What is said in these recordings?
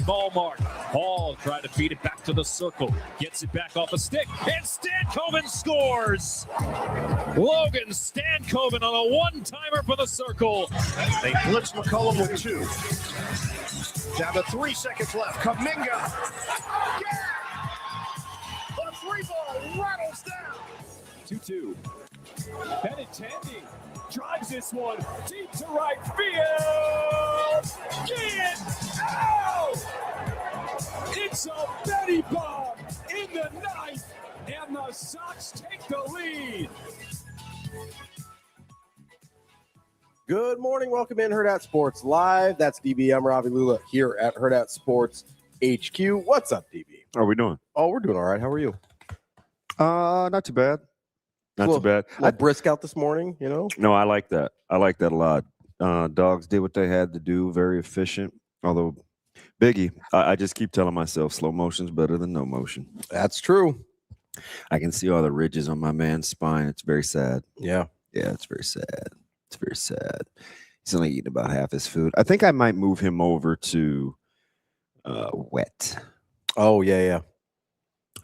ball mark. Hall trying to feed it back to the circle. Gets it back off a stick, and Stankoven scores! Logan Stankoven on a one-timer for the circle. They blitz McCollum with 2. Down to 3 seconds left. Kuminga. Yeah! The 3-ball rattles down. 2-2. Benintendi drives this one deep to right field. Get out! It's a Betty bomb in the ninth, and the Sox take the lead. Good morning. Welcome in Hurrdat Sports Live. That's DB. I'm Ravi Lulla here at Hurrdat Sports HQ. What's up, DB? How are we doing? Oh, we're doing all right. How are you? Not too bad. Not too bad. I brisk out this morning, you know? No, I like that. I like that a lot. Dogs did what they had to do. Very efficient. Although, Biggie, I just keep telling myself slow motion's better than no motion. That's true. I can see all the ridges on my man's spine. It's very sad. Yeah. Yeah, it's very sad. It's very sad. He's only eating about half his food. I think I might move him over to wet. Oh, yeah.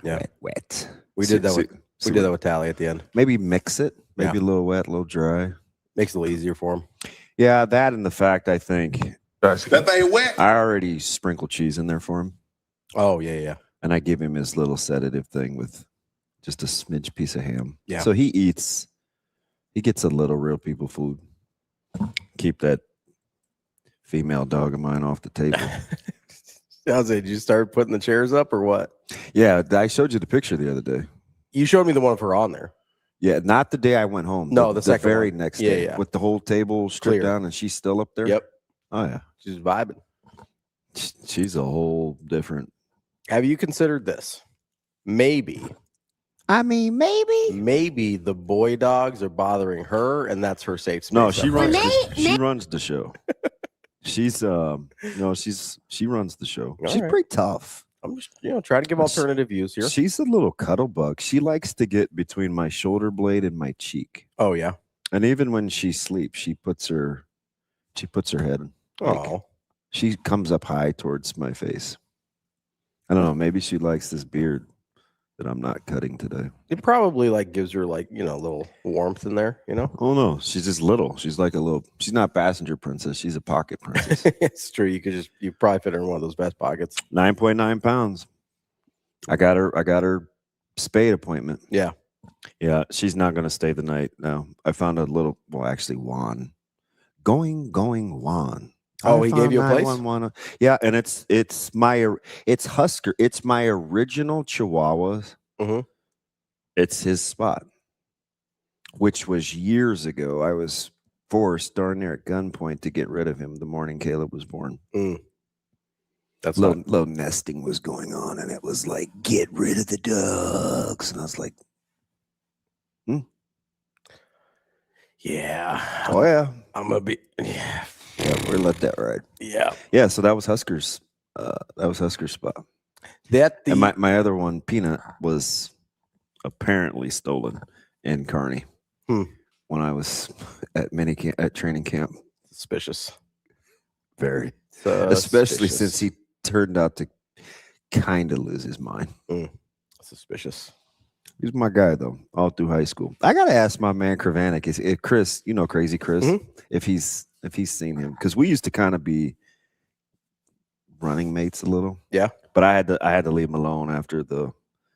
Wet. We did that with Tally at the end. Maybe mix it. Maybe a little wet, a little dry. Makes it a little easier for him. Yeah, that and the fact I think That thing wet. I already sprinkled cheese in there for him. Oh, yeah. And I give him his little sedative thing with just a smidge piece of ham. Yeah. So he gets a little real people food. Keep that female dog of mine off the table. How's it? Did you start putting the chairs up or what? Yeah, I showed you the picture the other day. You showed me the one of her on there. Yeah, not the day I went home. No, the second very one. next day. Yeah. With the whole table stripped down and she's still up there? Yep. Oh, yeah. She's vibing. She's a whole different. Have you considered this? Maybe the boy dogs are bothering her, and that's her safe space. No, she runs. She runs the show. She runs the show. All She's right. pretty tough. I'm just trying to give alternative views here. She's a little cuddle bug. She likes to get between my shoulder blade and my cheek. Oh yeah, and even when she sleeps, she puts her head. Oh, she comes up high towards my face. I don't know. Maybe she likes this beard that I'm not cutting today. It probably gives her a little warmth in there, Oh no, she's just little. She's like a little. She's not passenger princess. She's a pocket princess. It's true. You probably fit her in one of those vest pockets. 9.9 pounds. I got her spade appointment. Yeah. She's not gonna stay the night. No, I found a little. Well, actually, Juan. Going Juan. Oh, he gave you a place? Yeah, and it's Husker. It's my original Chihuahua. Mm-hmm. It's his spot, which was years ago. I was forced darn near at gunpoint to get rid of him the morning Caleb was born. That's low nesting was going on, and it was like, get rid of the dogs. And I was like, yeah. Oh, yeah. I'm going to be, yeah. Yeah, we're let that ride. Yeah. So that was Husker's. That was Husker's spot. And my other one, Peanut, was apparently stolen in Kearney when I was at training camp. Suspicious. Very. Suspicious. Especially since he turned out to kind of lose his mind. Suspicious. He was my guy though, all through high school. I gotta ask my man Kravanik, if Chris, Crazy Chris, if he's seen him, because we used to kind of be running mates a little. Yeah. But I had to leave him alone after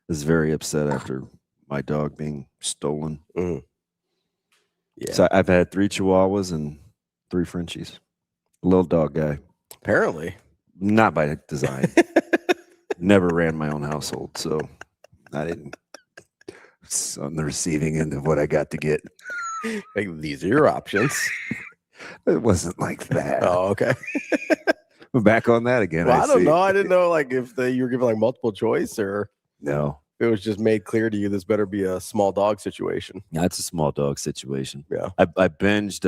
was very upset after my dog being stolen. Yeah. So I've had 3 Chihuahuas and 3 Frenchies. Little dog guy. Apparently. Not by design. Never ran my own household, so I didn't. It's on the receiving end of what I got to get. These are your options. It wasn't like that. Oh, okay. We're back on that again. Well, I don't know. I didn't know if you were given multiple choice or no. It was just made clear to you this better be a small dog situation. Yeah, it's a small dog situation. Yeah. I binged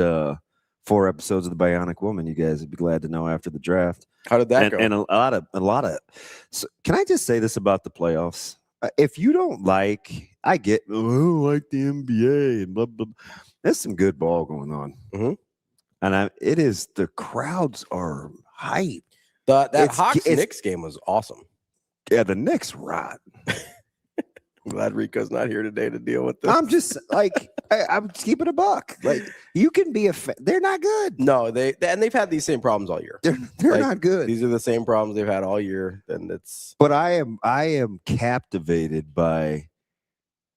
4 episodes of The Bionic Woman. You guys would be glad to know after the draft. How did that go? And a lot of. So can I just say this about the playoffs? If you don't I get, I don't like the NBA and blah, blah, blah. There's some good ball going on. Mm-hmm. And the crowds are hype. That Hawks-Knicks game was awesome. Yeah, the Knicks rot. I'm glad Rico's not here today to deal with this. I'm just like, I'm keeping a buck. Like, you can be they're not good. No, they've had these same problems all year. They're Like, not good. These are the same problems they've had all year. And it's. But I am captivated by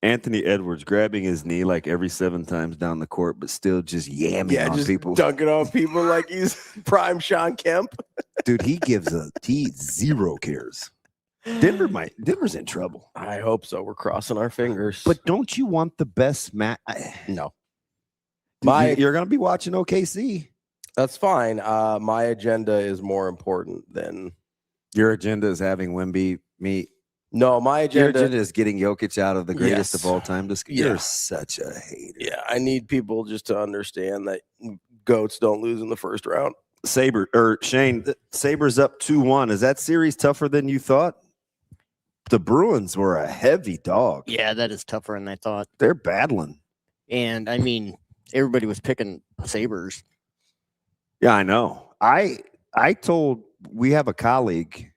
Anthony Edwards grabbing his knee like every 7 times down the court, but still just yamming on just people. Dunking on people like he's prime Sean Kemp. Dude, he zero cares. Denver's in trouble. I hope so. We're crossing our fingers. But don't you want the best match? No. You're going to be watching OKC. That's fine. My agenda is more important than your agenda is having Wemby meet. No, my agenda is getting Jokic out of the greatest of all time. You're such a hater. Yeah, I need people just to understand that goats don't lose in the first round. Shane, Sabres up 2-1. Is that series tougher than you thought? The Bruins were a heavy dog. Yeah, that is tougher than I thought. They're battling. And I mean, everybody was picking Sabres. Yeah, I know. We have a colleague.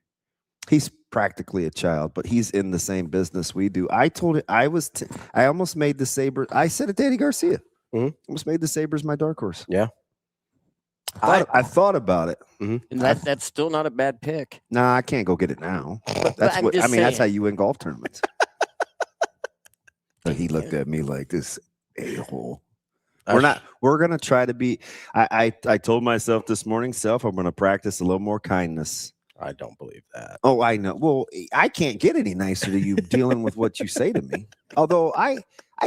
He's practically a child, but he's in the same business we do. I told him I almost made the Sabres. I said it, Danny Garcia. Mm-hmm. Almost made the Sabres my dark horse. Yeah. I thought about it. Mm-hmm. And that's still not a bad pick. Nah, I can't go get it now. That's how you win golf tournaments. But he looked at me like this a-hole. We're gonna try to be. I told myself this morning, I'm gonna practice a little more kindness. I don't believe that. Oh, I know. Well, I can't get any nicer to you dealing with what you say to me. Although I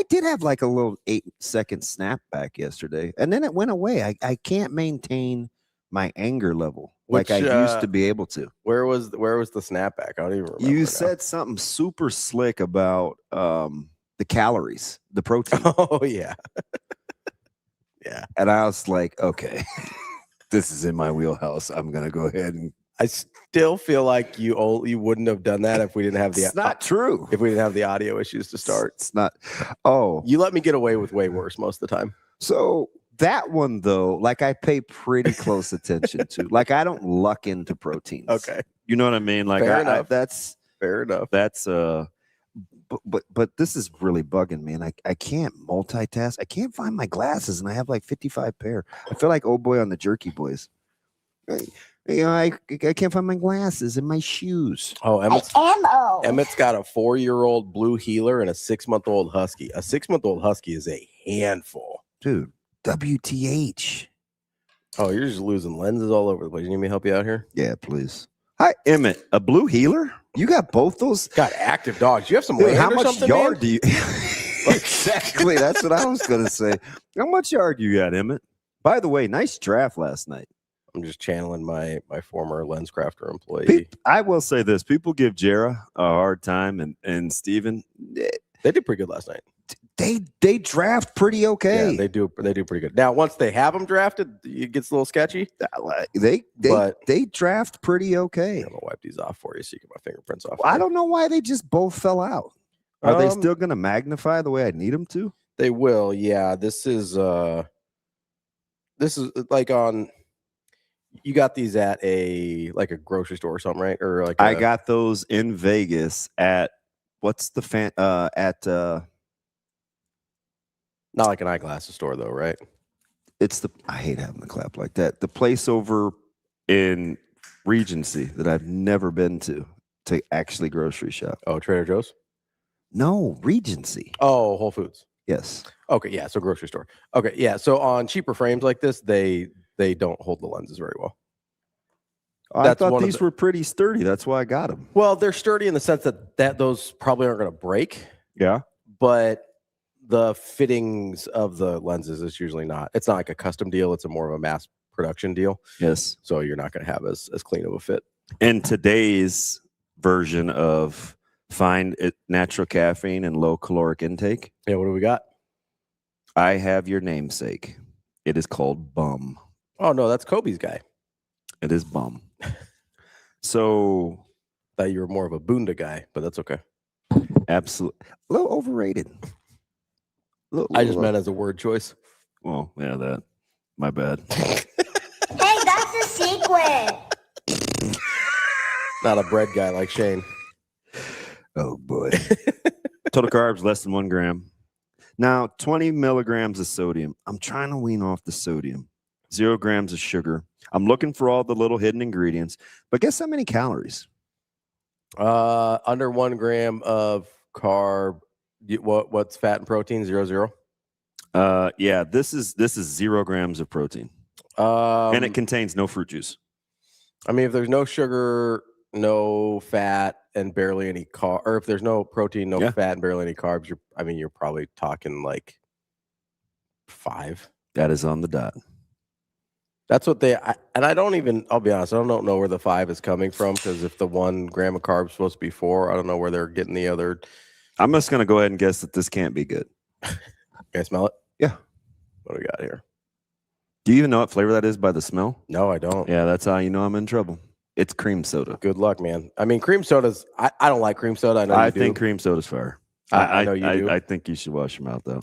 did have like a little 8-second snapback yesterday, and then it went away. I can't maintain my anger level like I used to be able to. Where was the snapback? I don't even remember. You said something super slick about the calories, the protein. Oh yeah. Yeah. And I was like, okay, this is in my wheelhouse. I'm gonna go ahead and. I still feel like you wouldn't have done that if we didn't have the. It's not true. If we didn't have the audio issues to start, it's not. Oh, you let me get away with way worse most of the time. So that one though, like I pay pretty close attention to. Like I don't luck into proteins. Okay, you know what I mean. Like that's fair enough. That's but this is really bugging me, and I can't multitask. I can't find my glasses, and I have like 55 pair. I feel like old boy on the Jerky Boys. You know, I can't find my glasses and my shoes. Oh, Emmett's got a 4-year-old blue heeler and a 6-month-old husky. A 6-month-old husky is a handful. Dude, WTH. Oh, you're just losing lenses all over the place. You need me to help you out here? Yeah, please. Hi, Emmett. A blue heeler? You got both those? Got active dogs. You have some land how or much something, yard man? do you Exactly. That's what I was going to say. How much yard you got, Emmett? By the way, nice draft last night. I'm just channeling my former LensCrafter employee. I will say this: people give Jera a hard time, and Steven. They did pretty good last night. They draft pretty okay. Yeah, they do pretty good. Now, once they have them drafted, it gets a little sketchy. They draft pretty okay. I'm gonna wipe these off for you so you get my fingerprints off. I don't know why they just both fell out. Are they still gonna magnify the way I need them to? They will. Yeah, this is like on. You got these at a grocery store or something, right? Or like I got those in Vegas at what's the not like an eyeglasses store though, right? I hate having the clap like that. The place over in Regency that I've never been to actually grocery shop. Oh, Trader Joe's? No, Regency. Oh, Whole Foods. Yes. Okay, yeah, so grocery store. Okay, yeah, so on cheaper frames like this, they don't hold the lenses very well. I thought these were pretty sturdy. That's why I got them. Well, they're sturdy in the sense that those probably aren't going to break. Yeah. But the fittings of the lenses is usually not. It's not like a custom deal. It's a more of a mass production deal. Yes. So you're not going to have as clean of a fit. And today's version of find natural caffeine and low caloric intake. Yeah, what do we got? I have your namesake. It is called Bum. Oh, no, that's Kobe's guy. It is Bum. So thought you were more of a Boonda guy, but that's okay. Absolutely. A little overrated. I just meant as a word choice. Well, yeah, that. My bad. Hey, that's a secret. Not a bread guy like Shane. Oh boy. Total carbs less than 1 gram. Now 20 milligrams of sodium. I'm trying to wean off the sodium. 0 grams of sugar. I'm looking for all the little hidden ingredients. But guess how many calories? Under 1 gram of carb. What's fat and protein? 0. Yeah, this is 0 grams of protein. And it contains no fruit juice. I mean, if there's no sugar, no fat, and barely any carb, or if there's no protein, no fat, and barely any carbs, you're probably talking like 5. That is on the dot. That's what I'll be honest, I don't know where the 5 is coming from, because if the 1 gram of carbs is supposed to be 4, I don't know where they're getting the other. I'm just going to go ahead and guess that this can't be good. Can I smell it? Yeah. What do we got here? Do you even know what flavor that is by the smell? No, I don't. Yeah, that's how you know I'm in trouble. It's cream soda. Good luck, man. I mean, cream soda's, I don't like cream soda. I think cream soda's fire. I know you do. I think you should wash your mouth, though.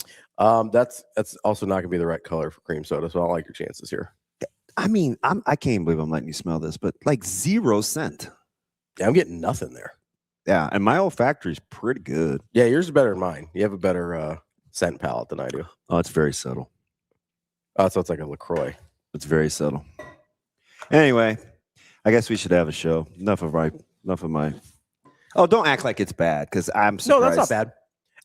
That's also not going to be the right color for cream soda, so I don't like your chances here. I mean, I can't believe I'm letting you smell this, but like 0 scent. Yeah, I'm getting nothing there. Yeah, and my olfactory's pretty good. Yeah, yours is better than mine. You have a better scent palette than I do. Oh, it's very subtle. Oh, so it's like a LaCroix. It's very subtle. Anyway, I guess we should have a show. Enough of my. Oh, don't act like it's bad, because I'm surprised. No, that's not bad.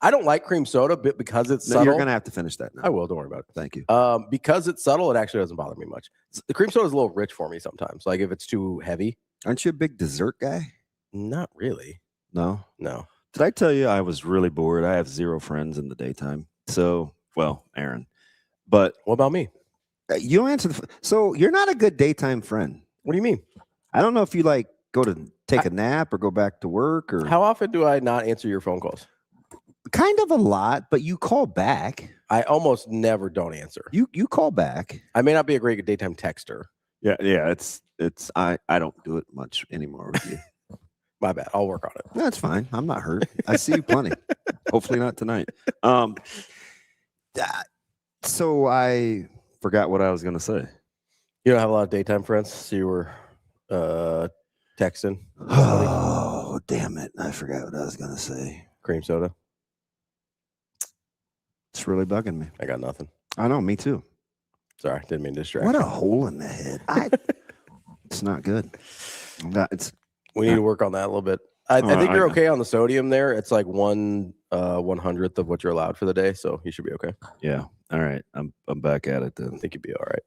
I don't like cream soda, but because it's subtle. You're gonna have to finish that now. I will. Don't worry about it. Thank you. Because it's subtle, it actually doesn't bother me much. The cream soda is a little rich for me sometimes. Like if it's too heavy. Aren't you a big dessert guy? Not really. No. Did Did I tell you I was really bored? I have 0 friends in the daytime. So, well, Aaron. But what about me? You don't answer so you're not a good daytime friend. What do you mean? I don't know if you like go to take a nap or go back to work, or how often do I not answer your phone calls? Kind of a lot, but you call back. I almost never don't answer. You call back. I may not be a great daytime texter. Yeah. It's I don't do it much anymore with you. My bad. I'll work on it. That's fine. I'm not hurt. I see you plenty. Hopefully not tonight. So I forgot what I was gonna say. You don't have a lot of daytime friends, so you were texting. Oh, damn it. I forgot what I was gonna say. Cream soda. It's really bugging me. I got nothing. I know, me too. Sorry, didn't mean to distract. What a hole in the head. It's not good. We need to work on that a little bit. I think you're okay on the sodium there. It's like 1/100th of what you're allowed for the day, so you should be okay. Yeah. All right. I'm back at it then. I think you'd be all right.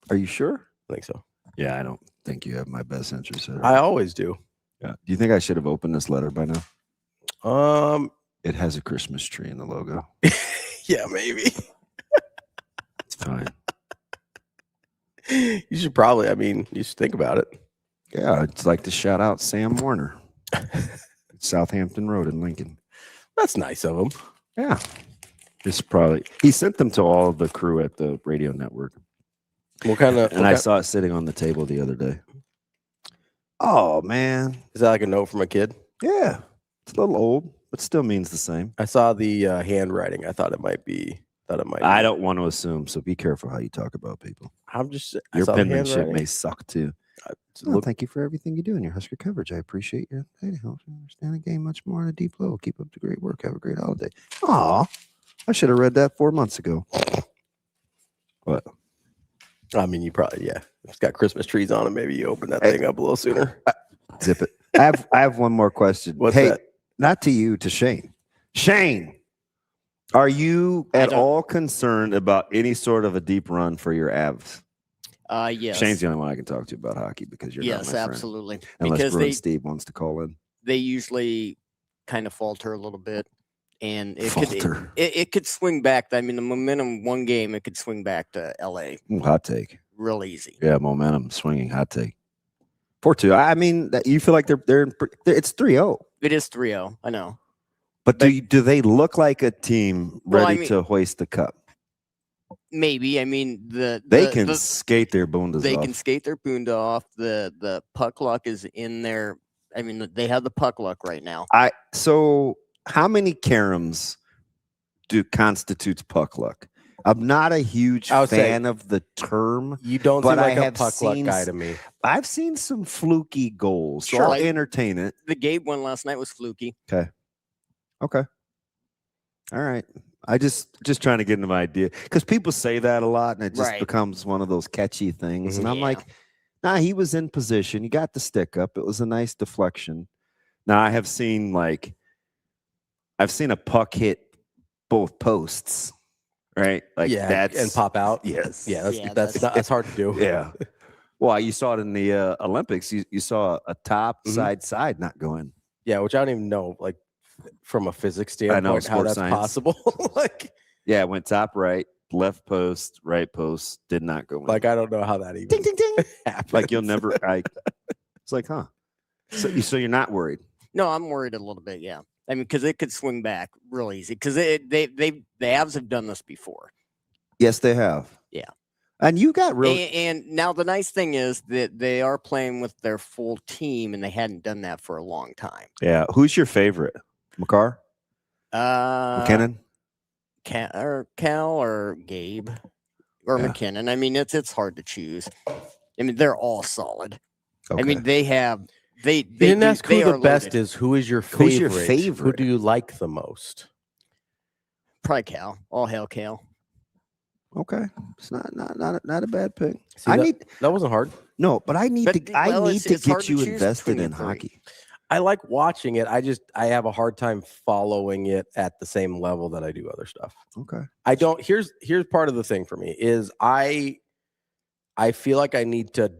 Are you sure? I think so. Yeah, I don't think you have my best interest at all. I always do. Yeah. Do you think I should have opened this letter by now? It has a Christmas tree in the logo. Yeah, maybe. It's fine. You should probably, you should think about it. Yeah, I'd like to shout out Sam Warner. Southampton Road in Lincoln. That's nice of him. Yeah. He sent them to all the crew at the radio network. I saw it sitting on the table the other day. Oh, man. Is that like a note from a kid? Yeah. It's a little old, but still means the same. I saw the handwriting. I thought it might be. I don't want to assume, so be careful how you talk about people. Your penmanship may suck too. Thank you for everything you do in your Husker coverage. I appreciate your it helps me understand the game much more on a deep level. Keep up the great work. Have a great holiday. Aw, I should have read that 4 months ago. What? You probably, yeah. It's got Christmas trees on it. Maybe you open that thing up a little sooner. Zip it. I have one more question. What's that? Not to you, to Shane. Shane, are you at all concerned about any sort of a deep run for your Avs? Yes. Shane's the only one I can talk to about hockey because you're not my friend. Yes, absolutely. Unless because Steve wants to call in. They usually kind of falter a little bit, and it could swing back. The momentum one game, it could swing back to LA. Hot take. Real easy. Yeah, momentum swinging. Hot take. 4-2. You feel like it's 3-0. It is 3-0. I know. But do they look like a team ready to hoist the cup? Maybe. They can skate their bundas off. They can skate their bunda off. The puck luck is in there. They have the puck luck right now. So how many caroms constitutes puck luck? I'm not a huge I would say fan of the term. You don't But seem like I a have puck luck seen guy to me. I've seen some fluky goals, so Sure. I'll Like- entertain it. The Gabe one last night was fluky. Okay. All right. I just trying to get an idea because people say that a lot, and it just Right. becomes one of those catchy things. And I'm Yeah. like, nah, he was in position. He got the stick up. It was a nice deflection. Now I have seen I've seen a puck hit both posts, right? Like that's and pop out. Yes. Yeah, that's- that's hard to do. Yeah. Well, you saw it in the Olympics. You saw a top Mhm. side not going. Yeah, which I don't even know, like from a physics I know, standpoint, how sports that's science. possible. like, Yeah, it went top right, left post, right post, did not go in. I don't know how that even ding, ding, ding. happens. Like you'll never. It's like, huh? So you're not worried? No, I'm worried a little bit. Yeah, I mean, because it could swing back real easy. Because the Avs have done this before. Yes, they have. Yeah. And you got really. And now the nice thing is that they are playing with their full team, and they hadn't done that for a long time. Yeah. Who's your favorite? McCarr? McKinnon? Cal or Gabe or Yeah. McKinnon. I mean, it's hard to choose. I mean, they're all solid. Okay. I mean, they have they. You didn't ask who the best loaded. is. Who is your favorite? Who's your Who favorite? do you like the most? Probably Cal. All hail Cal. Okay. It's not a bad pick. See, I that, need that wasn't hard. no, but I need But, to. well, I need to it's hard get to you choose invested between in the three. hockey. I like watching it. I have a hard time following it at the same level that I do other stuff. Okay. I don't. Here's part of the thing for me is I feel like I need to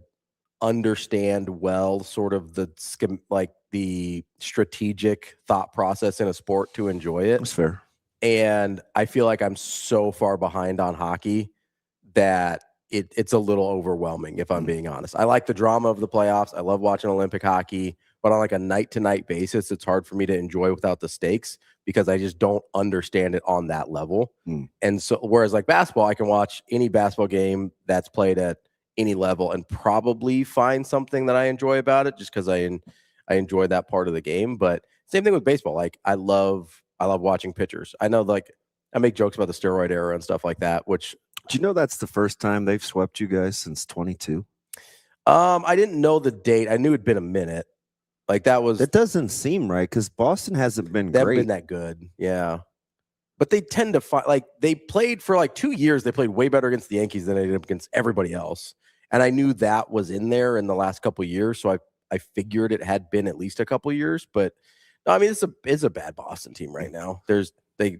understand well sort of the the strategic thought process in a sport to enjoy it. That's fair. And I feel like I'm so far behind on hockey that it's a little overwhelming, if I'm being honest. I like the drama of the playoffs. I love watching Olympic hockey, but on like a night-to-night basis, it's hard for me to enjoy without the stakes because I just don't understand it on that level. And so whereas like basketball, I can watch any basketball game that's played at any level and probably find something that I enjoy about it just because I enjoy that part of the game. But same thing with baseball. Like I love watching pitchers. I know like I make jokes about the steroid era and stuff like that, which Do you know that's the first time they've swept you guys since 22? I didn't know the date. I knew it'd been a minute. Like that was That doesn't seem right because Boston hasn't been they haven't great. been that good. Yeah. But they tend to find like they played for like 2 years. They played way better against the Yankees than they did against everybody else. And I knew that was in there in the last couple of years. So I figured it had been at least a couple of years. But no, I mean it's a bad Boston team right now. They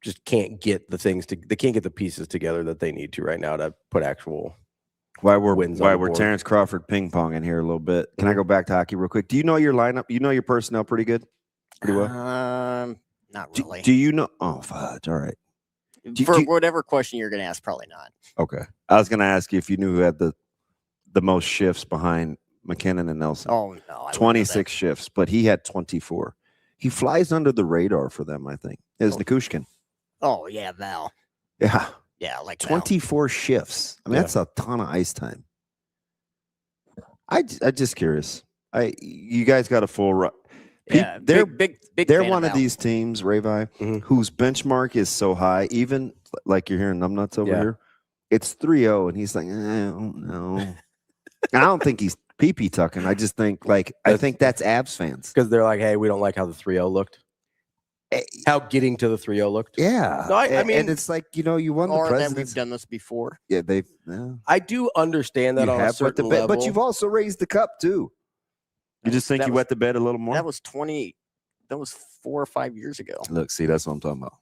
just can't get the things they can't get the pieces together that they need to right now to put actual Why we're wins on the board. Terrence Crawford ping pong in here a little bit. Can I go back to hockey real quick? Do you know your lineup? You know your personnel pretty good? Pretty well? Not Do, really. do you know? Oh, fudge. All right. For whatever question you're going to ask, probably not. Okay. I was going to ask you if you knew who had the most shifts behind McKinnon and Nelson. Oh, no. I wouldn't know that. 26 shifts, but he had 24. He flies under the radar for them, I think. Is Nikushkin. Oh, yeah, Val. Yeah. Yeah, like Val. 24 shifts. I mean, that's a ton of ice time. I just curious. You guys got a full run. Yeah, They're big. They're fan one of Val. these teams, Ravi, Mhm. whose benchmark is so high, even like you're hearing numbnuts over Yeah. here. It's 3-0, and he's like, I don't know. And I don't think he's pee-pee tucking. I just think I think that's Avs fans. because they're like, hey, we don't like how the 3-0 looked. Eh, How getting to the 3-0 looked. Yeah. No, I and mean- it's like, you won the Or that we've president's. done this before. Yeah, yeah. I do understand that You on a have wet the certain bed, level. but you've also raised the cup too. You just think that you was- wet the bed a little more? That was 4 or 5 years ago. Look, see, that's what I'm talking about.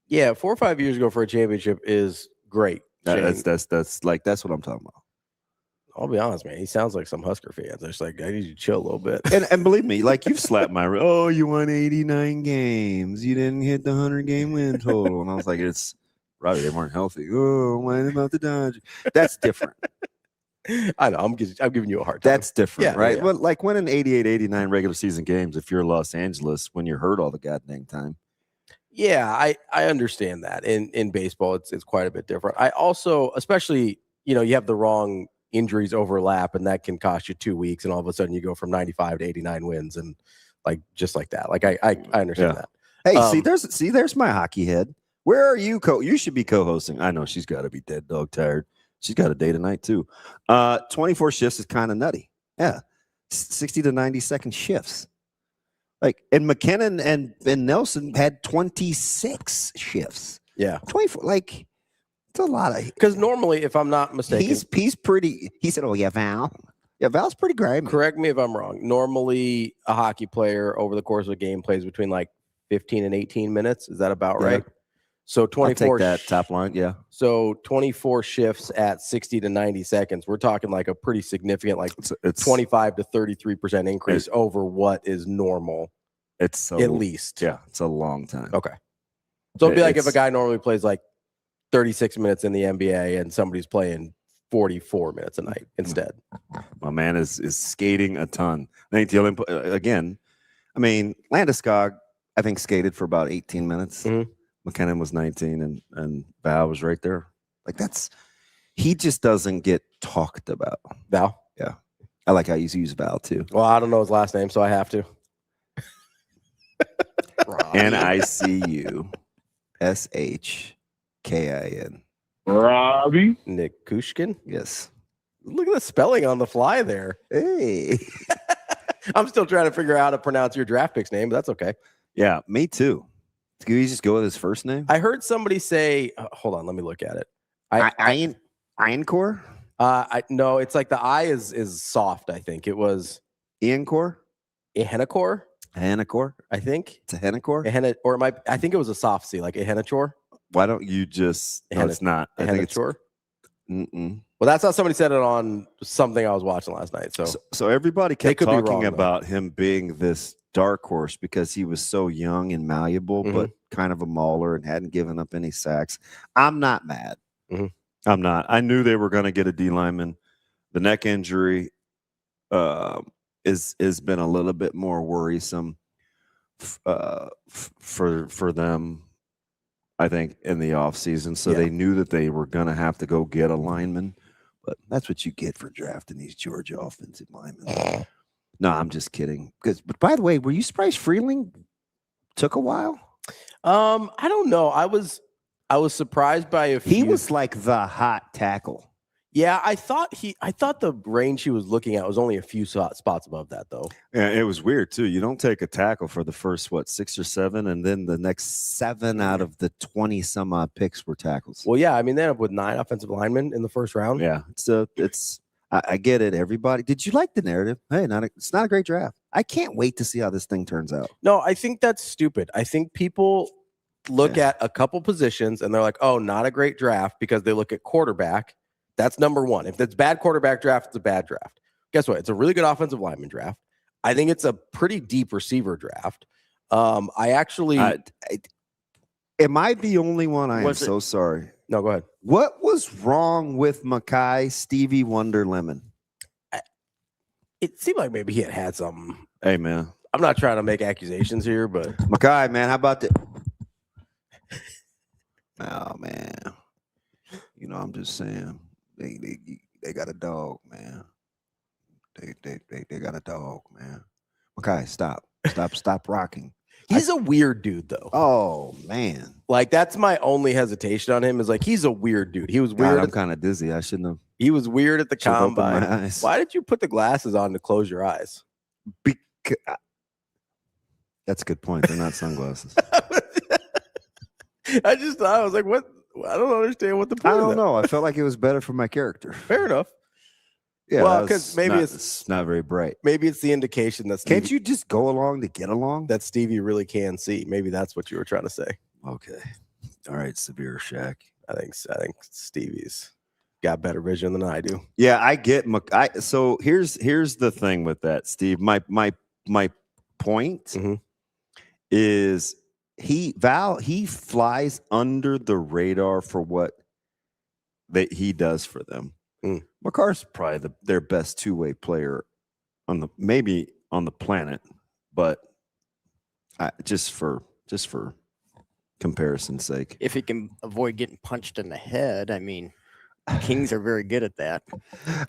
Yeah, 4 or 5 years ago for a championship is great. Shane. That's what I'm talking about. I'll be honest, man. He sounds like some Husker fans. It's like I need you to chill a little bit. And believe me, like you've slapped my oh, you won 89 games. You didn't hit the 100-game win total. And I was like, it's Robbie, they weren't healthy. Oh, why about the Dodgers? That's different. I know. I'm giving you a hard time. That's different, Yeah, right? yeah. But like winning 88, 89 regular season games, if you're Los Angeles, when you're hurt all the goddamn time. Yeah, I understand that. In baseball, it's quite a bit different. I also, especially, you have the wrong injuries overlap, and that can cost you 2 weeks, and all of a sudden you go from 95 to 89 wins, and just like that. Like I understand that. Hey, there's my hockey head. Where are you? You should be co-hosting. I know she's got to be dead dog tired. She's got a day tonight too. 24 shifts is kind of nutty. Yeah, 60 to 90-second shifts. Like, and McKinnon and Nelson had 26 shifts. Yeah, 24. Like, it's a lot of. Because normally, if I'm not mistaken, he's pretty. He said, "Oh yeah, Val. Yeah, Val's pretty great." Correct me if I'm wrong. Normally, a hockey player over the course of a game plays between like 15 and 18 minutes. Is that about right? So 24. I'll take that top line. Yeah. So 24 shifts at 60 to 90 seconds. We're talking like a pretty significant, like it's 25 to 33% increase over what is normal. It's at least. Yeah, it's a long time. Okay. So it'd be like if a guy normally plays like 36 minutes in the NBA and somebody's playing 44 minutes a night instead. My man is skating a ton. I think the Olympic again. I mean, Landeskog, I think skated for about 18 minutes. Mm-hmm. McKinnon was 19, and Val was right there. Like he just doesn't get talked about. Val? Yeah. I like how you use Val too. Well, I don't know his last name, so I have to. NICUSHKIN. Ravi. Nikushkin? Yes. Look at the spelling on the fly there. Hey. I'm still trying to figure out how to pronounce your draft pick's name, but that's okay. Yeah, me too. Can you just go with his first name? I heard somebody say, hold on, let me look at it. Ironcore? No, it's like the I is soft, I think. It was Iancore? Ehenachor? Henachor? I think. It's a Henachor? Or it might, I think it was a soft C, like Ehenachor. Why don't you just it's not. I think it's Well, that's how somebody said it on something I was watching last night. So everybody kept talking wrong, about him being this dark horse because he was so young and malleable, but kind of a mauler and hadn't given up any sacks. I'm not mad. I'm not. I knew they were going to get a D lineman. The neck injury has been a little bit more worrisome for them, I think, in the offseason. So they knew that they were going to have to go get a lineman. But that's what you get for drafting these Georgia offensive linemen. No, I'm just kidding. But by the way, were you surprised Freeling took a while? I don't know. I was surprised by a few. He was like the hot tackle. Yeah, I thought the range he was looking at was only a few spots above that, though. Yeah, it was weird too. You don't take a tackle for the first 6 or 7, and then the next 7 out of the 20 some odd picks were tackles. Well, yeah, I mean they ended up with 9 offensive linemen in the first round. Yeah, I get it. Everybody, did you like the narrative? Hey, it's not a great draft. I can't wait to see how this thing turns out. No, I think that's stupid. I think people look at a couple positions and they're like, oh, not a great draft because they look at quarterback. That's number one. If it's bad quarterback draft, it's a bad draft. Guess what? It's a really good offensive lineman draft. I think it's a pretty deep receiver draft. I actually am I the only one? I am so sorry. No, go ahead. What was wrong with Mackay Stevie Wonder Lemon? It seemed like maybe he had something. Hey, man. I'm not trying to make accusations here, but Mackay, man, how about the oh man. You know, I'm just saying. They got a dog, man. They got a dog, man. Okay, stop rocking. He's a weird dude, though. Oh man, like that's my only hesitation on him is like he's a weird dude. He was weird. I'm kind of dizzy. I shouldn't have. He was weird at the combine. Why did you put the glasses on to close your eyes? Because that's a good point. They're not sunglasses. I was like, what? I don't understand what the point. I don't know. I felt like it was better for my character. Fair enough. Yeah, well, because maybe it's not very bright. Maybe it's the indication that can't you just go along to get along? That Stevie really can see. Maybe that's what you were trying to say. Okay. All right, severe Shaq. I think Stevie's got better vision than I do. Yeah, I get. So here's the thing with that, Steve. My point is he flies under the radar for what he does for them. McCarr's probably their best two-way player maybe on the planet, but just for comparison's sake. If he can avoid getting punched in the head, I mean, Kings are very good at that.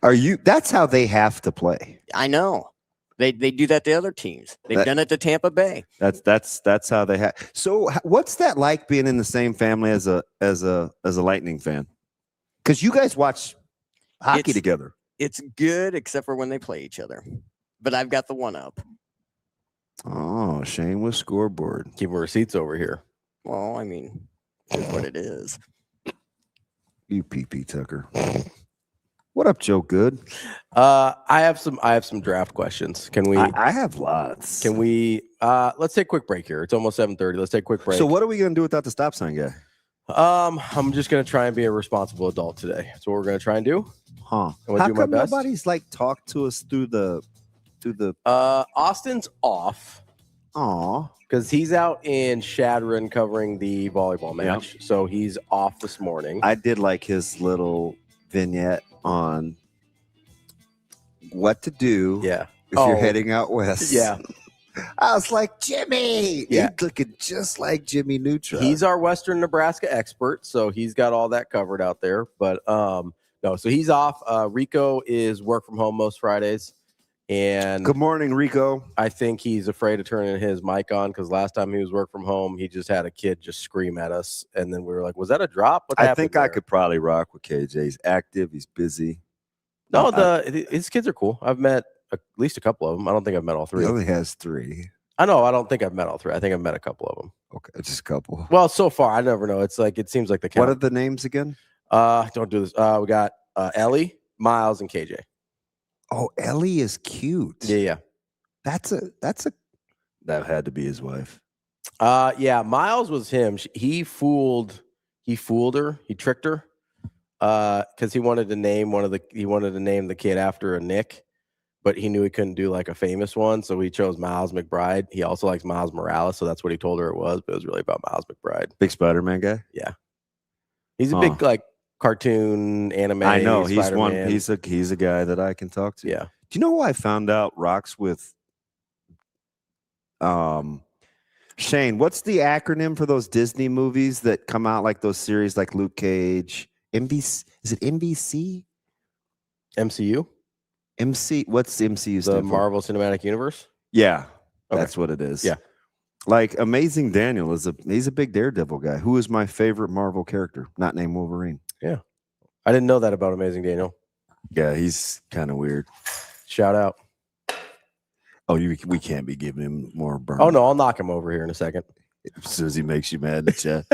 That's how they have to play. I know. They do that to other teams. They've done it to Tampa Bay. That's how they have. So what's that like being in the same family as a Lightning fan? Because you guys watch hockey together. It's good except for when they play each other. But I've got the one up. Oh, Shane with scoreboard. Keeping receipts over here. Well, I mean, it's what it is. You pee Tucker. What up, Joe Good? I have some draft questions. Can we? I have lots. Can we? Let's take a quick break here. It's almost 7:30. Let's take a quick break. So what are we gonna do without the stop sign guy? I'm just gonna try and be a responsible adult today. That's what we're gonna try and do. Huh? How come nobody's like talk to us through the? Austin's off. Aw. Because he's out in Shadron covering the volleyball match, so he's off this morning. I did like his little vignette on what to do. Yeah. If you're heading out west. Yeah. I was like, Jimmy. Yeah. He's looking just like Jimmy Neutron. He's our Western Nebraska expert, so he's got all that covered out there. But no, so he's off. Rico is work from home most Fridays. And good morning, Rico. I think he's afraid of turning his mic on because last time he was work from home, he just had a kid just scream at us. And then we were like, was that a drop? What I think there? I could probably rock with KJ. He's active. He's busy. No, his kids are cool. I've met at least a couple of them. I don't think I've met all three. He only has 3. I know. I don't think I've met all 3. I think I've met a couple of them. Okay, just a couple. Well, so far, I never know. It's like, it seems like the count. What are the names again? Don't do this. We got Ellie, Miles, and KJ. Oh, Ellie is cute. Yeah. That had to be his wife. Yeah, Miles was him. He fooled her. He tricked her. Because he wanted to name the kid after a Nick, but he knew he couldn't do like a famous one, so he chose Miles McBride. He also likes Miles Morales, so that's what he told her it was, but it was really about Miles McBride. Big Spider-Man guy? Yeah. He's a big like cartoon anime. I know Spider-Man. he's a guy that I can talk to. Yeah. Do you know who I found out rocks with? Shane, what's the acronym for those Disney movies that come out like those series like Luke Cage? NBC? Is it NBC? MCU? What's MCU? The Marvel Cinematic Universe? Yeah. Okay. That's what it is. Yeah. Like Amazing Daniel he's a big Daredevil guy. Who is my favorite Marvel character? Not named Wolverine. Yeah. I didn't know that about Amazing Daniel. Yeah, he's kind of weird. Shout out. Oh, we can't be giving him more burn. Oh, no, I'll knock him over here in a second. As soon as he makes you mad in the chat.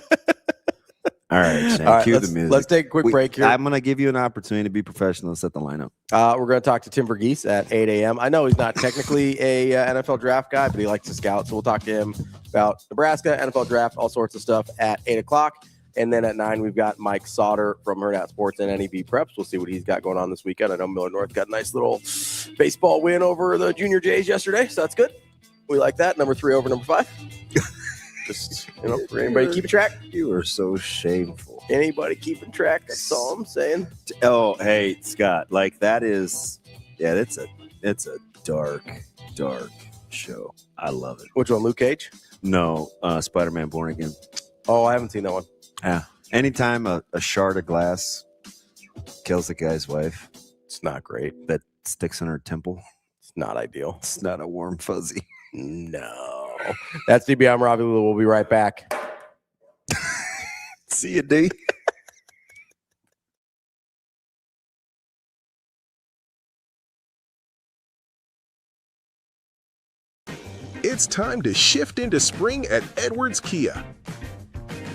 All right, Shane, all right, cue the music. Let's take a quick break here. I'm going to give you an opportunity to be professional and set the lineup. We're going to talk to Tim Verghese at 8 a.m. I know he's not technically a NFL draft guy, but he likes to scout. So we'll talk to him about Nebraska, NFL draft, all sorts of stuff at 8 o'clock. And then at 9, we've got Mike Sautter from Hurrdat Sports and NebPreps. We'll see what he's got going on this weekend. I know Miller North got a nice little baseball win over the Junior Jays yesterday, so that's good. We like that. Number 3 over number 5. Just, for anybody keeping track. You are so shameful. Anybody keeping track? That's all I'm saying. Oh, hey, Scott. Like that is, yeah, it's a dark show. I love it. Which one, Luke Cage? No, Spider-Man Born Again. Oh, I haven't seen that one. Yeah. Anytime a shard of glass kills the guy's wife, it's not great. That sticks in her temple. It's not ideal. It's not a warm fuzzy. No. That's DB. I'm Ravi. We'll be right back. See you, D. It's time to shift into spring at Edwards Kia.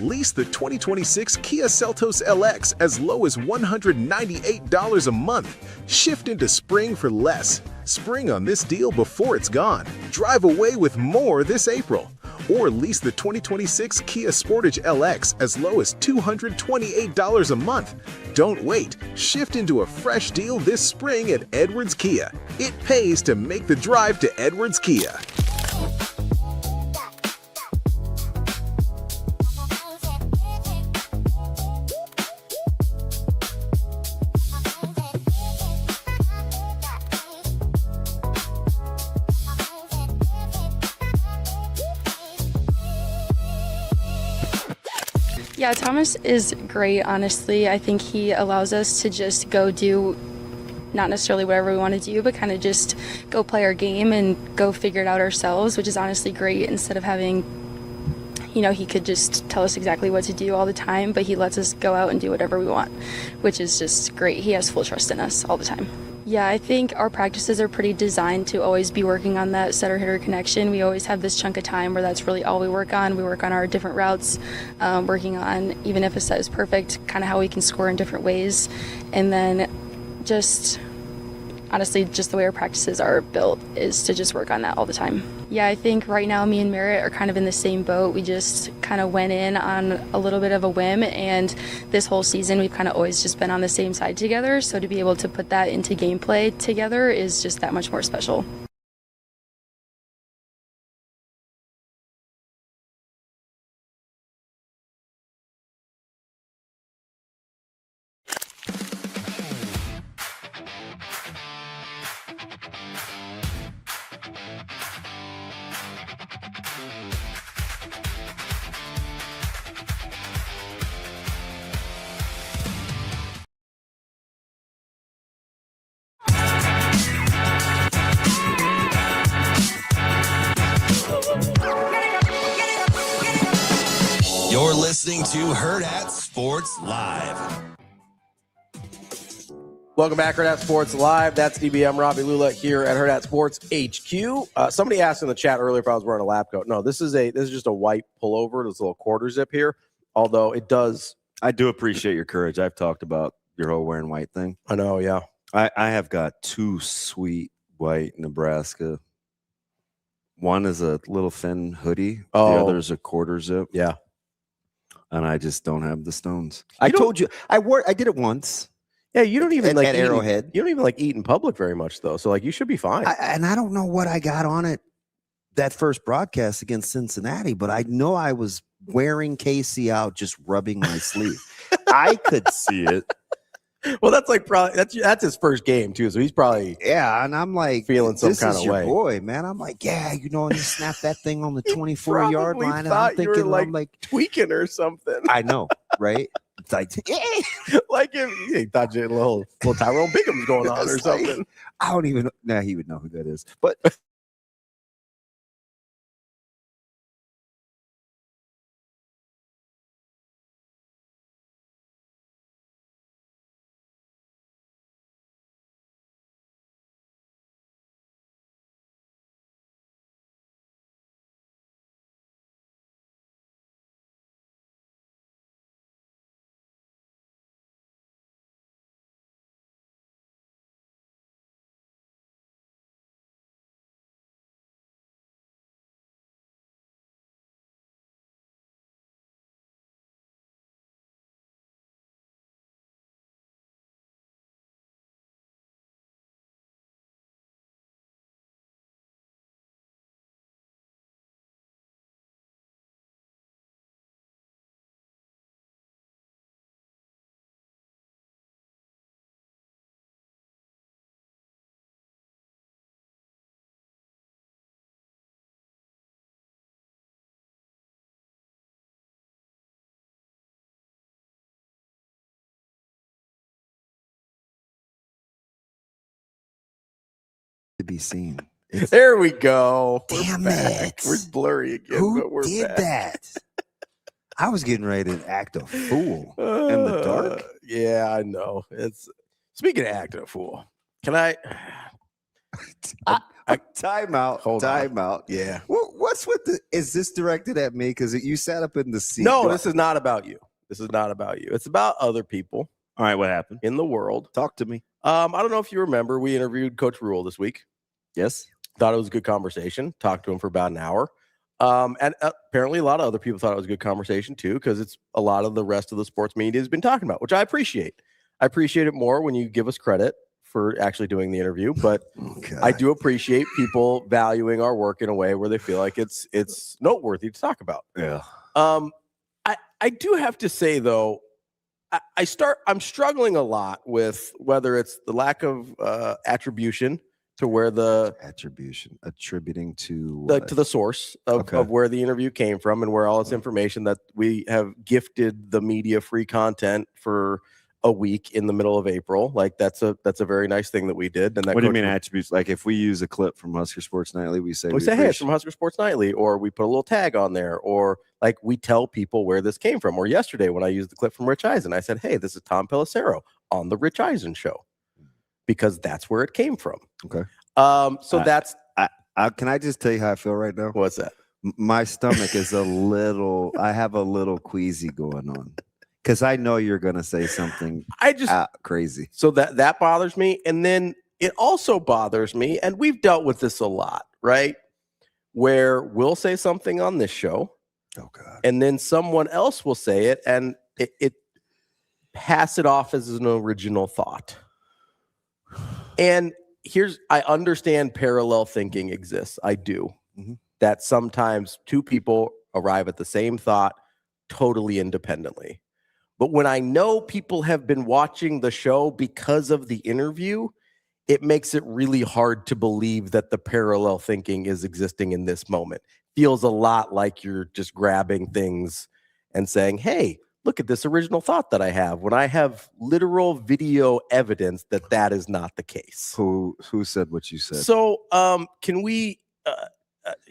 Lease the 2026 Kia Seltos LX as low as $198 a month. Shift into spring for less. Spring on this deal before it's gone. Drive away with more this April. Or lease the 2026 Kia Sportage LX as low as $228 a month. Don't wait. Shift into a fresh deal this spring at Edwards Kia. It pays to make the drive to Edwards Kia. Yeah, Thomas is great, honestly. I think he allows us to just go do not necessarily whatever we want to do, but kind of just go play our game and go figure it out ourselves, which is honestly great instead of having, he could just tell us exactly what to do all the time, but he lets us go out and do whatever we want, which is just great. He has full trust in us all the time. Yeah, I think our practices are pretty designed to always be working on that setter-hitter connection. We always have this chunk of time where that's really all we work on. We work on our different routes, working on, even if a set is perfect, kind of how we can score in different ways. And then honestly, just the way our practices are built is to just work on that all the time. Yeah, I think right now me and Merritt are kind of in the same boat. We just kind of went in on a little bit of a whim, and this whole season we've kind of always just been on the same side together. So to be able to put that into gameplay together is just that much more special. You're listening to Hurrdat Sports Live. Welcome back, Hurrdat Sports Live. That's DBM Ravi Lulla here at Hurrdat Sports HQ. Somebody asked in the chat earlier if I was wearing a lab coat. No, this is just a white pullover. There's a little quarter zip here. Although it does. I do appreciate your courage. I've talked about your whole wearing white thing. I know, yeah. I have got two sweet white Nebraska. One is a little thin hoodie. Oh. The other is a quarter zip. Yeah. And I just don't have the stones. I told you I did it once. Yeah, you don't even like at Arrowhead. You don't even like eat in public very much though. So like you should be fine. And I don't know what I got on it that first broadcast against Cincinnati, but I know I was wearing Casey out, just rubbing my sleeve. I could see it. Well, that's like probably that's his first game too, so he's probably and I'm like feeling some kind of way. Boy, man, I'm like, and you snap that thing on the 24-yard line, and I'm thinking, I'm like tweaking or something. I know, right? It's like, like if he thought you had a little Tyrone Bigham's going on or something. I don't even know. Nah, he would know who that is, but. To be seen. There we go. Damn it. We're blurry again. Who but we're did back. that? I was getting ready to act a fool in the dark. Yeah, I know. It's speaking of acting a fool. Can I time out. Time out. Yeah. What's with the? Is this directed at me? Because you sat up in the seat. No, this is not about you. This is not about you. It's about other people. All right, what happened in the world? Talk to me. I don't know if you remember, we interviewed Coach Rule this week. Yes. Thought it was a good conversation. Talked to him for about an hour. And apparently a lot of other people thought it was a good conversation too, because it's a lot of the rest of the sports media has been talking about, which I appreciate. I appreciate it more when you give us credit for actually doing the interview, but I do appreciate people valuing our work in a way where they feel like it's noteworthy to talk about. Yeah. I do have to say though, I'm struggling a lot with whether it's the lack of attribution to where the attributing to the source of where the interview came from and where all this information that we have gifted the media free content for a week in the middle of April. Like that's a very nice thing that we did. And that what do you mean attributes? Like if we use a clip from Husker Sports Nightly, we say, hey, it's from Husker Sports Nightly, or we put a little tag on there, or like we tell people where this came from. Or yesterday when I used the clip from Rich Eisen, I said, hey, this is Tom Pelissero on the Rich Eisen show, because that's where it came from. Okay. So that's can I just tell you how I feel right now? What's that? My stomach is I have a little queasy going on. Because I know you're going to say something crazy. So that bothers me. And then it also bothers me, and we've dealt with this a lot, right? Where we'll say something on this show, and then someone else will say it, and it pass it off as an original thought. And I understand parallel thinking exists. I do. Mm-hmm. That sometimes two people arrive at the same thought totally independently. But when I know people have been watching the show because of the interview, it makes it really hard to believe that the parallel thinking is existing in this moment. Feels a lot like you're just grabbing things and saying, hey, look at this original thought that I have, when I have literal video evidence that is not the case. Who said what you said? So can we,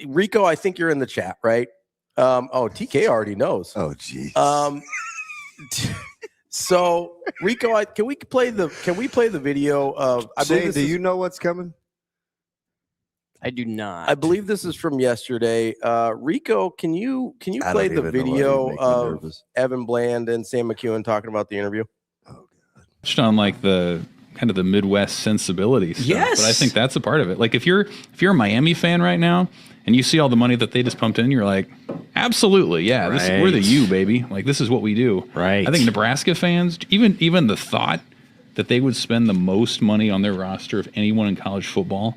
Rico, I think you're in the chat, right? TK already knows. Oh, geez. So Rico, can we play the video of? Shane, do you know what's coming? I do not. I believe this is from yesterday. Rico, can you play the video of Evan Bland and Sam McEwen talking about the interview? Oh God. Touched on like the kind of the Midwest sensibility stuff. Yes. But I think that's a part of it. Like if you're a Miami fan right now and you see all the money that they just pumped in, you're like, absolutely, yeah, Right. we're the U, baby. Like this is what we do. Right. I think Nebraska fans, even the thought that they would spend the most money on their roster of anyone in college football,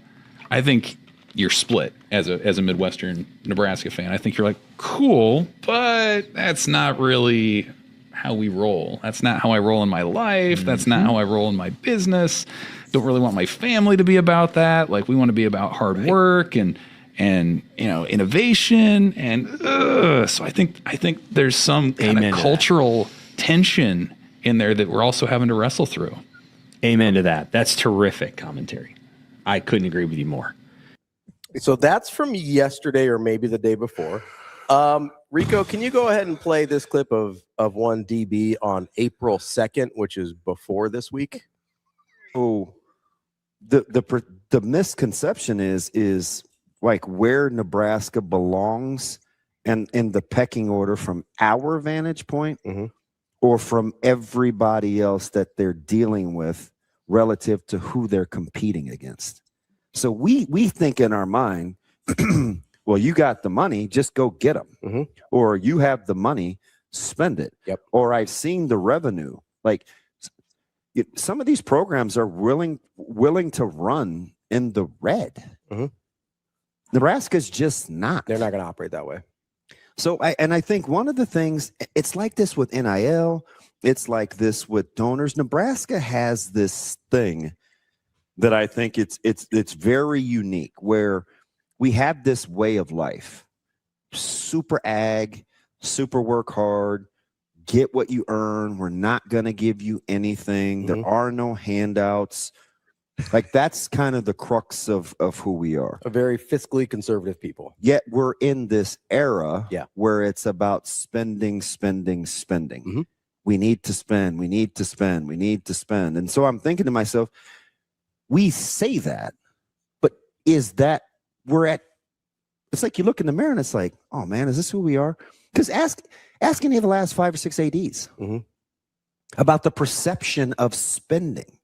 I think you're split as a Midwestern Nebraska fan. I think you're like, cool, but that's not really how we roll. That's not how I roll in my life. Mm-hmm. That's not how I roll in my business. Don't really want my family to be about that. Like we want to be about hard work and innovation so I think there's some kind of cultural tension in there that we're also having to wrestle through. Amen to that. That's terrific commentary. I couldn't agree with you more. So that's from yesterday or maybe the day before. Rico, can you go ahead and play this clip of one DB on April 2nd, which is before this week? Oh, the misconception is like where Nebraska belongs and in the pecking order from our vantage point, mm-hmm. or from everybody else that they're dealing with relative to who they're competing against. So we think in our mind, well, you got the money, just go get them. Mm-hmm. Or you have the money, spend it. Yep. Or I've seen the revenue. Like some of these programs are willing to run in the red. Mm-hmm. Nebraska's just not. They're not going to operate that way. So I think one of the things, it's like this with NIL. It's like this with donors. Nebraska has this thing that I think it's very unique, where we have this way of life, super ag, super work hard, get what you earn. We're not going to give you anything. Mm-hmm. There are no handouts. Like that's kind of the crux of who we are. A very fiscally conservative people. Yet we're in this era where it's about spending. Mm-hmm. We need to spend. And so I'm thinking to myself, we say that, but is that it's like you look in the mirror and it's like, oh man, is this who we are? Because ask any of the last 5 or 6 ADs mm-hmm. about the perception of spending.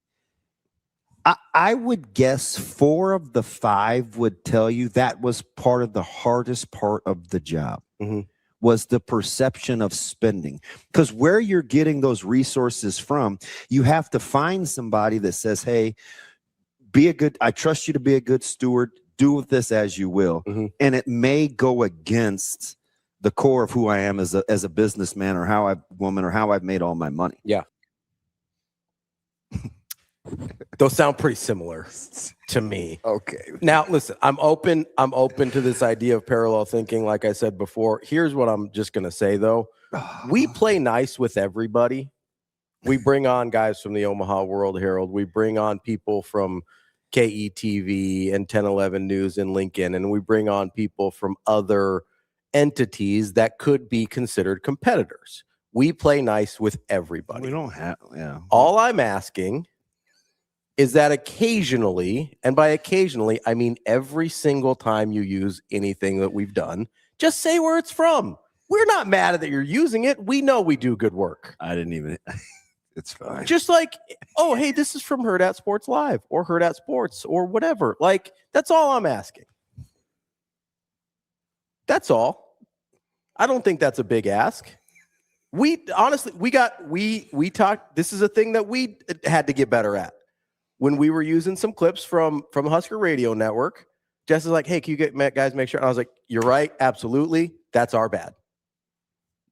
I would guess 4 of the 5 would tell you that was part of the hardest part of the job, mm-hmm. was the perception of spending. Because where you're getting those resources from, you have to find somebody that says, hey, I trust you to be a good steward. Do with this as you will. Mm-hmm. And it may go against the core of who I am as a businessman or how I've made all my money. Yeah. Those sound pretty similar to me. Okay. Now, listen, I'm open to this idea of parallel thinking. Like I said before, here's what I'm just going to say, though. We play nice with everybody. We bring on guys from the Omaha World Herald. We bring on people from KETV and 1011 News in Lincoln, and we bring on people from other entities that could be considered competitors. We play nice with everybody. We don't have, All I'm asking is that occasionally, and by occasionally, I mean every single time you use anything that we've done, just say where it's from. We're not mad at that you're using it. We know we do good work. I didn't even. It's fine. Just like, oh, hey, this is from Hurrdat Sports Live or Hurrdat Sports or whatever. Like, that's all I'm asking. That's all. I don't think that's a big ask. We honestly, we talked. This is a thing that we had to get better at when we were using some clips from Husker Radio Network. Jess is like, hey, can you guys make sure? And I was like, you're right. Absolutely. That's our bad.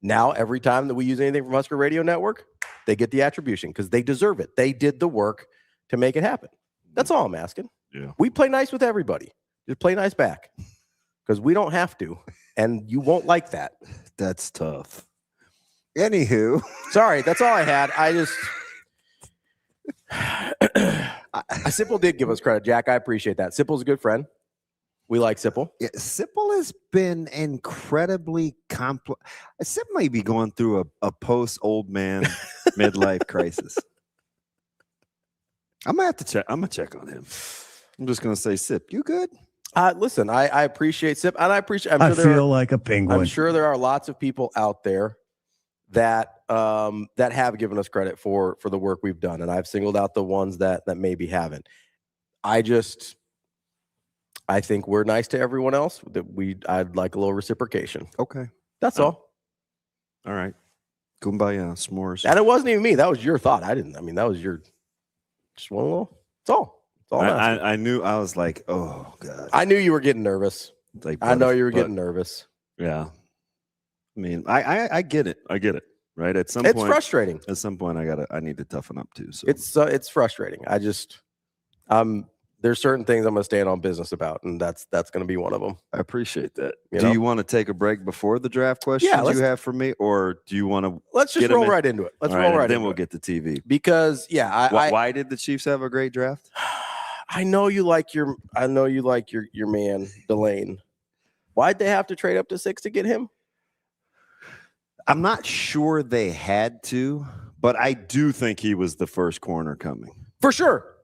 Now, every time that we use anything from Husker Radio Network, they get the attribution because they deserve it. They did the work to make it happen. That's all I'm asking. Yeah. We play nice with everybody. Just play nice back because we don't have to, and you won't like that. That's tough. Anywho. Sorry, that's all I had. Sipple did give us credit, Jack. I appreciate that. Sipple's a good friend. We like Sipple. Yeah, Sipple has been incredibly complex. Sipple may be going through a post-old man midlife crisis. I'm gonna have to check. I'm gonna check on him. I'm just gonna say, Sip, you good? Listen, I appreciate Sip, and I appreciate. I feel like a penguin. I'm sure there are lots of people out there that that have given us credit for the work we've done, and I've singled out the ones that maybe haven't. I think we're nice to everyone else. I'd like a little reciprocation. Okay. That's all. All right. Kumbaya, s'mores. And it wasn't even me. That was your thought. That was your just one little. That's all. That's all. I knew. I was like, oh God. I knew you were getting nervous. Like, I know you were getting nervous. Yeah. I mean, I get it. I get it. Right. At some point, it's frustrating. At some point, I need to toughen up too. So it's frustrating. There's certain things I'm going to stand on business about, and that's going to be one of them. I appreciate that. You do you want to take a break before the draft questions you have for me, or do you want to? Let's just roll right into it. Let's roll right. Then we'll get to TV because why did the Chiefs have a great draft? I know you like your man Delane. Why'd they have to trade up to 6 to get him? I'm not sure they had to, but I do think he was the first corner coming for sure.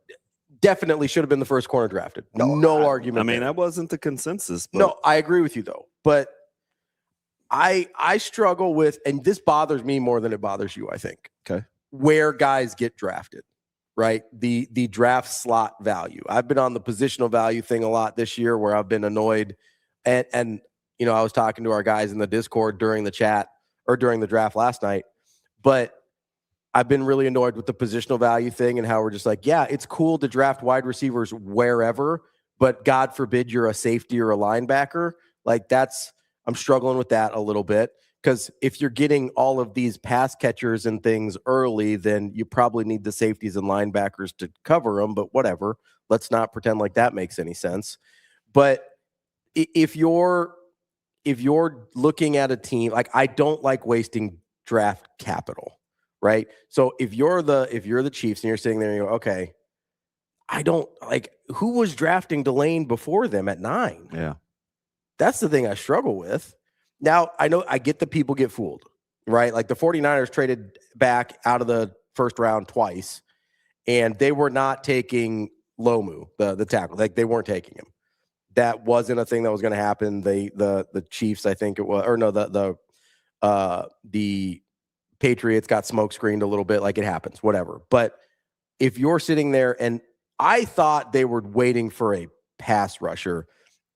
Definitely should have been the first corner drafted. No argument. I mean, that wasn't the consensus. But... No, I agree with you though. But I struggle with, and this bothers me more than it bothers you, I think. Okay. Where guys get drafted, right? The draft slot value. I've been on the positional value thing a lot this year where I've been annoyed. And you know, I was talking to our guys in the Discord during the chat or during the draft last night, but I've been really annoyed with the positional value thing and how we're just like, yeah, it's cool to draft wide receivers wherever, but God forbid you're a safety or a linebacker. Like I'm struggling with that a little bit because if you're getting all of these pass catchers and things early, then you probably need the safeties and linebackers to cover them, but whatever. Let's not pretend like that makes any sense. But if you're looking at a team, like I don't like wasting draft capital. Right. So if you're the Chiefs and you're sitting there and you go, okay, I don't like who was drafting Delane before them at 9. Yeah. That's the thing I struggle with. Now, I know I get the people get fooled, right? Like the 49ers traded back out of the first round twice and they were not taking Lomu, the tackle. Like they weren't taking him. That wasn't a thing that was going to happen. The Chiefs, I think it was, or no, the Patriots got smoke screened a little bit, like it happens, whatever. But if you're sitting there, and I thought they were waiting for a pass rusher,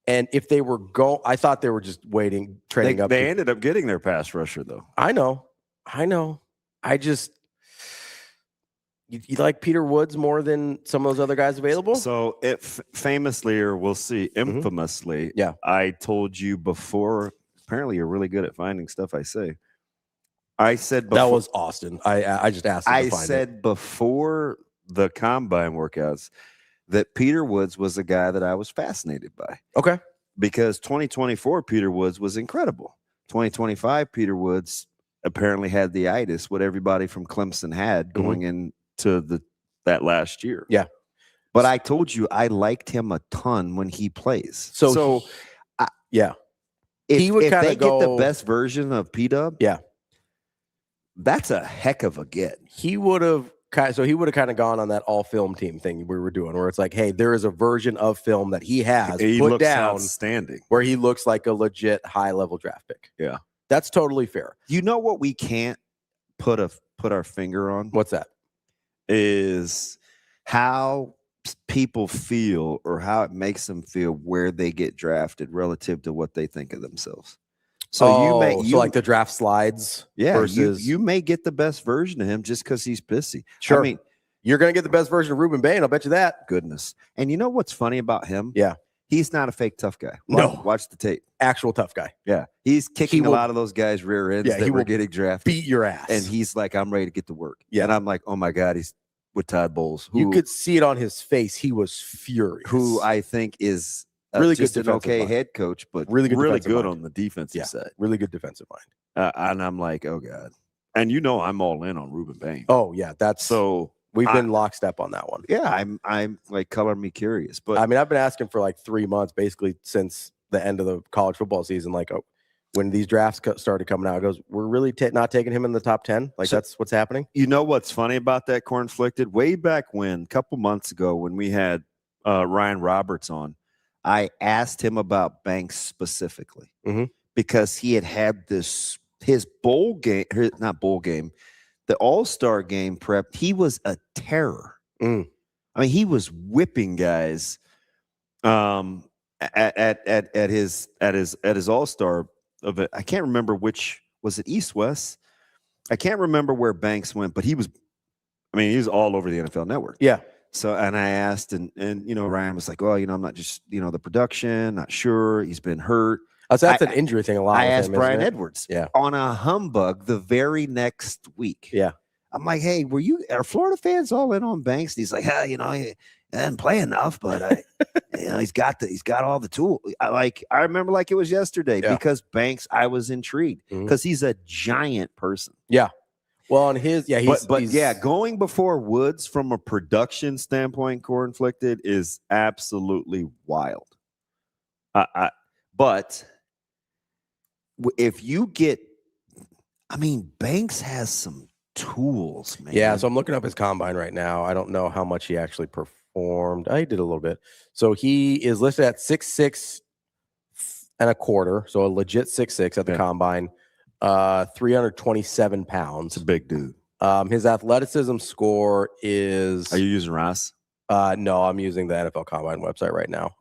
and if they were I thought they were just waiting, trading up. They ended up getting their pass rusher, though. I know. I just you like Peter Woods more than some of those other guys available. So it famously, or we'll see, infamously, yeah. I told you before. Apparently, you're really good at finding stuff I say. I said before, that was Austin. I just asked him to find it. Before the combine workouts that Peter Woods was a guy that I was fascinated by. Okay. Because 2024 Peter Woods was incredible. 2025 Peter Woods apparently had the itis, what everybody from Clemson had going into that last year. Yeah. But I told you I liked him a ton when he plays. Yeah. If He would if kinda they get the go- best version of P-Dub, Yeah. that's a heck of a get. He would have kind of gone on that all film team thing we were doing, where it's like, hey, there is a version of film that he has He put looks down outstanding. where he looks like a legit high level draft pick. Yeah. That's totally fair. You know what we can't put our finger on? What's that? Is how people feel or how it makes them feel where they get drafted relative to what they think of themselves. So so like the draft slides. Yeah, versus you may get the best version of him just because he's pissy. Sure. I mean, you're going to get the best version of Ruben Bain. I'll bet you that. Goodness. And you know what's funny about him? Yeah. He's not a fake tough guy. No. Watch the tape. Actual tough guy. Yeah. He's kicking will- a lot of those guys rear ends Yeah, that he were will getting drafted. Beat your ass. And he's like, I'm ready to get to work. Yeah. And I'm like, oh my God, he's with Todd Bowles. You could see it on his face. He was furious. Who I think is Really just good an defensive okay mind. head coach, but Really good defensive mind. on the defensive Yeah. side. Really good defensive mind. And I'm like, oh God. And you know I'm all in on Ruben Bain. Oh yeah, that's So we've been lockstep on that one. yeah, I'm like color me curious. But I mean, I've been asking for like 3 months, basically since the end of the college football season. Like, when these drafts started coming out, it goes, we're really not taking him in the top 10. Like, that's what's happening. you know what's funny about that, Cornflicted? Way back when, a couple months ago, when we had Ryan Roberts on, I asked him about Banks specifically because he had his bowl game, not bowl game, the All-Star game prep. He was a terror. I mean, he was whipping guys at his All-Star event. I can't remember which was it, East West. I can't remember where Banks went, but he was all over the NFL Network. Yeah. So, and I asked, and Ryan was like, well, I'm not just, the production, not sure. He's been hurt. That's an injury thing a lot. I with asked him, Brian isn't it? Edwards Yeah. on a humbug the very next week. Yeah. I'm like, hey, are Florida fans all in on Banks? And he's like, he didn't play enough, but he's got all the tools. I remember like it was yesterday because Banks, I was intrigued because he's a giant person. Yeah. Well, on his, but going before Woods from a production standpoint, Cornflicted, is absolutely wild. But if you get, Banks has some tools, man. Yeah, so I'm looking up his combine right now. I don't know how much he actually performed. He did a little bit. So he is listed at 6'6" and a quarter, so a legit 6'6" at the combine. 327 pounds. It's a big dude. His athleticism score is. Are you using Ross? No, I'm using the NFL Combine website right now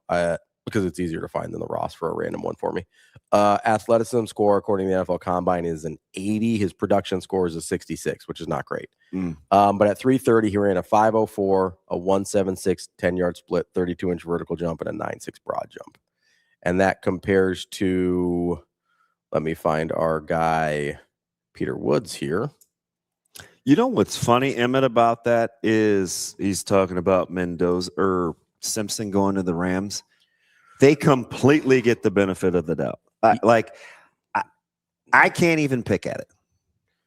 because it's easier to find than the Ross for a random one for me. Athleticism score, according to the NFL Combine, is an 80. His production score is a 66, which is not great. But at 330, he ran a 5.04, a 1.76 10-yard split, 32-inch vertical jump, and a 9.6 broad jump. And that compares to, let me find our guy, Peter Woods here. You know what's funny, Emmett, about that is he's talking about Mendoza or Simpson going to the Rams. They completely get the benefit of the doubt. I can't even pick at it.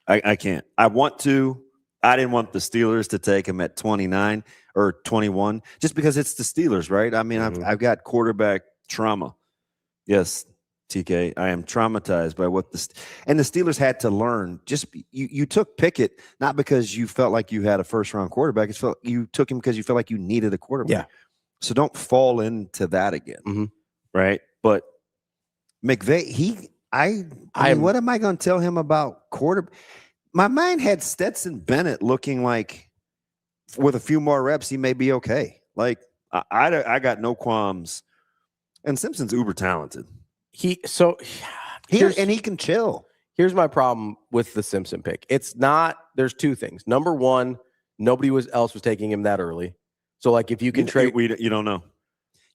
I can't. I want to. I didn't want the Steelers to take him at 29 or 21 just because it's the Steelers, right? I mean, I've got quarterback trauma. Yes, TK, I am traumatized by what the Steelers had to learn. Just you took Pickett not because you felt like you had a first-round quarterback. You took him because you felt like you needed a quarterback. Yeah. So don't fall into that again, right? But McVay, what am I going to tell him about quarterback? My mind had Stetson Bennett looking like with a few more reps, he may be okay. Like I got no qualms. And Simpson's uber talented. And he can chill. Here's my problem with the Simpson pick. There's two things. Number one, nobody else was taking him that early. So like if you can trade, you don't know.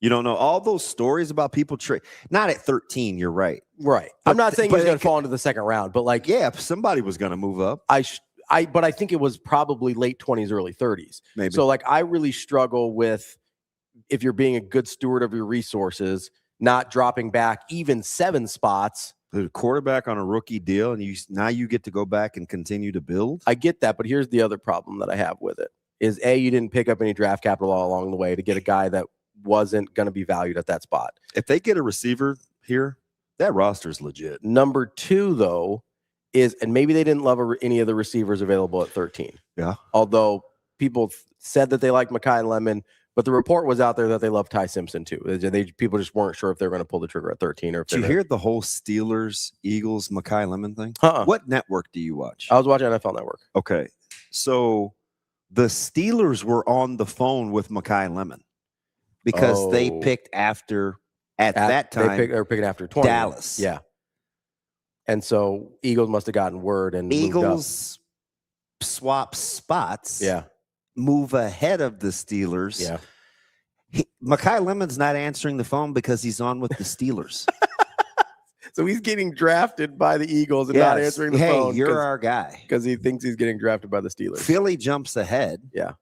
You don't know all those stories about people trade. Not at 13, you're right. Right. I'm not saying he's going to fall into the second round, but like, yeah, if somebody was going to move up. But I think it was probably late 20s, early 30s. Maybe. So like I really struggle with, if you're being a good steward of your resources, not dropping back even 7 spots The quarterback on a rookie deal, and now you get to go back and continue to build. I get that, but here's the other problem that I have with it is you didn't pick up any draft capital all along the way to get a guy that wasn't going to be valued at that spot. If they get a receiver here, that roster's legit. Number 2, though, is, and maybe they didn't love any of the receivers available at 13. Yeah. Although people said that they liked Mekhi Lemon, but the report was out there that they loved Ty Simpson too. People just weren't sure if they were going to pull the trigger at 13 or if Did you hear the whole Steelers, Eagles, Mekhi Lemon thing? What network do you watch? I was watching NFL Network. Okay. So the Steelers were on the phone with Mekhi Lemon because they picked after that time. They were picking after 20. Dallas. Yeah. And so Eagles must have gotten word and Eagles swap spots. Yeah. Move ahead of the Steelers. Yeah. Mekhi Lemon's not answering the phone because he's on with the Steelers. So he's getting drafted by the Eagles and not answering the phone. Hey, you're our guy. Because he thinks he's getting drafted by the Steelers. Philly jumps ahead. Yeah.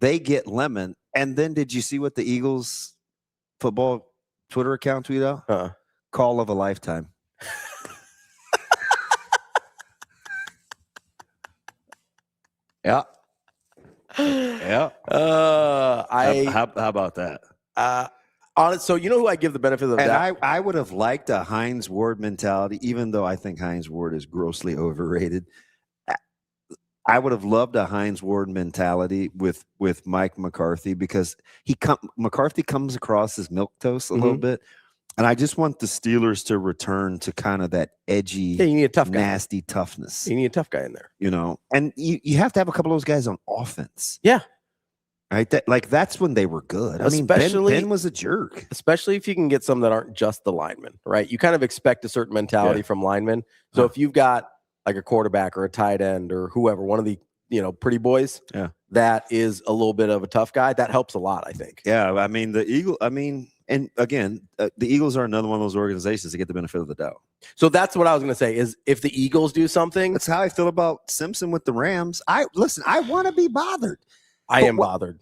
They get Lemon. And then did you see what the Eagles football Twitter account tweet out? Call of a lifetime. Yeah. Yeah. How about that? So you know who I give the benefit of that? I would have liked a Hines Ward mentality, even though I think Hines Ward is grossly overrated. I would have loved a Hines Ward mentality with Mike McCarthy because McCarthy comes across as milquetoast a little bit. And I just want the Steelers to return to kind of that edgy, you need a tough guy. Nasty toughness. You need a tough guy in there. And you have to have a couple of those guys on offense. Yeah. Right? That's when they were good. Especially, Ben was a jerk. Especially if you can get some that aren't just the linemen, right? You kind of expect a certain mentality from linemen. So if you've got like a quarterback or a tight end or whoever, one of the, pretty boys, that is a little bit of a tough guy, that helps a lot, I think. Yeah. And again, the Eagles are another one of those organizations that get the benefit of the doubt. So that's what I was going to say is if the Eagles do something. That's how I feel about Simpson with the Rams. I want to be bothered. I am bothered.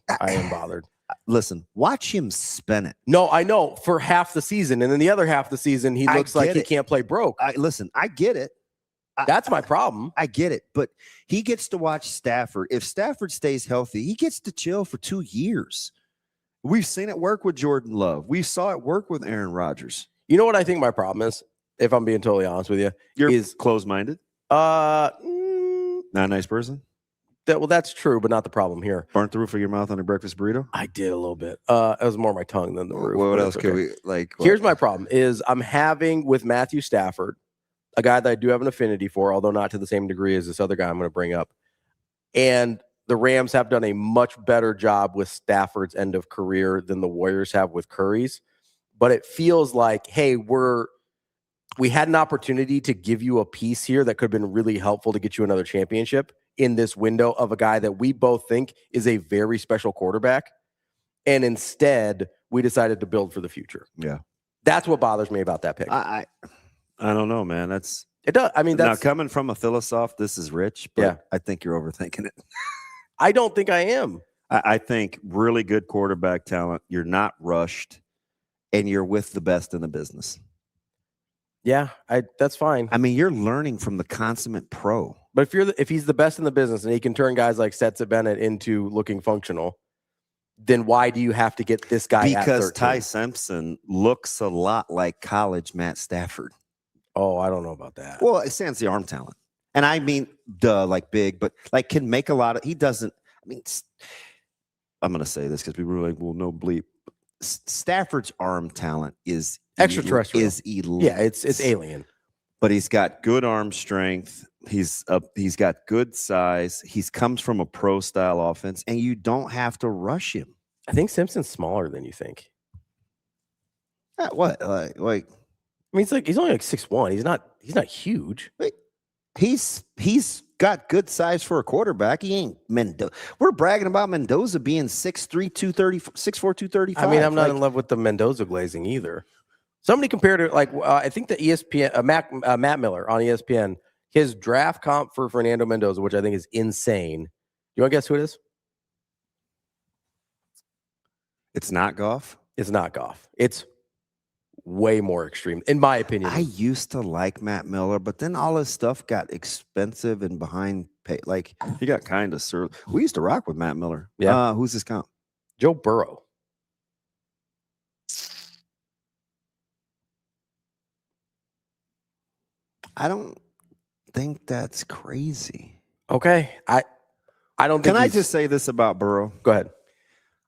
Listen, watch him spin it. No, I know for half the season. And then the other half of the season, he looks like he can't play broke. I get it. That's my problem. I get it. But he gets to watch Stafford. If Stafford stays healthy, he gets to chill for 2 years. We've seen it work with Jordan Love. We saw it work with Aaron Rodgers. You know what I think my problem is, if I'm being totally honest with you? You're closed-minded? Not a nice person? That's true, but not the problem here. Burnt the roof of your mouth on a breakfast burrito? I did a little bit. It was more my tongue than the roof. What else could we like? Here's my problem is I'm having with Matthew Stafford, a guy that I do have an affinity for, although not to the same degree as this other guy I'm going to bring up. And the Rams have done a much better job with Stafford's end of career than the Warriors have with Curry's. But it feels like, hey, we had an opportunity to give you a piece here that could have been really helpful to get you another championship in this window of a guy that we both think is a very special quarterback. And instead, we decided to build for the future. Yeah. That's what bothers me about that pick. I don't know, man. It does. I mean, that's now coming from a philosopher, this is rich, but I think you're overthinking it. I don't think I am. I think really good quarterback talent. You're not rushed, and you're with the best in the business. Yeah, that's fine. I mean, you're learning from the consummate pro. But if he's the best in the business and he can turn guys like Stetson Bennett into looking functional, then why do you have to get this guy? Because Ty Simpson looks a lot like college Matt Stafford. Oh, I don't know about that. Well, it stands the arm talent. And I mean, like big, but like can make a lot of, he doesn't, I mean, I'm going to say this because people are like, well, no bleep. Stafford's arm talent is extraterrestrial. Is elite. Yeah, it's alien. But he's got good arm strength. He's got good size. He comes from a pro style offense, and you don't have to rush him. I think Simpson's smaller than you think. What? Like I mean, he's only like 6'1". He's not huge. He's got good size for a quarterback. He ain't Mendoza. We're bragging about Mendoza being 6'3", 230, 6'4", 235. I mean, I'm not in love with the Mendoza glazing either. Somebody compared it I think the ESPN Matt Miller on ESPN, his draft comp for Fernando Mendoza, which I think is insane. You want to guess who it is? It's not Goff. It's not Goff. It's way more extreme, in my opinion. I used to like Matt Miller, but then all his stuff got expensive and behind pay. Like he got kind of surly. We used to rock with Matt Miller. Yeah. Who's this comp? Joe Burrow. I don't think that's crazy. Okay. I don't think Can I just say this about Burrow? Go ahead.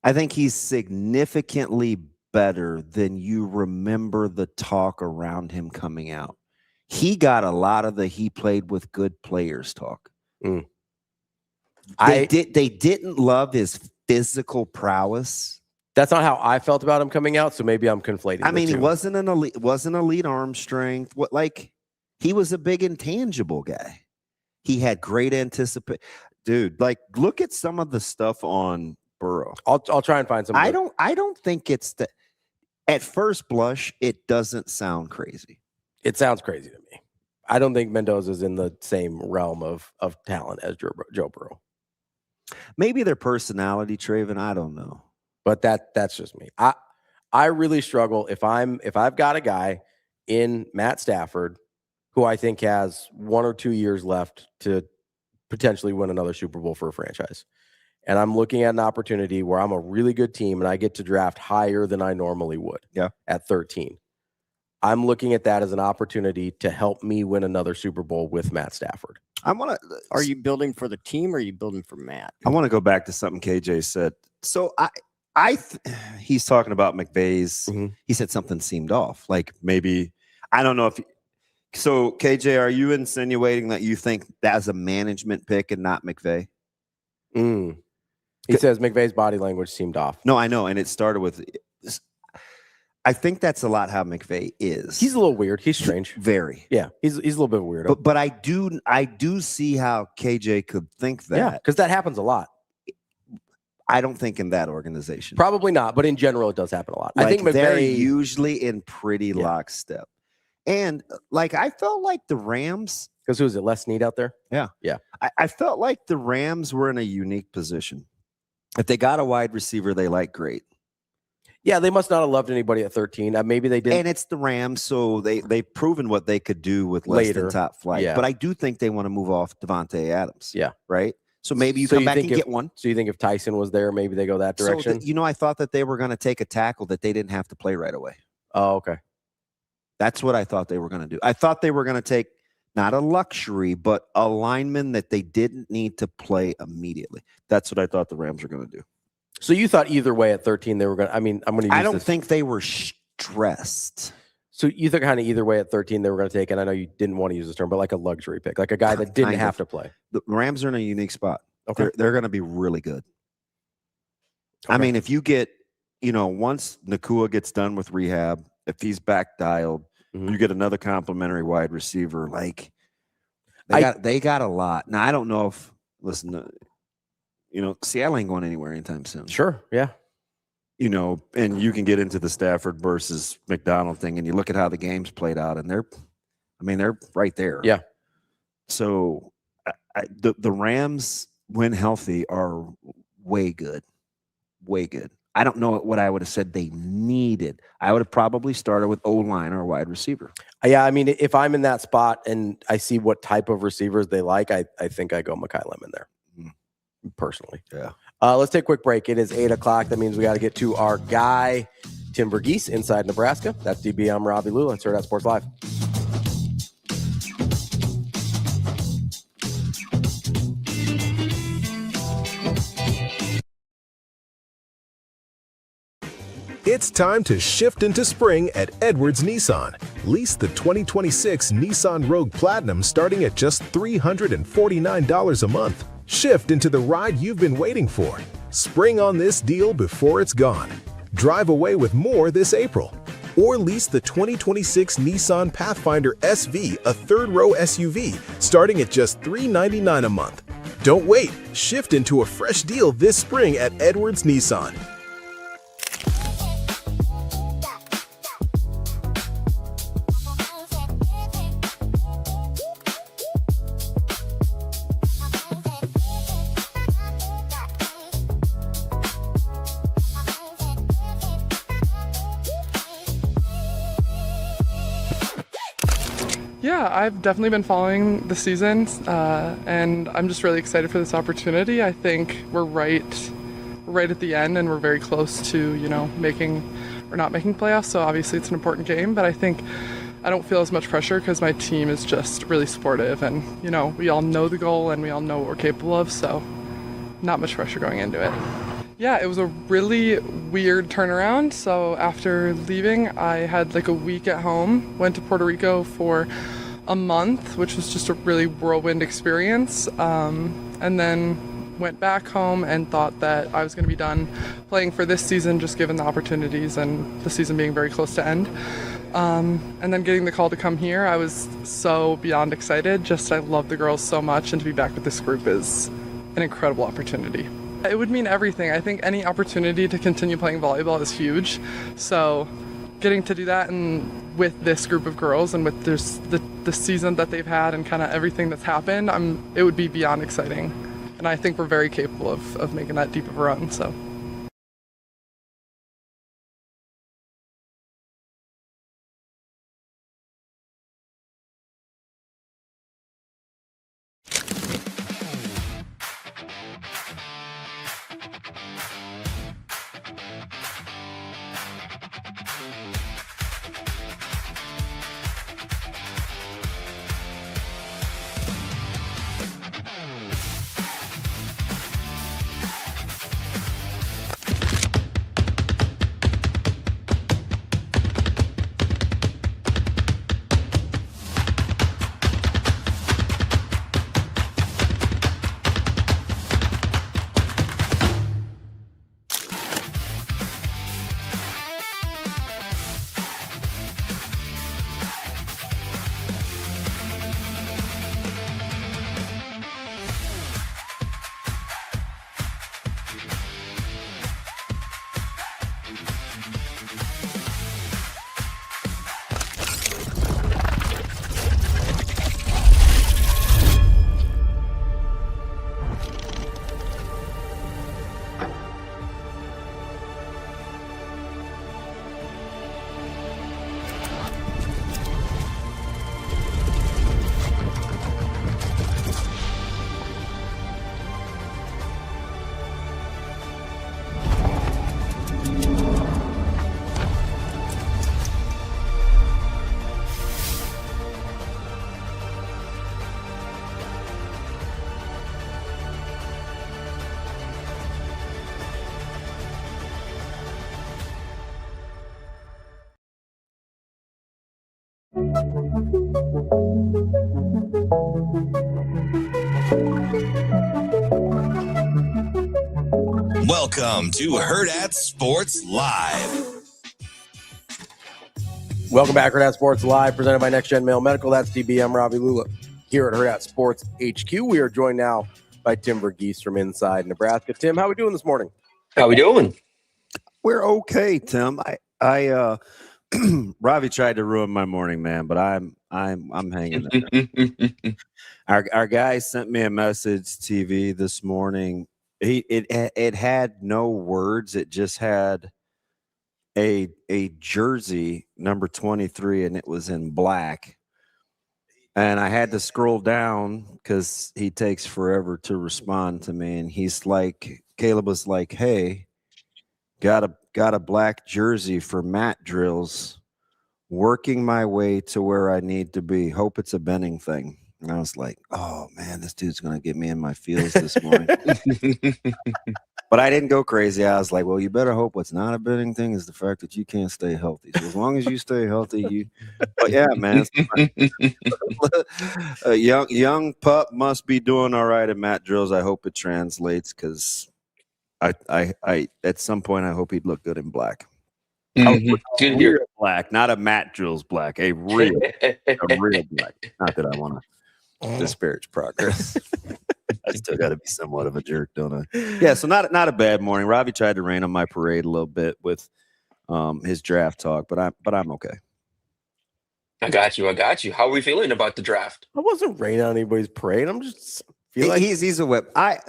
I think he's significantly better than you remember the talk around him coming out. He got a lot of the he played with good players talk. Mm. They didn't love his physical prowess. That's not how I felt about him coming out, so maybe I'm conflating. I mean, the he two. wasn't elite arm strength. He was a big intangible guy. He had great anticipation. Dude, like look at some of the stuff on Burrow. I'll try and find some. I don't think it's the at first blush, it doesn't sound crazy. It sounds crazy to me. I don't think Mendoza's in the same realm of talent as Joe Burrow. Maybe their personality, Traven. I don't know. But that's just me. I really struggle if I've got a guy in Matt Stafford who I think has 1 or 2 years left to potentially win another Super Bowl for a franchise. And I'm looking at an opportunity where I'm a really good team and I get to draft higher than I normally would at 13. I'm looking at that as an opportunity to help me win another Super Bowl with Matt Stafford. Are you building for the team or are you building for Matt? I want to go back to something KJ said. So he's talking about McVay's. Mm-hmm. He said something seemed off. Like maybe, I don't know if. So KJ, are you insinuating that you think that's a management pick and not McVay? He says McVay's body language seemed off. No, I know. And it started with, I think that's a lot how McVay is. He's a little weird. He's strange. Very. Yeah. He's a little bit weirdo. But I do see how KJ could think that. Yeah, because that happens a lot. I don't think in that organization. Probably not, but in general, it does happen a lot. Like, I think McVay, they're usually in pretty lockstep. And like I felt like the Rams. Because who is it? Les Snead out there? Yeah. Yeah. I felt like the Rams were in a unique position. If they got a wide receiver they like, great. Yeah, they must not have loved anybody at 13. Maybe they did. And it's the Rams, so they've proven what they could do with less than top flight. Yeah. But I do think they want to move off Devontae Adams. Yeah. Right? So maybe you come back and get one. So you think if Tyson was there, maybe they go that direction? So I thought that they were going to take a tackle that they didn't have to play right away. Oh, okay. That's what I thought they were going to do. I thought they were going to take not a luxury, but a lineman that they didn't need to play immediately. That's what I thought the Rams were going to do. So you thought either way at 13 they were going to, I'm going to use I don't think they were stressed. So you think kind of either way at 13 they were going to take, and I know you didn't want to use this term, but like a luxury pick, like a guy that didn't have to play. The Rams are in a unique spot. Okay. They're going to be really good. Okay. I mean, if you get, once Nakua gets done with rehab, if he's back dialed, you get another complimentary wide receiver. Like they got a lot. Now I don't know if Seattle ain't going anywhere anytime soon. Sure, yeah. And you can get into the Stafford versus McDonald thing, and you look at how the games played out, and they're right there. Yeah. So the Rams, when healthy, are way good. Way good. I don't know what I would have said they needed. I would have probably started with O-line or wide receiver. Yeah, I mean, if I'm in that spot and I see what type of receivers they like, I think I go Mekhi Lemon there, personally. Yeah. Let's take a quick break. It is 8 o'clock. That means we got to get to our guy, Tim Verghese, inside Nebraska. That's DB. I'm Ravi Lulla. It's Hurrdat Sports Live. It's time to shift into spring at Edwards Nissan. Lease the 2026 Nissan Rogue Platinum starting at just $349 a month. Shift into the ride you've been waiting for. Spring on this deal before it's gone. Drive away with more this April. Or lease the 2026 Nissan Pathfinder SV, a third-row SUV, starting at just $399 a month. Don't wait. Shift into a fresh deal this spring at Edwards Nissan. Yeah, I've definitely been following the season, and I'm just really excited for this opportunity. I think we're right at the end, and we're very close to, making or not making playoffs. So obviously it's an important game, but I think I don't feel as much pressure because my team is just really supportive, and we all know the goal and we all know what we're capable of. So not much pressure going into it. Yeah, it was a really weird turnaround. So after leaving, I had like a week at home, went to Puerto Rico for a month, which was just a really whirlwind experience. And then went back home and thought that I was going to be done playing for this season, just given the opportunities and the season being very close to end. And then getting the call to come here, I was so beyond excited. I love the girls so much, and to be back with this group is an incredible opportunity. It would mean everything. I think any opportunity to continue playing volleyball is huge. So getting to do that and with this group of girls and with the season that they've had and kind of everything that's happened, it would be beyond exciting. And I think we're very capable of making that deep of a run. So. Welcome to Hurrdat Sports Live. Welcome back, Hurrdat Sports Live, presented by NextGen Male Medical. That's DBM Ravi Lulla here at Hurrdat Sports HQ. We are joined now by Tim Verghese from inside Nebraska. Tim, how are we doing this morning? How we doing? We're okay, Tim. I Ravi tried to ruin my morning, man, but I'm hanging there. Our guy sent me a message TV this morning. It had no words. It just had a jersey number 23, and it was in black. And I had to scroll down because he takes forever to respond to me. And he's like, Caleb was like, "Hey, got a black jersey for mat drills. Working my way to where I need to be. Hope it's a Benning thing." And I was like, "Oh man, this dude's gonna get me in my feels this morning." But I didn't go crazy. I was like, "Well, you better hope what's not a Benning thing is the fact that you can't stay healthy. So as long as you stay healthy, you." But yeah, man, a young pup must be doing all right at mat drills. I hope it translates because I at some point I hope he'd look good in black. Good Real black, not a mat drills black, a real black. Not that I want to disparage progress. I still got to be somewhat of a jerk, don't I? Yeah, so not a bad morning. Ravi tried to rain on my parade a little bit with his draft talk, but I'm okay. I got you. How are we feeling about the draft? I wasn't raining on anybody's parade. I'm just feel like he's a whip. I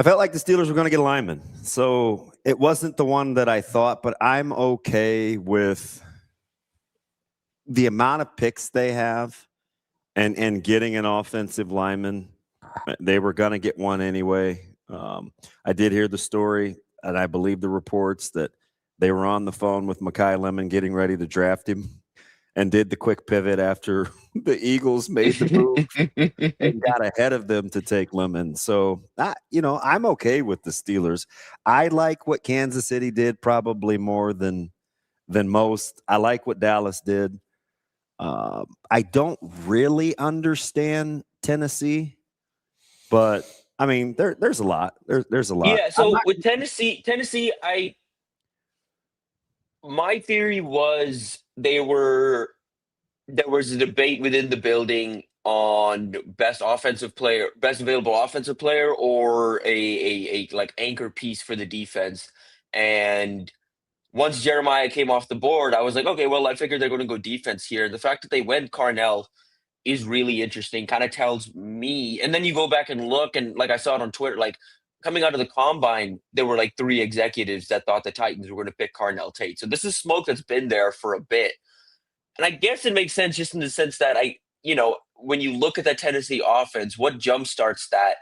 felt like the Steelers were going to get a lineman, so it wasn't the one that I thought, but I'm okay with the amount of picks they have and getting an offensive lineman, they were going to get one anyway. I did hear the story, and I believe the reports that they were on the phone with Mekhi Lemon getting ready to draft him and did the quick pivot after the Eagles made the move and got ahead of them to take Lemon. So, I'm okay with the Steelers. I like what Kansas City did probably more than most. I like what Dallas did. I don't really understand Tennessee, but I mean, there's a lot. There's a lot. Yeah. So with Tennessee, my theory was there was a debate within the building on best available offensive player, or a like anchor piece for the defense. And once Jeremiah came off the board, I was like, okay, well, I figured they're going to go defense here. The fact that they went Carnell is really interesting, kind of tells me. And then you go back and look, and like I saw it on Twitter, like coming out of the combine, there were like 3 executives that thought the Titans were going to pick Carnell Tate. So this is smoke that's been there for a bit. And I guess it makes sense just in the sense that when you look at that Tennessee offense, what jumpstarts that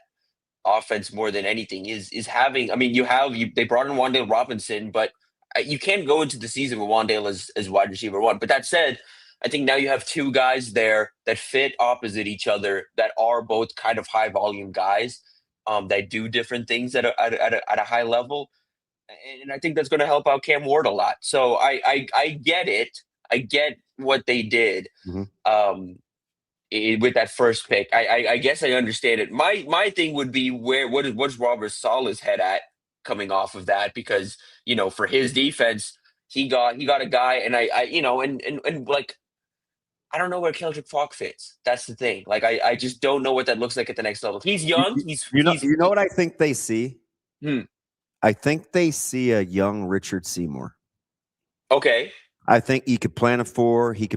offense more than anything is having, they brought in Wan'Dale Robinson, but you can't go into the season with Wan'Dale as wide receiver 1. But that said, I think now you have 2 guys there that fit opposite each other, that are both kind of high volume guys that do different things at a high level. And I think that's going to help out Cam Ward a lot. So I get it. I get what they did with that first pick. I guess I understand it. My thing would be what's Robert Saleh's head at coming off of that, because for his defense, he got a guy, and I don't know where Keldrick Falk fits. That's the thing. Like I just don't know what that looks like at the next level. He's young. You know what I think they see? I think they see a young Richard Seymour. Okay. I think he could plant a 4. You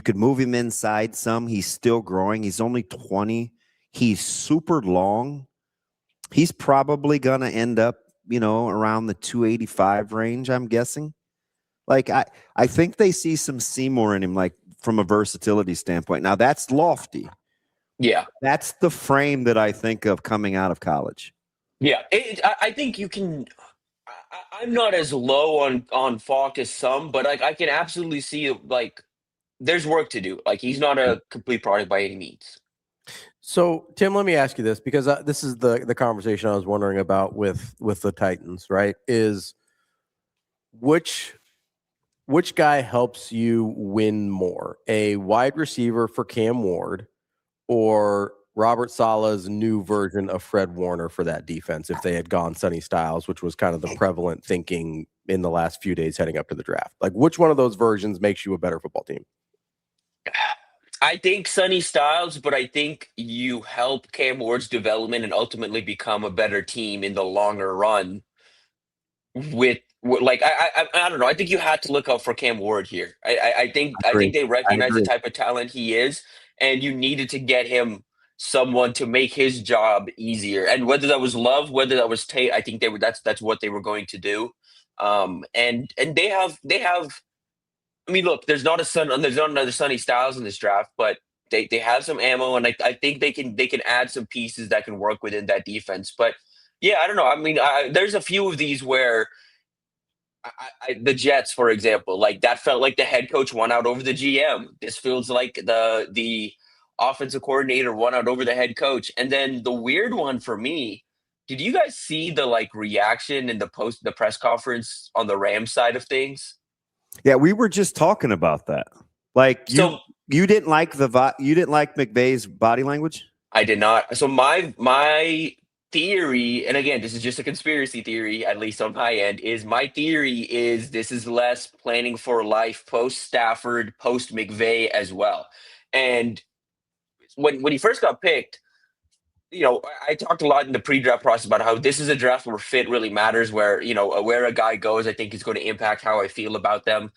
could move him inside some. He's still growing. He's only 20. He's super long. He's probably going to end up, around the 285 range, I'm guessing. Like, I think they see some Seymour in him, like from a versatility standpoint. Now, that's lofty. Yeah. That's the frame that I think of coming out of college. Yeah. I think you can. I'm not as low on Falk as some, but I can absolutely see, like, there's work to do. Like, he's not a complete product by any means. So, Tim, let me ask you this, because this is the conversation I was wondering about with the Titans, right? Is which guy helps you win more? A wide receiver for Cam Ward, or Robert Saleh's new version of Fred Warner for that defense, if they had gone Sonny Styles, which was kind of the prevalent thinking in the last few days heading up to the draft? Like, which one of those versions makes you a better football team? I think Sonny Styles, but I think you help Cam Ward's development and ultimately become a better team in the longer run. I don't know. I think you had to look out for Cam Ward here. I think they recognize the type of talent he is, and you needed to get him someone to make his job easier. And whether that was Love, whether that was Tate, I think that's what they were going to do. And they have. I mean, look, there's not another Sonny Styles in this draft, but they have some ammo, and I think they can add some pieces that can work within that defense. But yeah, I don't know. I mean, there's a few of these where the Jets, for example, like that felt like the head coach won out over the GM. This feels like the offensive coordinator won out over the head coach. And then the weird one for me, did you guys see the reaction in the press conference on the Rams side of things? Yeah, we were just talking about that. Like, you didn't like McVay's body language? I did not. So my theory, and again, this is just a conspiracy theory, at least on my end, is this is less planning for life post Stafford, post McVay as well. And when he first got picked, I talked a lot in the pre-draft process about how this is a draft where fit really matters, where a guy goes, I think is going to impact how I feel about them.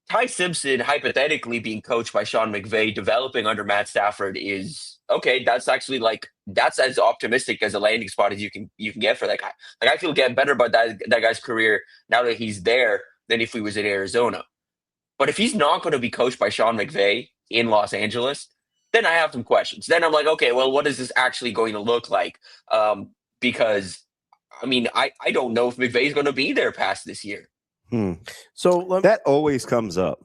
Ty Simpson, hypothetically being coached by Sean McVay, developing under Matt Stafford is okay. That's actually that's as optimistic as a landing spot as you can get for that guy. Like, I feel getting better about that guy's career now that he's there than if he was in Arizona. But if he's not going to be coached by Sean McVay in Los Angeles, then I have some questions. Then I'm like, okay, well, what is this actually going to look like? Because, I mean, I don't know if McVay is going to be there past this year. So that always comes up.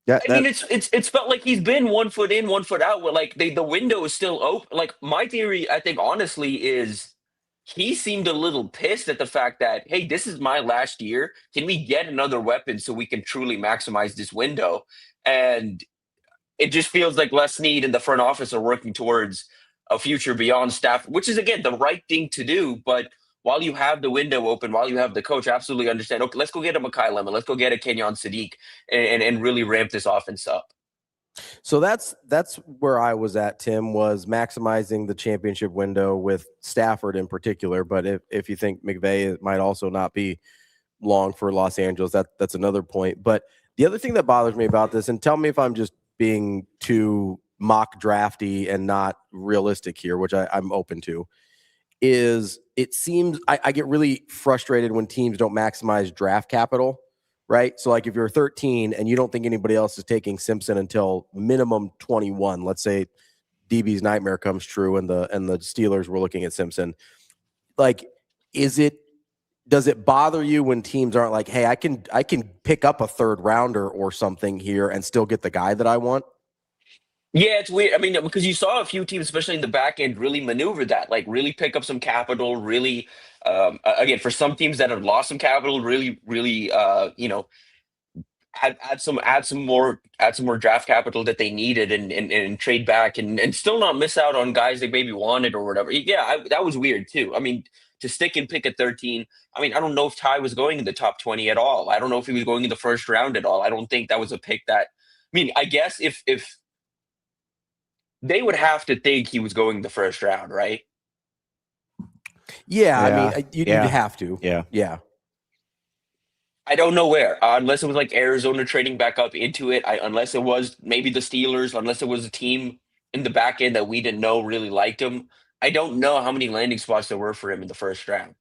I mean, it's felt like he's been 1 foot in, 1 foot out. Where like the window is still open. Like my theory, I think honestly, is he seemed a little pissed at the fact that, hey, this is my last year. Can we get another weapon so we can truly maximize this window? And it just feels like Les Snead and the front office are working towards a future beyond staff, which is again the right thing to do. But while you have the window open, while you have the coach, absolutely understand. Okay, let's go get a Mekhi Lemon. Let's go get a Kenyon Sadiq and really ramp this offense up. So that's where I was at, Tim, was maximizing the championship window with Stafford in particular. But if you think McVay might also not be long for Los Angeles, that's another point. But the other thing that bothers me about this, and tell me if I'm just being too mock drafty and not realistic here, which I'm open to, is it seems I get really frustrated when teams don't maximize draft capital, right? So like if you're 13 and you don't think anybody else is taking Simpson until minimum 21, let's say DB's nightmare comes true and the Steelers were looking at Simpson, like does it bother you when teams aren't like, hey, I can pick up a third rounder or something here and still get the guy that I want? Yeah, it's weird. I mean, because you saw a few teams, especially in the back end, really maneuver that, like really pick up some capital, really, again, for some teams that have lost some capital, really, add some more draft capital that they needed and trade back and still not miss out on guys they maybe wanted or whatever. Yeah, that was weird too. I mean, to stick and pick at 13, I mean, I don't know if Ty was going in the top 20 at all. I don't know if he was going in the first round at all. I don't think that was a pick that, I mean, I guess if they would have to think he was going the first round, right? Yeah. I mean, you'd have to. Yeah. I don't know where, unless it was like Arizona trading back up into it, unless it was maybe the Steelers, unless it was a team in the back end that we didn't know really liked him. I don't know how many landing spots there were for him in the first round.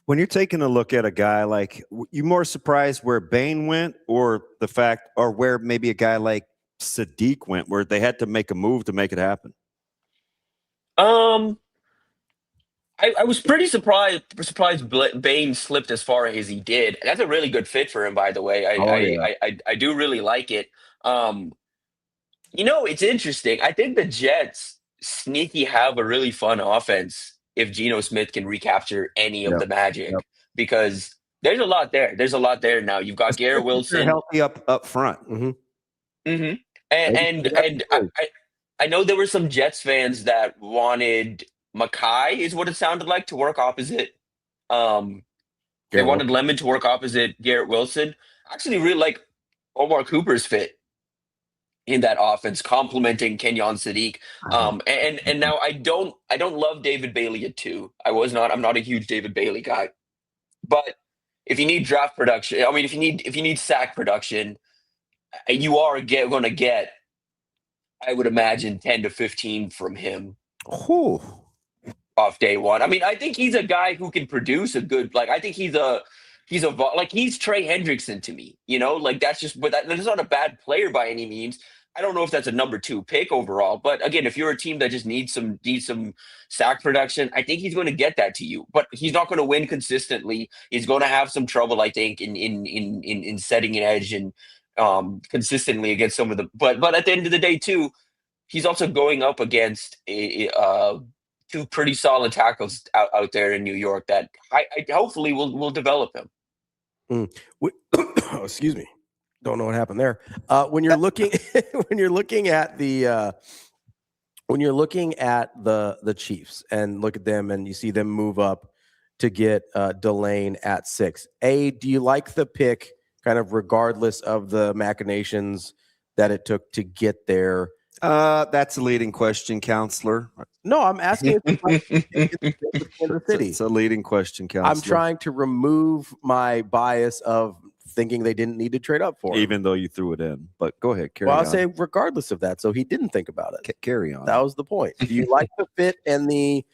When you're taking a look at a guy like, you more surprised where Bain went or the fact, or where maybe a guy like Sadiq went, where they had to make a move to make it happen? I was pretty surprised Bain slipped as far as he did. That's a really good fit for him, by the way. I do really like it. It's interesting. I think the Jets sneaky have a really fun offense if Geno Smith can recapture any of the magic, because there's a lot there. There's a lot there now. You've got Garrett Wilson healthy up front. And I know there were some Jets fans that wanted Mekhi, is what it sounded like, to work opposite. They wanted Lemon to work opposite Garrett Wilson. I actually really like Omar Cooper's fit in that offense, complementing Kenyon Sadiq. And now I don't love David Bailey at 2. I'm not a huge David Bailey guy. But if you need draft production, I mean, if you need sack production, you are going to get, I would imagine, 10 to 15 from him off day one. I mean, I think he's a guy who can produce a good, like, I think he's Trey Hendrickson to me, like that's not a bad player by any means. I don't know if that's a number 2 pick overall, but again, if you're a team that just needs some sack production, I think he's going to get that to you, but he's not going to win consistently. He's going to have some trouble, I think, in setting an edge and consistently against some of the, but at the end of the day too, he's also going up against 2 pretty solid tackles out there in New York that I hopefully will develop him. Excuse me. Don't know what happened there. When you're looking at the Chiefs and look at them and you see them move up to get Delane at 6. Do you like the pick kind of regardless of the machinations that it took to get there? That's a leading question, counselor. No, I'm asking Kansas City. It's a leading question, counselor. I'm trying to remove my bias of thinking they didn't need to trade up for him. Even though you threw it in. But go ahead, carry on. I'll say regardless of that. So he didn't think about it. Carry on. That was the point. Do you like the fit and the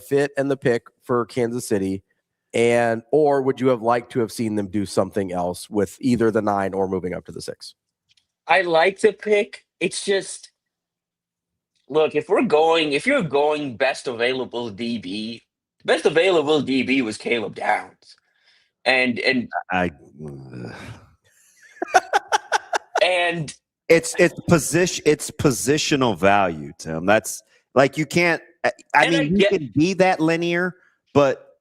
fit and the pick for Kansas City? or would you have liked to have seen them do something else with either the 9 or moving up to the 6? I like the pick. It's just, look, if you're going best available DB, best available DB was Caleb Downs. And and it's positional value, Tim. That's like, you can't, you can be that linear, but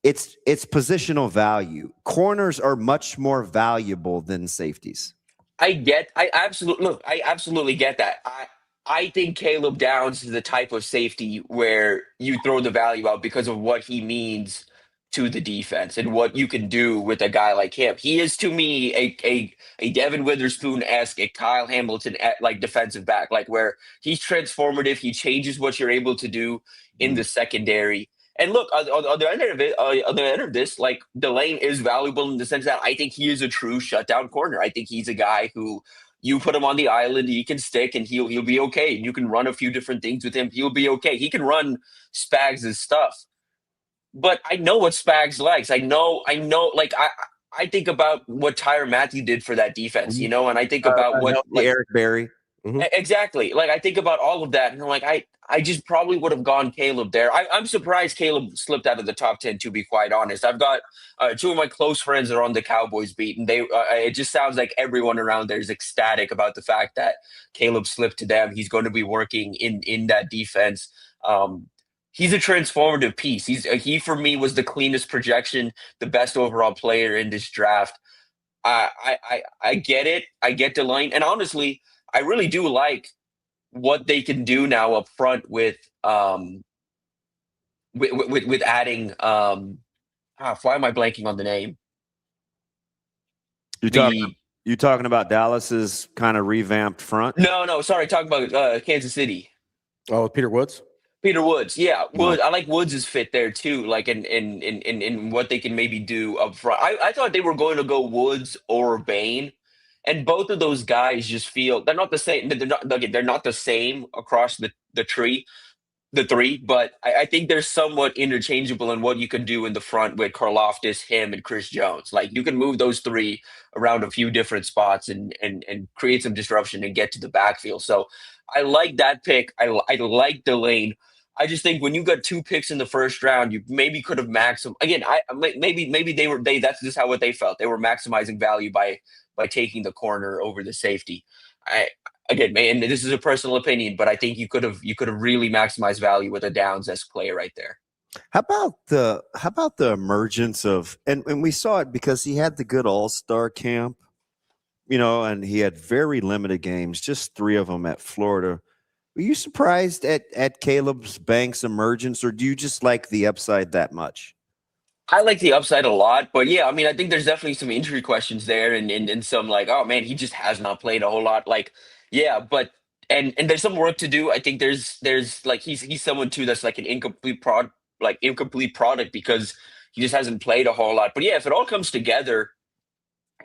it's positional value. Corners are much more valuable than safeties. I absolutely get that. I think Caleb Downs is the type of safety where you throw the value out because of what he means to the defense and what you can do with a guy like him. He is, to me, a Devin Witherspoon-esque, a Kyle Hamilton like defensive back, like where he's transformative. He changes what you're able to do in the secondary. And look, on the end of this, like, Delane is valuable in the sense that I think he is a true shutdown corner. I think he's a guy who you put him on the island, he can stick, and he'll be okay. And you can run a few different things with him. He'll be okay. He can run Spags' stuff. But I know what Spags likes. I know. Like, I think about what Tyrann Mathieu did for that defense, and I think about what Eric Berry. Exactly. Like, I think about all of that, and I'm like, I just probably would have gone Caleb there. I'm surprised Caleb slipped out of the top 10, to be quite honest. I've got 2 of my close friends that are on the Cowboys beat, and they it just sounds like everyone around there is ecstatic about the fact that Caleb slipped to them. He's going to be working in that defense. He's a transformative piece. He for me was the cleanest projection, the best overall player in this draft. I get it. I get Delane, and honestly, I really do like what they can do now up front with adding why am I blanking on the name? You talking about Dallas's kind of revamped front? No, sorry, talking about Kansas City. Oh, Peter Woods? Peter Woods, yeah. I like Woods' fit there too, like in what they can maybe do up front. I thought they were going to go Woods or Bain. And both of those guys just feel they're not the same. They're not the same across the three. But I think they're somewhat interchangeable in what you can do in the front with Karlaftis, him, and Chris Jones. Like, you can move those 3 around a few different spots and create some disruption and get to the backfield. So I like that pick. I like Delane. I just think when you got 2 picks in the first round, you maybe could have maximized. Again, maybe they that's just what they felt. They were maximizing value by taking the corner over the safety. Again, man, this is a personal opinion, but I think you could have really maximized value with a Downs-esque player right there. How about the emergence of, and we saw it because he had the good all-star camp, and he had very limited games, just 3 of them at Florida. Were you surprised at Caleb's Banks emergence, or do you just like the upside that much? I like the upside a lot, but yeah, I think there's definitely some injury questions there, and some like, oh man, he just has not played a whole lot. Like, yeah, but and there's some work to do. I think there's like he's someone too that's like an incomplete product because he just hasn't played a whole lot. But yeah, if it all comes together,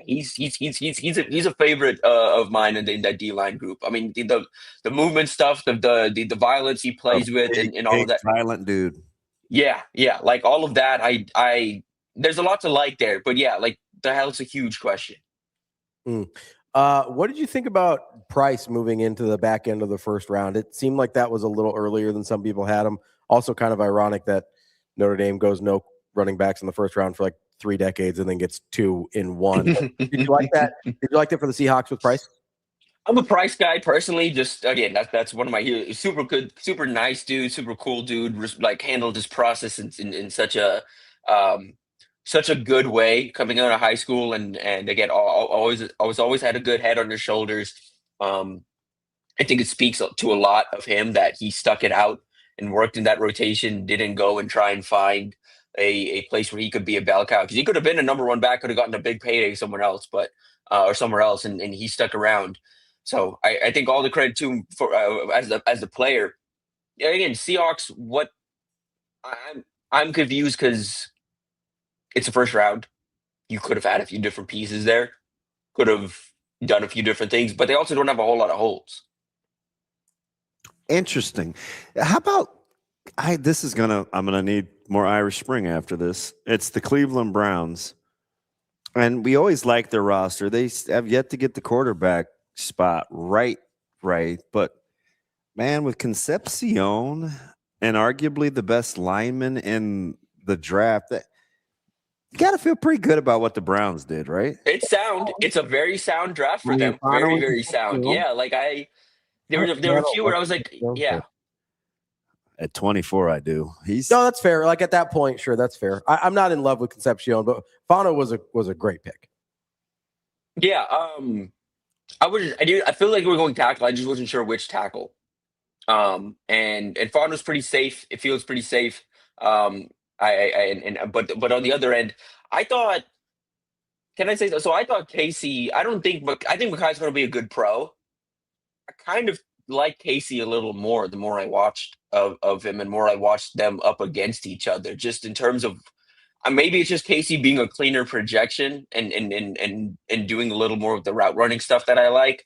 he's a favorite of mine in that D-line group. The movement stuff, the violence he plays with, and all of that. Violent dude. Yeah, like all of that. I there's a lot to like there, but yeah, like the hell's a huge question. What did you think about Price moving into the back end of the first round? It seemed like that was a little earlier than some people had him. Also, kind of ironic that Notre Dame goes no running backs in the first round for like 3 decades and then gets 2 in 1. Did you like that? Did you like that for the Seahawks with Price? I'm a Price guy personally. Just again, that's one of my heroes. Super good, super nice dude, super cool dude. Like, handled his process in such a good way coming out of high school, and again, always had a good head on his shoulders. I think it speaks to a lot of him that he stuck it out and worked in that rotation. Didn't go and try and find a place where he could be a bell cow, because he could have been a number 1 back, could have gotten a big payday somewhere else, and he stuck around. So I think all the credit to him for as a player. Yeah, again, Seahawks. What I'm confused because it's the first round. You could have had a few different pieces there, could have done a few different things, but they also don't have a whole lot of holes. Interesting. How about I'm gonna need more Irish Spring after this. It's the Cleveland Browns. And we always like their roster. They have yet to get the quarterback spot right. But, man, with Concepcion and arguably the best lineman in the draft, you got to feel pretty good about what the Browns did, right? It's sound. It's a very sound draft for them. Very, very sound. Yeah, like there were a few where I was like, yeah. At 24, I do. No, that's fair. Like at that point, sure, that's fair. I'm not in love with Concepcion, but Fano was a great pick. Yeah, I feel like we're going tackle. I just wasn't sure which tackle. And Fano's pretty safe. It feels pretty safe. But on the other end, I thought. Can I say so? So I thought Casey. I think Makai's going to be a good pro. I kind of like Casey a little more the more I watched of him and more I watched them up against each other. Just in terms of maybe it's just Casey being a cleaner projection and doing a little more of the route running stuff that I like.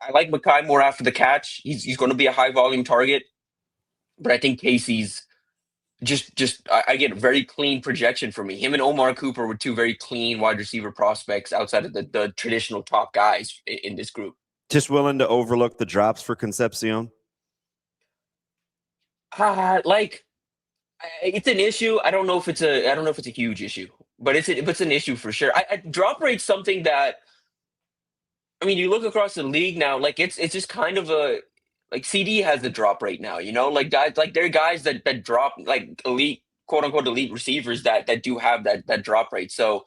I like Makai more after the catch. He's going to be a high volume target, but I think Casey's just I get a very clean projection for me. Him and Omar Cooper were two very clean wide receiver prospects outside of the traditional top guys in this group. Just willing to overlook the drops for Concepcion? It's an issue. I don't know if it's a huge issue, but it's an issue for sure. Drop rate's something that, I mean, you look across the league now, like it's just kind of like CD has the drop rate now, like guys, like there are guys that drop like elite, quote unquote, elite receivers that do have that drop rate. So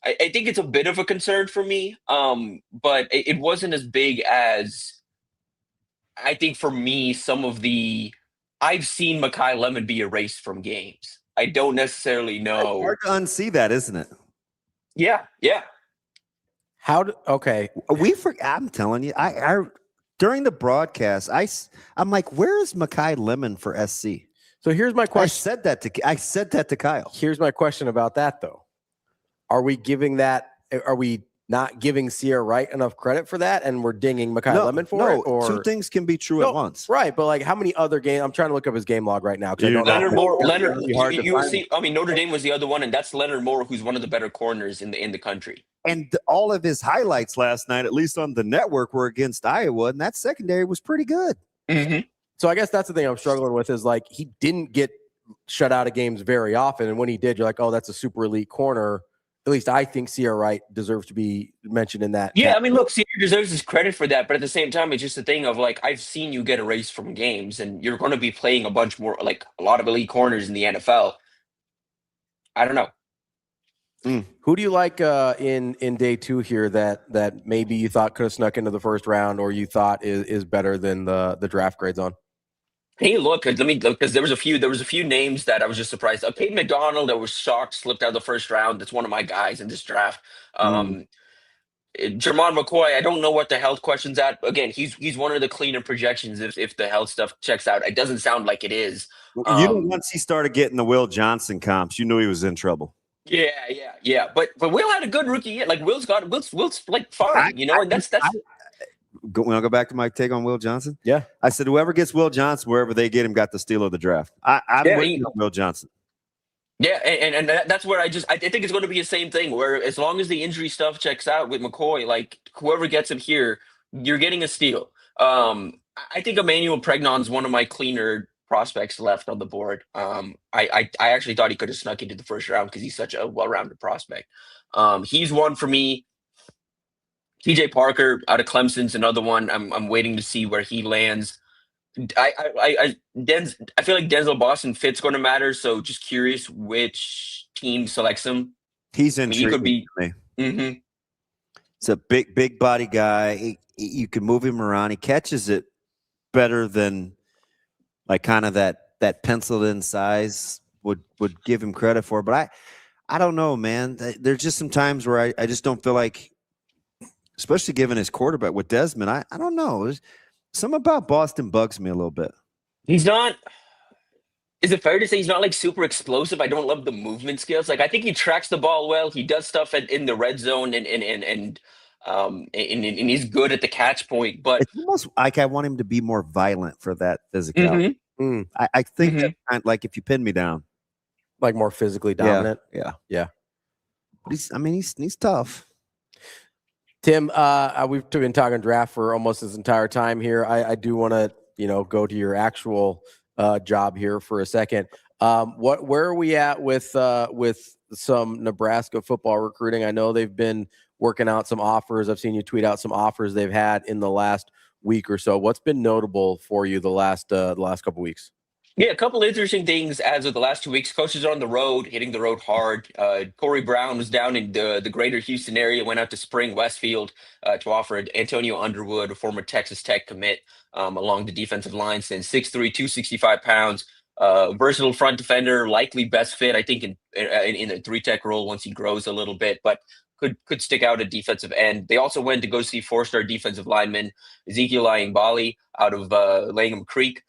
I think it's a bit of a concern for me. But it wasn't as big as I think for me, I've seen Makai Lemon be erased from games. I don't necessarily know. It's hard to unsee that, isn't it? Yeah. Okay. I'm telling you, I during the broadcast, I'm like, where is Makai Lemon for SC? So here's my question. I said that to Kyle. Here's my question about that though. Are we not giving Sierra Wright enough credit for that, and we're dinging Makai Lemon for it? Or two things can be true at once, right? But like, how many other games? I'm trying to look up his game log right now. Leonard Moore. Notre Dame was the other one, and that's Leonard Moore, who's one of the better corners in the country. And all of his highlights last night, at least on the network, were against Iowa, and that secondary was pretty good. Mm-hmm. So I guess that's the thing I'm struggling with is like he didn't get shut out of games very often, and when he did, you're like, oh, that's a super elite corner. At least I think Sierra Wright deserves to be mentioned in that. Yeah, I mean, look, Sierra deserves his credit for that, but at the same time, it's just a thing of like, I've seen you get erased from games, and you're going to be playing a bunch more, like a lot of elite corners in the NFL. I don't know. Who do you like in day two here that maybe you thought could have snuck into the first round, or you thought is better than the draft grades on? Hey, look, let me look, because there was a few names that I was just surprised. Peyton McDonald, that was shocked, slipped out of the first round. That's one of my guys in this draft. Jermon McCoy, I don't know what the health question's at. Again, he's one of the cleaner projections if the health stuff checks out. It doesn't sound like it is. Once he started getting the Will Johnson comps, you knew he was in trouble. Yeah. But Will had a good rookie year. Like Will's like fine, and that's. When I go back to my take on Will Johnson, yeah, I said whoever gets Will Johnson, wherever they get him, got the steal of the draft. I'm waiting on Will Johnson. Yeah, and that's where I think it's going to be the same thing. Where as long as the injury stuff checks out with McCoy, like whoever gets him here, you're getting a steal. I think Emmanuel Pregnon's one of my cleaner prospects left on the board. I actually thought he could have snuck into the first round because he's such a well-rounded prospect. He's one for me. TJ Parker out of Clemson's another one. I'm waiting to see where he lands. I feel like Denzel Boston fit's going to matter. So just curious which team selects him. He's intriguing. He could be. Mm-hmm. It's a big body guy. You can move him around. He catches it better than like kind of that penciled in size would give him credit for. But I don't know, man. There's just some times where I just don't feel like, especially given his quarterback with Desmond, I don't know. There's something about Boston bugs me a little bit. He's not. Is it fair to say he's not like super explosive? I don't love the movement skills. Like I think he tracks the ball well. He does stuff in the red zone and he's good at the catch point. But it's almost like I want him to be more violent for that physicality. I think that's kind of like if you pin me down, like more physically dominant. Yeah. But he's tough. Tim, we've been talking draft for almost this entire time here. I do want to, go to your actual job here for a second. Where are we at with some Nebraska football recruiting? I know they've been working out some offers. I've seen you tweet out some offers they've had in the last week or so. What's been notable for you the last couple weeks? Yeah, a couple interesting things as of the last 2 weeks. Coaches are on the road, hitting the road hard. Corey Brown was down in the greater Houston area, went out to Spring Westfield to offer Antonio Underwood, a former Texas Tech commit, along the defensive line, since 6'3", 265 pounds. Versatile front defender, likely best fit, I think, in a 3-tech role once he grows a little bit, but could stick out at defensive end. They also went to go see 4-star defensive lineman Ezekiel Ayingbali out of Langham Creek.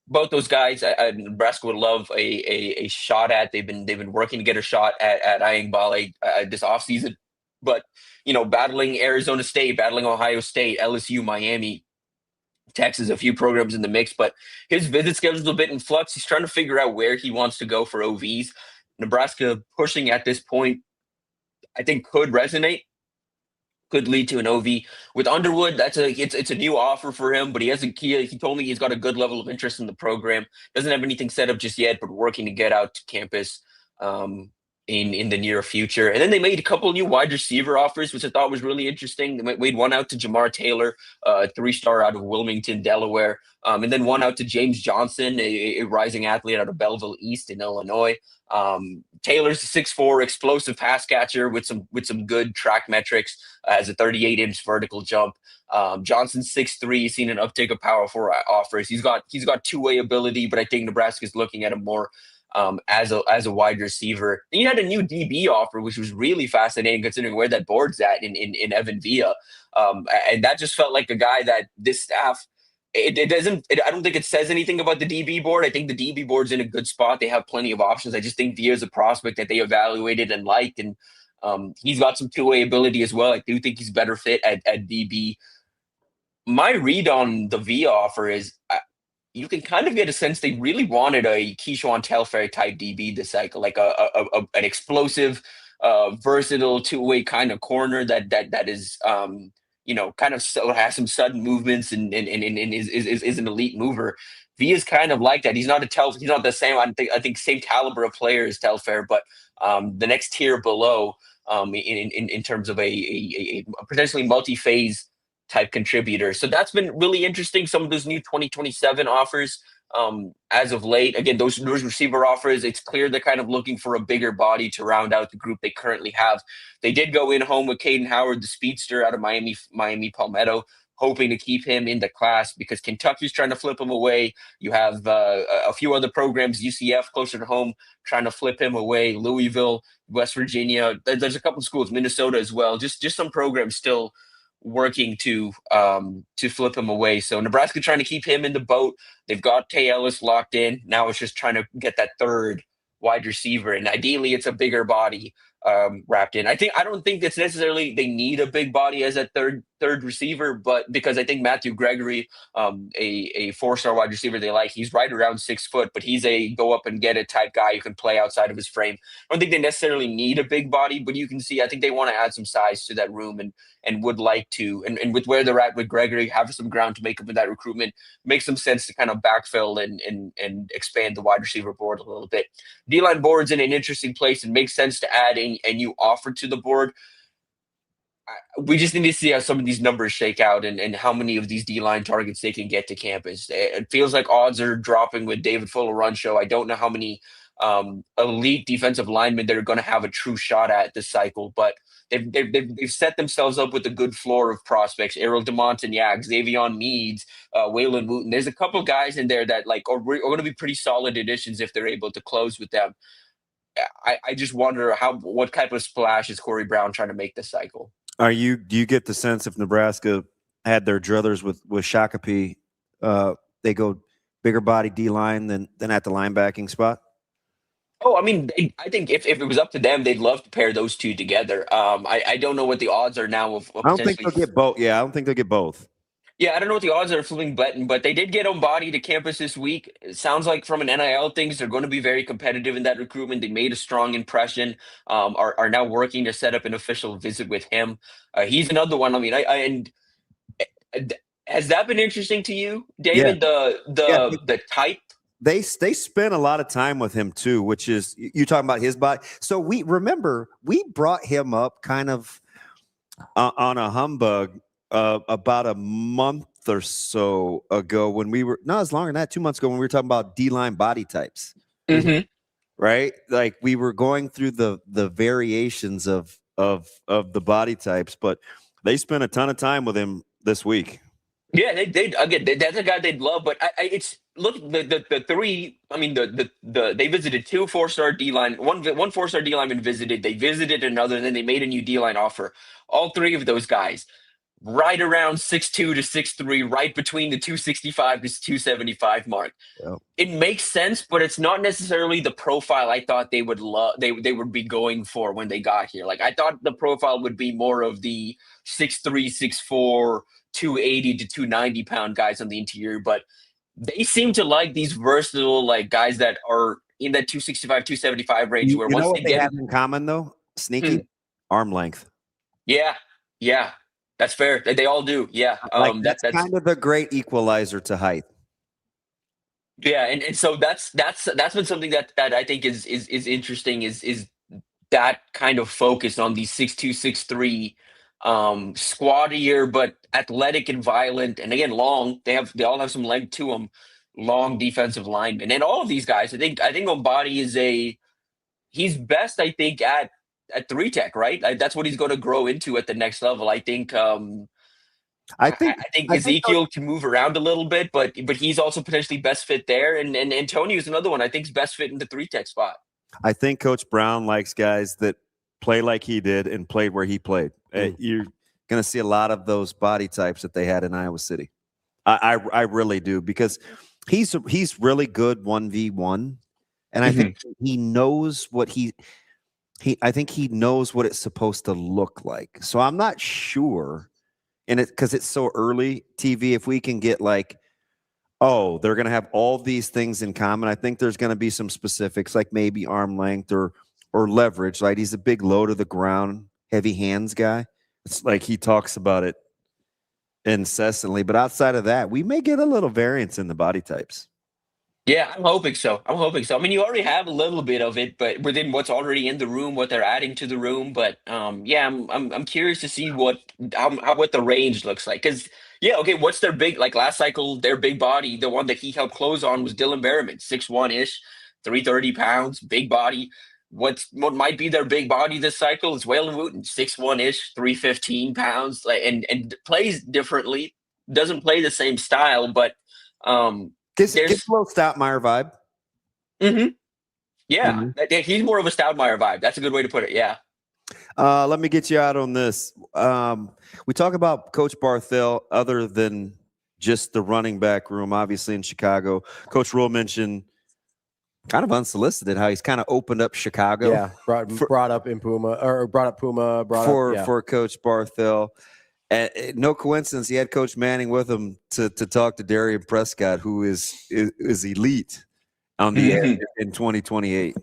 Both those guys, Nebraska would love a shot at. They've been working to get a shot at Ayingbali this offseason. But, battling Arizona State, battling Ohio State, LSU, Miami, Texas, a few programs in the mix. But his visit schedule is a bit in flux. He's trying to figure out where he wants to go for OVs. Nebraska pushing at this point, I think, could resonate. Could lead to an OV with Underwood. It's a new offer for him, but he told me he's got a good level of interest in the program. Doesn't have anything set up just yet, but working to get out to campus in the near future. And then they made a couple new wide receiver offers, which I thought was really interesting. They made one out to Jamar Taylor, a 3-star out of Wilmington, Delaware, and then one out to James Johnson, a rising athlete out of Belleville East in Illinois. Taylor's a 6'4" explosive pass catcher with some good track metrics, has a 38-inch vertical jump. Johnson's 6'3", seen an uptick of Power 4 offers. He's got two-way ability, but I think Nebraska's looking at him more as a wide receiver. And he had a new DB offer, which was really fascinating considering where that board's at in Evan Villa. And that just felt like a guy that this staff, I don't think it says anything about the DB board. I think the DB board's in a good spot. They have plenty of options. I just think Villa's a prospect that they evaluated and liked. And he's got some two-way ability as well. I do think he's better fit at DB. My read on the Villa offer is you can kind of get a sense they really wanted a Keyshawn Telfair type DB this cycle, like an explosive, versatile two-way kind of corner that is kind of has some sudden movements and is an elite mover. Villa's kind of like that. He's not the same. I think same caliber of player as Telfair, but the next tier below in terms of a potentially multi-phase type contributor. So that's been really interesting. Some of those new 2027 offers as of late. Again, those receiver offers, it's clear they're kind of looking for a bigger body to round out the group they currently have. They did go in home with Caden Howard, the speedster out of Miami Palmetto, hoping to keep him in the class because Kentucky's trying to flip him away. You have a few other programs, UCF closer to home, trying to flip him away. Louisville, West Virginia. There's a couple of schools, Minnesota as well. Just some programs still working to flip him away. So Nebraska trying to keep him in the boat. They've got Tay Ellis locked in. Now it's just trying to get that third wide receiver, and ideally it's a bigger body wrapped in. I don't think it's necessarily they need a big body as a third receiver, but because I think Matthew Gregory, a 4-star wide receiver they like, he's right around 6 foot, but he's a go up and get it type guy who can play outside of his frame. I don't think they necessarily need a big body, but you can see I think they want to add some size to that room and would like to, and with where they're at with Gregory, have some ground to make up in that recruitment, makes some sense to kind of backfill and expand the wide receiver board a little bit. D-line board's in an interesting place and makes sense to add a new offer to the board. We just need to see how some of these numbers shake out and how many of these D-line targets they can get to campus. It feels like odds are dropping with David Fuller-Runcho. I don't know how many elite defensive linemen that are going to have a true shot at this cycle, but they've set themselves up with a good floor of prospects. Errol DeMontignac, Xavion Meads, Waylon Wooten. There's a couple guys in there that are going to be pretty solid additions if they're able to close with them. I just wonder what type of splash is Corey Brown trying to make this cycle? Do you get the sense if Nebraska had their druthers with Shakopee, they go bigger body D-line than at the linebacking spot? Oh, I mean, I think if it was up to them, they'd love to pair those two together. I don't know what the odds are now of I don't think they'll get both. Yeah, I don't think they'll get both. Yeah, I don't know what the odds are of flipping Bletton, but they did get Ombody to campus this week. It sounds like from an NIL things, they're going to be very competitive in that recruitment. They made a strong impression. Are now working to set up an official visit with him. He's another one. I mean, has that been interesting to you, David? The type. They spent a lot of time with him too, which is you talking about his body. So we brought him up kind of on a humbug about a month or so ago when we were it's longer than that, 2 months ago when we were talking about D-line body types. Mm-hmm. Right? Like we were going through the variations of the body types, but they spent a ton of time with him this week. Yeah, that's a guy they'd love, but it's look the three. I mean they visited 2 4-star D-line, one 4-star D-lineman visited. They visited another, and then they made a new D-line offer. All 3 of those guys, right around 6'2" to 6'3", right between the 265 to 275 mark. Yep. It makes sense, but it's not necessarily the profile I thought they would love. They would be going for when they got here. Like I thought the profile would be more of the 6'3", 6'4", 280 to 290 pound guys on the interior, but they seem to like these versatile like guys that are in that 265, 275 range. Where once they have in common though, sneaky arm length. Yeah, that's fair. They all do. Yeah, that's kind of a great equalizer to height. Yeah, and so that's been something that I think is interesting is that kind of focus on these 6'2", 6'3", squattier but athletic and violent, and again long. They all have some length to them. Long defensive linemen, and all of these guys. I think Ombody he's best. I think at 3 tech, right? That's what he's going to grow into at the next level. I think. I think Ezekiel can move around a little bit, but he's also potentially best fit there. And Antonio is another one I think is best fit in the 3 tech spot. I think Coach Brown likes guys that play like he did and played where he played. You're going to see a lot of those body types that they had in Iowa City. I really do, because he's really good 1v1, and I think he knows what I think he knows what it's supposed to look like. So I'm not sure, and because it's so early TV, if we can get like, oh, they're going to have all these things in common. I think there's going to be some specifics, like maybe arm length or leverage. Like he's a big low to the ground, heavy hands guy. It's like he talks about it incessantly. But outside of that, we may get a little variance in the body types. Yeah, I'm hoping so. I mean, you already have a little bit of it, but within what's already in the room, what they're adding to the room. But yeah, I'm curious to see what the range looks like. Because okay, what's their big, like last cycle, their big body, the one that he helped close on was Dylan Berriman, 6'1" 330 pounds, big body. What might be their big body this cycle is Waylon Wooten, 6'1" 315 pounds, and plays differently, doesn't play the same style, but Gets a little Stoutmeyer vibe. Mm-hmm. Yeah, he's more of a Stoudemire vibe. That's a good way to put it. Yeah. Let me get you out on this. We talk about Coach Barthel other than just the running back room, obviously in Chicago. Coach Rule mentioned kind of unsolicited how he's kind of opened up Chicago. Yeah, brought up Puma for Coach Barthel. No coincidence, he had Coach Manning with him to talk to Darian Prescott, who is elite on the end in 2028.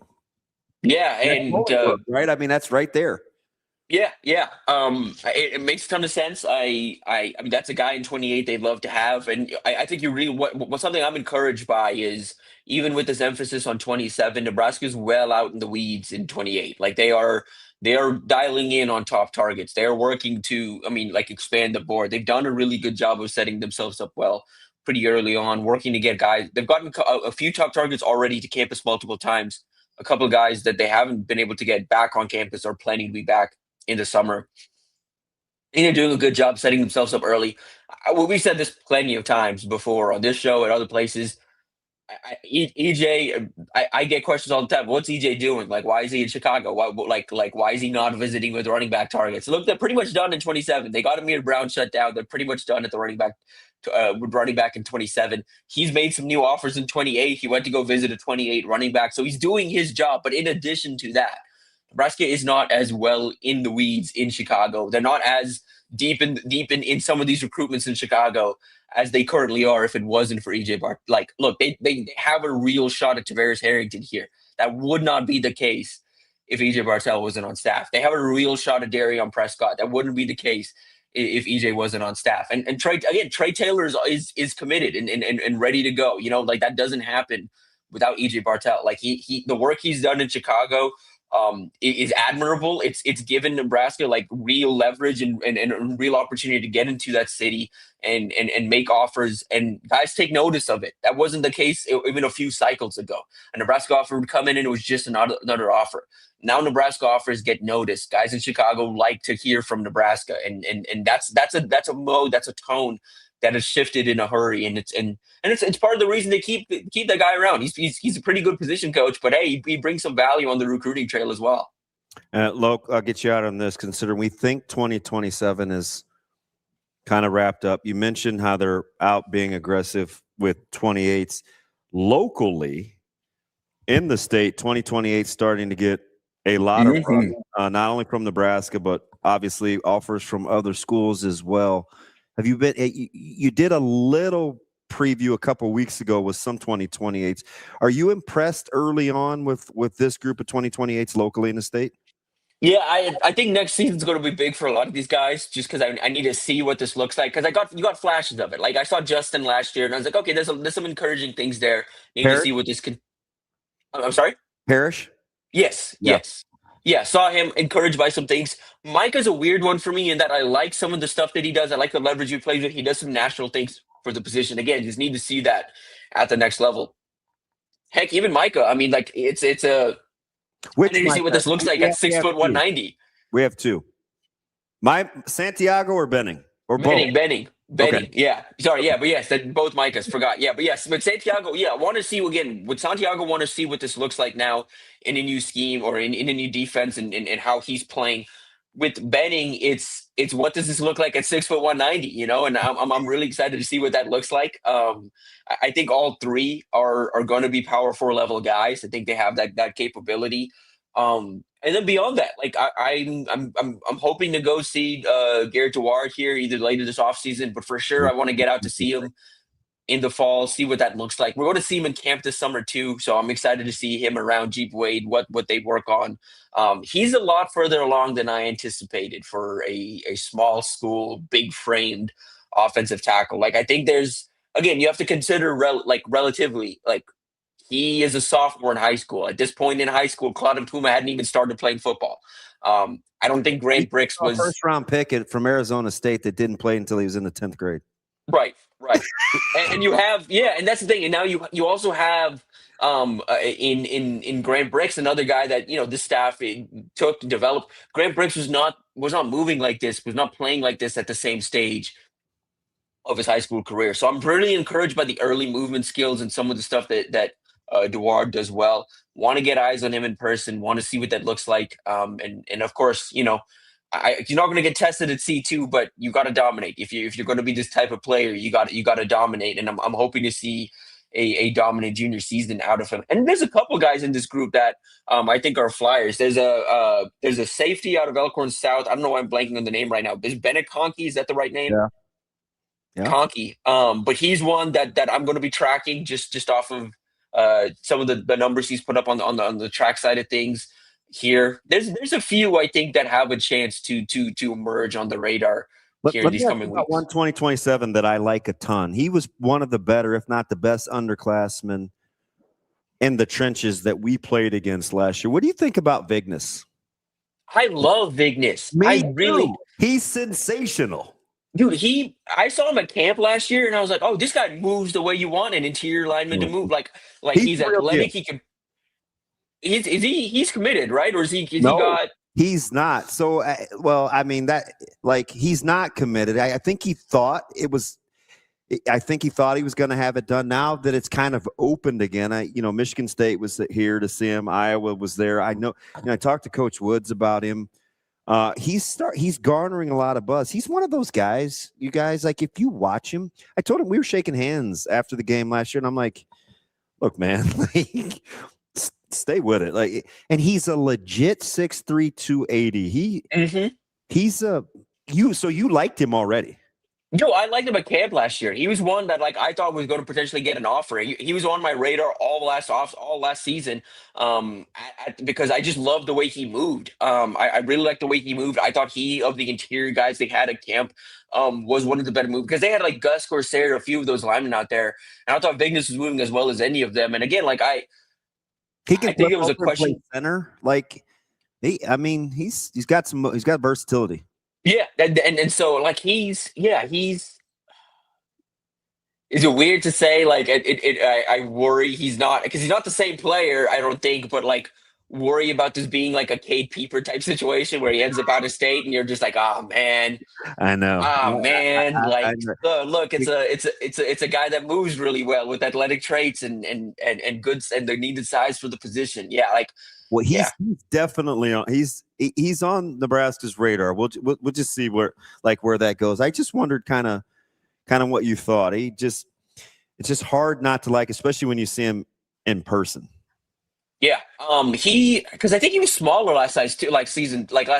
Yeah, and right, I mean that's right there. Yeah. It makes a ton of sense. I mean that's a guy in 28 they'd love to have, and I think you really what something I'm encouraged by is even with this emphasis on 27, Nebraska's well out in the weeds in 28. Like they are dialing in on top targets. They are working to, expand the board. They've done a really good job of setting themselves up well pretty early on, working to get guys. They've gotten a few top targets already to campus multiple times. A couple of guys that they haven't been able to get back on campus are planning to be back in the summer. And they're doing a good job setting themselves up early. We said this plenty of times before on this show and other places. EJ, I get questions all the time. What's EJ doing? Like, why is he in Chicago? Why is he not visiting with running back targets? Look, they're pretty much done in 27. They got Amir Brown shut down. They're pretty much done at the running back in 27. He's made some new offers in 28. He went to go visit a 28 running back. So he's doing his job. But in addition to that, Nebraska is not as well in the weeds in Chicago. They're not as deep in some of these recruitments in Chicago as they currently are if it wasn't for EJ Bart. Like, look, they have a real shot at Tavares Harrington here. That would not be the case if EJ Bartel wasn't on staff. They have a real shot at Darion Prescott. That wouldn't be the case if EJ wasn't on staff. And Trey Taylor is committed and ready to go. You know, like that doesn't happen without EJ Bartel. Like he the work he's done in Chicago is admirable. It's given Nebraska like real leverage and real opportunity to get into that city and make offers, and guys take notice of it. That wasn't the case even a few cycles ago. A Nebraska offer would come in and it was just another offer. Now Nebraska offers get noticed. Guys in Chicago like to hear from Nebraska, and that's a mode, that's a tone that has shifted in a hurry, and it's part of the reason they keep that guy around. He's a pretty good position coach, but hey, he brings some value on the recruiting trail as well. Loke, I'll get you out on this, considering we think 2027 is kind of wrapped up. You mentioned how they're out being aggressive with 28s locally in the state. 2028 starting to get a lot of run, not only from Nebraska, but obviously offers from other schools as well. Have you been? You did a little preview a couple of weeks ago with some 2028s. Are you impressed early on with this group of 2028s locally in the state? Yeah, I think next season's going to be big for a lot of these guys, just because I need to see what this looks like. Because you got flashes of it. Like I saw Justin last year, and I was like, okay, there's some encouraging things there. Need to see what this can. I'm sorry, Parrish. Yes, Yeah. yes. Yeah, saw him encouraged by some things. Micah's a weird one for me in that I like some of the stuff that he does. I like the leverage he plays with. He does some national things for the position. Again, just need to see that at the next level. Heck, even Micah. I mean, like it's a. Which I need to see what this looks like at 6 foot 190. We have two. Santiago or Benning or both? Benning. Okay. Yeah. Sorry. Yeah. But yes, both Micahs. Forgot. Yeah. But yes. But Santiago. Yeah. I want to see again. Would Santiago want to see what this looks like now in a new scheme or in a new defense and how he's playing? With Benning, it's what does this look like at 6 foot 190? You know, and I'm really excited to see what that looks like. I think all three are going to be power 4 level guys. I think they have that capability. And then beyond that, like I'm hoping to go see Garrett Dewar here either later this offseason, but for sure I want to get out to see him in the fall, see what that looks like. We're going to see him in camp this summer too, so I'm excited to see him around Jeep Wade, what they work on. He's a lot further along than I anticipated for a small school, big framed offensive tackle. Like I think there's, again, you have to consider relatively, like he is a sophomore in high school. At this point in high school, Claude Puma hadn't even started playing football. I don't think Grant Bricks was a first round pick from Arizona State that didn't play until he was in the 10th grade. Right. and you have, and that's the thing. And now you also have in Grant Bricks, another guy that, you know, this staff took to develop. Grant Bricks was not moving like this, was not playing like this at the same stage of his high school career. So I'm really encouraged by the early movement skills and some of the stuff that Dewar does well. Want to get eyes on him in person, want to see what that looks like. And of course, you know, you're not going to get tested at C2, but you got to dominate. If you're going to be this type of player, you got to dominate. And I'm hoping to see a dominant junior season out of him. And there's a couple guys in this group that I think are flyers. There's a safety out of Elkhorn South. I don't know why I'm blanking on the name right now. Is Bennett Conkey? Is that the right name? Yeah. Conkey. But he's one that I'm going to be tracking just off of some of the numbers he's put up on the track side of things. Here, there's a few I think that have a chance to emerge on the radar here in these coming weeks. One 2027 that I like a ton. He was one of the better, if not the best, underclassmen in the trenches that we played against last year. What do you think about Vignes? I love Vignes. He's sensational. Dude, I saw him at camp last year, and I was like, oh, this guy moves the way you want an interior lineman to move. Like he's athletic. He can. He's committed, right? Or is he got? He's not. So, I mean he's not committed. I think he thought he was going to have it done. Now that it's kind of opened again, Michigan State was here to see him. Iowa was there. I know. I talked to Coach Woods about him. He's garnering a lot of buzz. He's one of those guys, you guys, like if you watch him, I told him we were shaking hands after the game last year, and I'm like, look, man, stay with it. Like, and he's a legit 6'3", 280. He's so you liked him already. Yo, I liked him at camp last year. He was one that I thought was going to potentially get an offer. He was on my radar all last season, because I just loved the way he moved. I really liked the way he moved. I thought of the interior guys they had at camp, was one of the better moves, because they had like Gus Corsair, a few of those linemen out there, and I thought Vignes was moving as well as any of them. And again, I think it was a question. Center, he's got versatility. Yeah, and so is it weird to say I worry he's not, because he's not the same player, I don't think, but worry about this being like a Cade Peeper type situation where he ends up out of state and you're just like, oh man, I know, look, it's a guy that moves really well with athletic traits and goods and the needed size for the position. Well, he's definitely on. He's on Nebraska's radar. We'll just see where that goes. I just wondered kind of what you thought. It's just hard not to like, especially when you see him in person. Yeah, because I think he was smaller last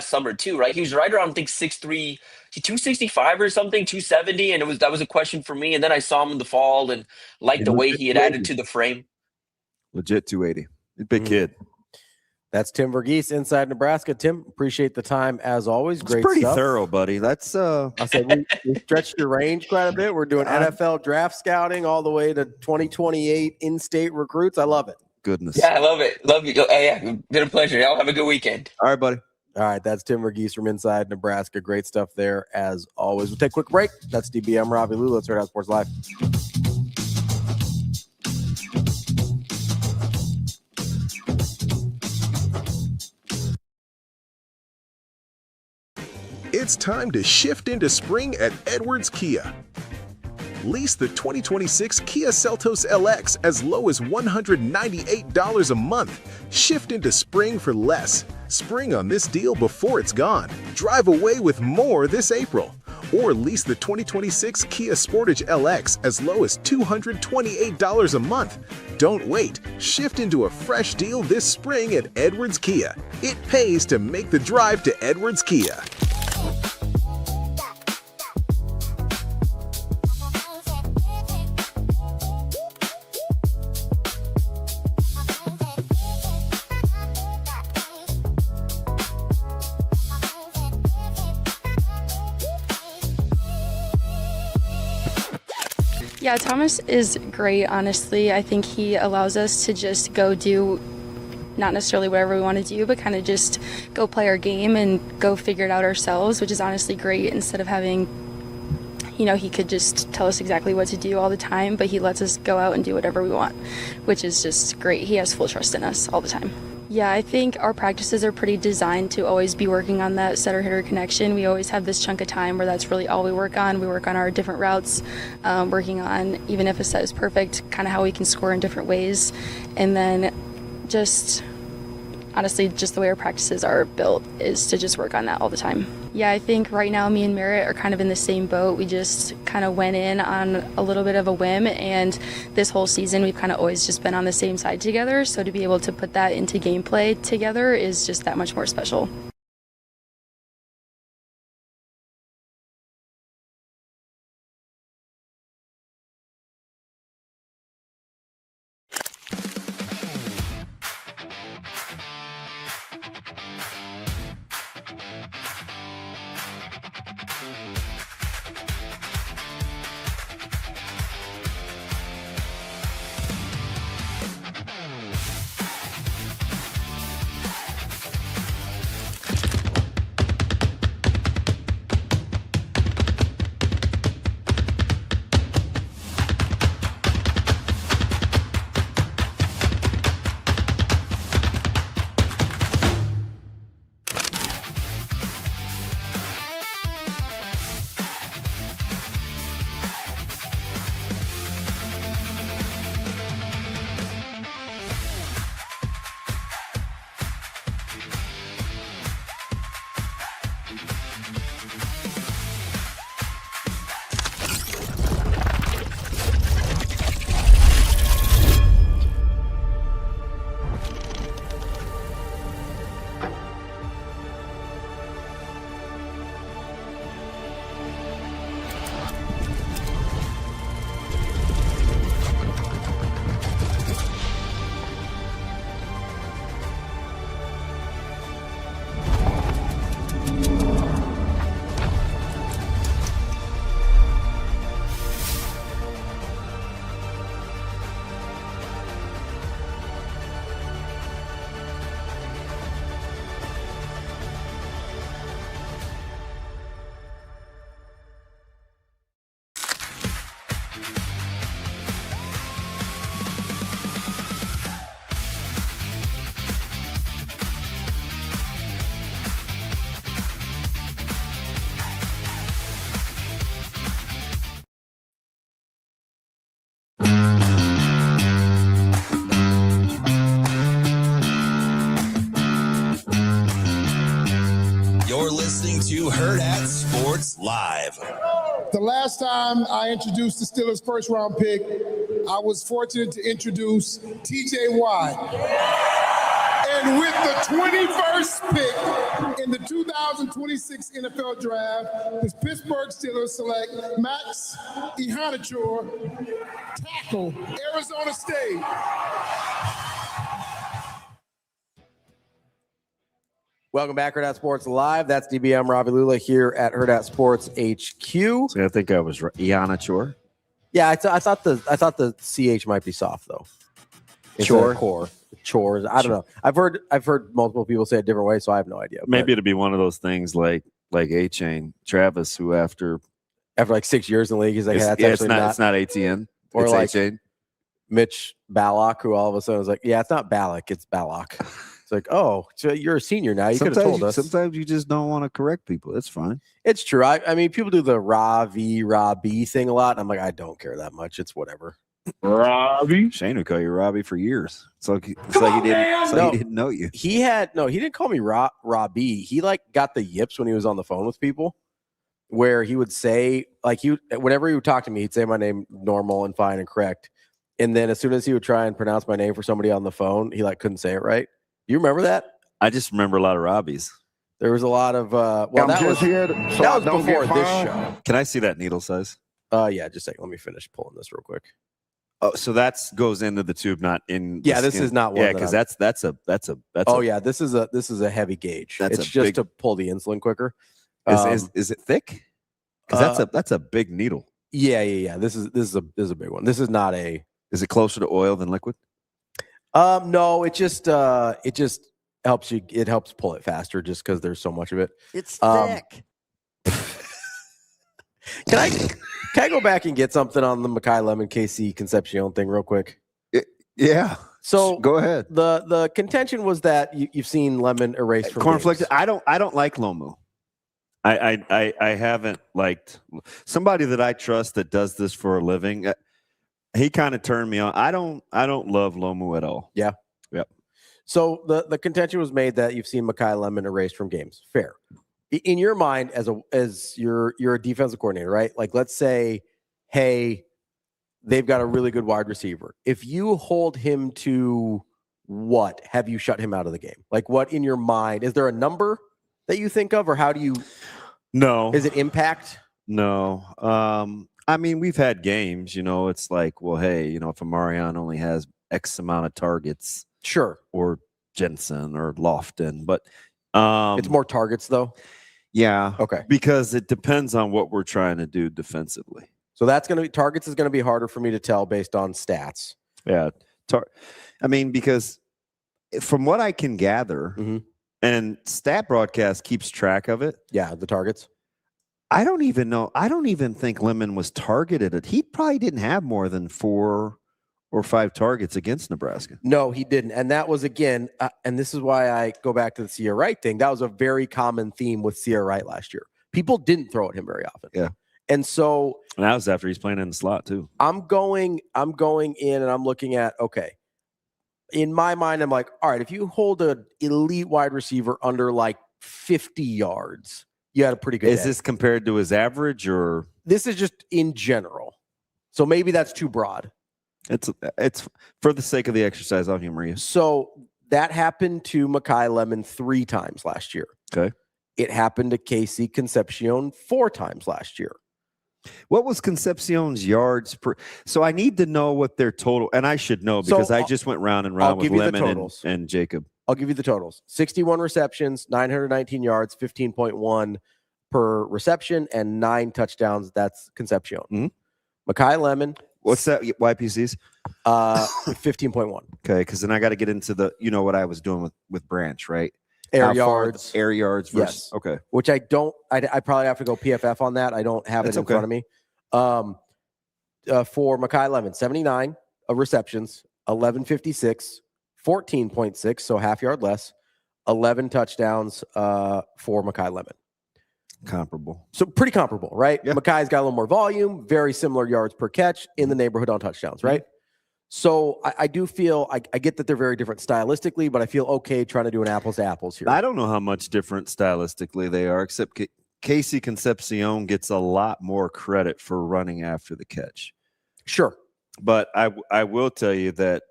summer too, right? He was right around, I think, 6'3", 265 or something, 270, and that was a question for me. And then I saw him in the fall and liked the way he had added to the frame. Legit 280, big kid. That's Tim Verghese, Inside Nebraska. Tim, appreciate the time as always. Great, pretty stuff. Thorough, buddy. That's I said we stretched your range quite a bit. We're doing NFL draft scouting all the way to 2028 in-state recruits. I love it. Goodness. Yeah, I love it. Love you. Yeah, been a pleasure. Y'all have a good weekend. All right, buddy. All right, that's Tim Verghese from Inside Nebraska. Great stuff there as always. We'll take a quick break. That's DBM Ravi Lulla. Let's Hurrdat Sports Live. It's time to shift into spring at Edwards Kia. Lease the 2026 Kia Seltos LX as low as $198 a month. Shift into spring for less. Spring on this deal before it's gone. Drive away with more this April. Or lease the 2026 Kia Sportage LX as low as $228 a month. Don't wait. Shift into a fresh deal this spring at Edwards Kia. It pays to make the drive to Edwards Kia. Yeah, Thomas is great, honestly. I think he allows us to just go do not necessarily whatever we want to do, but kind of just go play our game and go figure it out ourselves, which is honestly great, instead of having, he could just tell us exactly what to do all the time, but he lets us go out and do whatever we want, which is just great. He has full trust in us all the time. Yeah, I think our practices are pretty designed to always be working on that setter-hitter connection. We always have this chunk of time where that's really all we work on. We work on our different routes, working on, even if a set is perfect, kind of how we can score in different ways. And then just, honestly, just the way our practices are built is to just work on that all the time. Yeah, I think right now me and Merritt are kind of in the same boat. We just kind of went in on a little bit of a whim, and this whole season we've kind of always just been on the same side together. So to be able to put that into gameplay together is just that much more special. You're listening to Hurrdat Sports Live. The last time I introduced the Steelers' first-round pick, I was fortunate to introduce T.J. Watt. And with the 21st pick in the 2026 NFL Draft, the Pittsburgh Steelers select Max Ihanachor, tackle, Arizona State. Welcome back, Hurrdat Sports Live. That's DBM Ravi Lulla here at Hurrdat Sports HQ. So I think I was right. Ihanachor. Yeah, I thought the CH might be soft though. Chores. I don't know. I've heard multiple people say it different ways, so I have no idea. Maybe it'd be one of those things like A-Chain Travis, who after like 6 years in the league, he's like, it's, hey, it's not ATN. Or it's like A-Chain. Mitch Ballock, who all of a sudden was like, yeah, it's not Ballock, it's Ballock. It's like, oh, so you're a senior now. You could have told us. Sometimes you just don't want to correct people. It's fine. It's true. I mean, people do the Ravi thing a lot. And I'm like, I don't care that much. It's whatever. Ravi. Shane would call you Robbie for years. It's like he didn't know you. He didn't call me Robbie. He like got the yips when he was on the phone with people, where he would say, like, whenever he would talk to me, he'd say my name normal and fine and correct. And then as soon as he would try and pronounce my name for somebody on the phone, he like couldn't say it right. Do you remember that? I just remember a lot of Robbies. There was a lot of that was before this show. Can I see that needle size? Yeah, just a second. Let me finish pulling this real quick. Oh, so that goes into the tube, not in. Yeah, this is not one. Yeah, because that's a. Oh yeah, this is a heavy gauge. It's just to pull the insulin quicker. Is it thick? Because that's a big needle. Yeah. This is a big one. This is not a. Is it closer to oil than liquid? No, it just helps you. It helps pull it faster just because there's so much of it. It's thick. Can I go back and get something on the Makai Lemon KC Concepcion thing real quick? Yeah. So go ahead. The contention was that you've seen Lemon erased from Cornflakes. games. I don't like Lomu. I haven't liked somebody that I trust that does this for a living. He kind of turned me on. I don't love Lomu at all. Yeah. Yep. So the contention was made that you've seen Makai Lemon erased from games. Fair. In your mind, as you're a defensive coordinator, right? Like, let's say, hey, they've got a really good wide receiver. If you hold him to what, have you shut him out of the game? Like, what in your mind? Is there a number that you think of, or how do you? No. Is it impact? No. I mean, we've had games, it's like, well, hey, if Amarion only has X amount of targets. Sure. Or Jensen or Lofton, but it's more targets though. Yeah. Okay. Because it depends on what we're trying to do defensively. So targets is going to be harder for me to tell based on stats. Yeah. I mean, because from what I can gather, and Stat Broadcast keeps track of it. Yeah, the targets. I don't even know. I don't even think Lemon was targeted. He probably didn't have more than 4 or 5 targets against Nebraska. No, he didn't. And that was, again, and this is why I go back to the Sierra Wright thing. That was a very common theme with Sierra Wright last year. People didn't throw at him very often. Yeah. And so. And that was after he's playing in the slot too. I'm going in and I'm looking at, okay. In my mind, I'm like, all right, if you hold an elite wide receiver under like 50 yards, you had a pretty good Is day. this compared to his average or? This is just in general. So maybe that's too broad. It's for the sake of the exercise, I'll humor you. So that happened to Makai Lemon 3 times last year. Okay. It happened to KC Concepcion 4 times last year. What was Concepcion's yards per? So I need to know what their total, and I should know because I just went round and round with Lemon and Jacob. I'll give you the totals. 61 receptions, 919 yards, 15.1 per reception, and 9 touchdowns. That's Concepcion. Mm-hmm. Makai Lemon. What's that? YPCs? 15.1. Okay, because then I got to get into the, what I was doing with Branch, right? Air yards. Air yards versus, yes. Okay. Which I probably have to go PFF on that. I don't have it in front of me. For Makai Lemon, 79 receptions, 1156, 14.6, so half yard less, 11 touchdowns for Makai Lemon. Comparable. So pretty comparable, right? Yeah. Makai's got a little more volume, very similar yards per catch, in the neighborhood on touchdowns, right? So I do feel I get that they're very different stylistically, but I feel okay trying to do an apples to apples here. I don't know how much different stylistically they are, except Casey Concepcion gets a lot more credit for running after the catch. Sure. But I will tell you that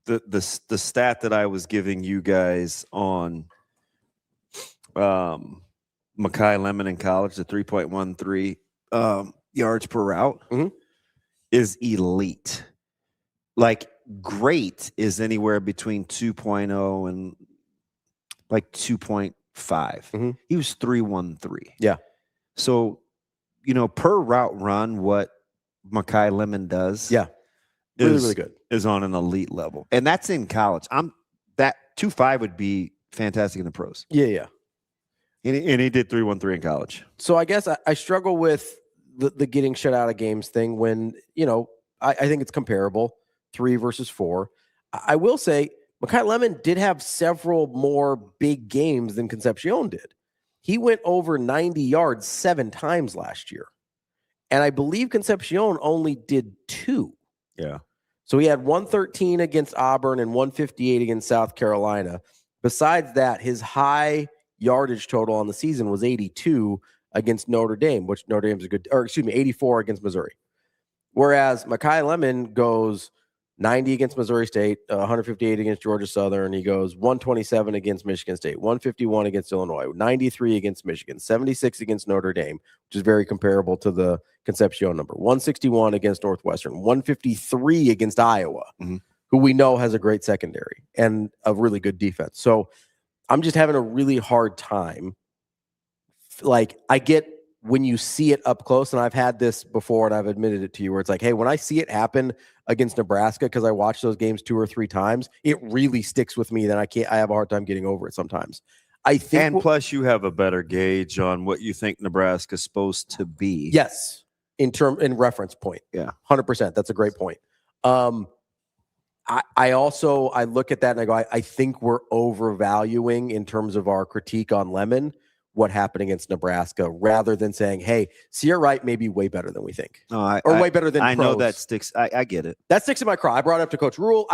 the stat that I was giving you guys on Mekhi Lemon in college, the 3.13 yards per route, is elite. Like great is anywhere between 2.0 and like 2.5. He was 3.13. Yeah. So, per route run, what Mekhi Lemon does, really good, is on an elite level, and that's in college. That 2.5 would be fantastic in the pros. Yeah. And he did 3.13 in college. So I guess I struggle with the getting shut out of games thing when I think it's comparable. 3 versus 4. I will say Mekhi Lemon did have several more big games than Concepcion did. He went over 90 yards 7 times last year. And I believe Concepcion only did 2. Yeah. So he had 113 against Auburn and 158 against South Carolina. Besides that, his high yardage total on the season was 82 against Notre Dame, which Notre Dame's 84 against Missouri. Whereas Mekhi Lemon goes 90 against Missouri State, 158 against Georgia Southern. He goes 127 against Michigan State, 151 against Illinois, 93 against Michigan, 76 against Notre Dame, which is very comparable to the Concepcion number, 161 against Northwestern, 153 against Iowa, who we know has a great secondary and a really good defense. So I'm just having a really hard time. Like, I get when you see it up close, and I've had this before and I've admitted it to you, where it's like, hey, when I see it happen against Nebraska, because I watch those games 2 or 3 times, it really sticks with me. Then I have a hard time getting over it sometimes. I think, and plus you have a better gauge on what you think Nebraska's supposed to be. Yes, in reference point. Yeah, 100%. That's a great point. I look at that and I go, I think we're overvaluing in terms of our critique on Lemon what happened against Nebraska, rather than saying, hey, Sierra Wright may be way better than we think. Way better than I pros. know that sticks. I get it. That sticks in my craw. I brought it up to Coach Rule.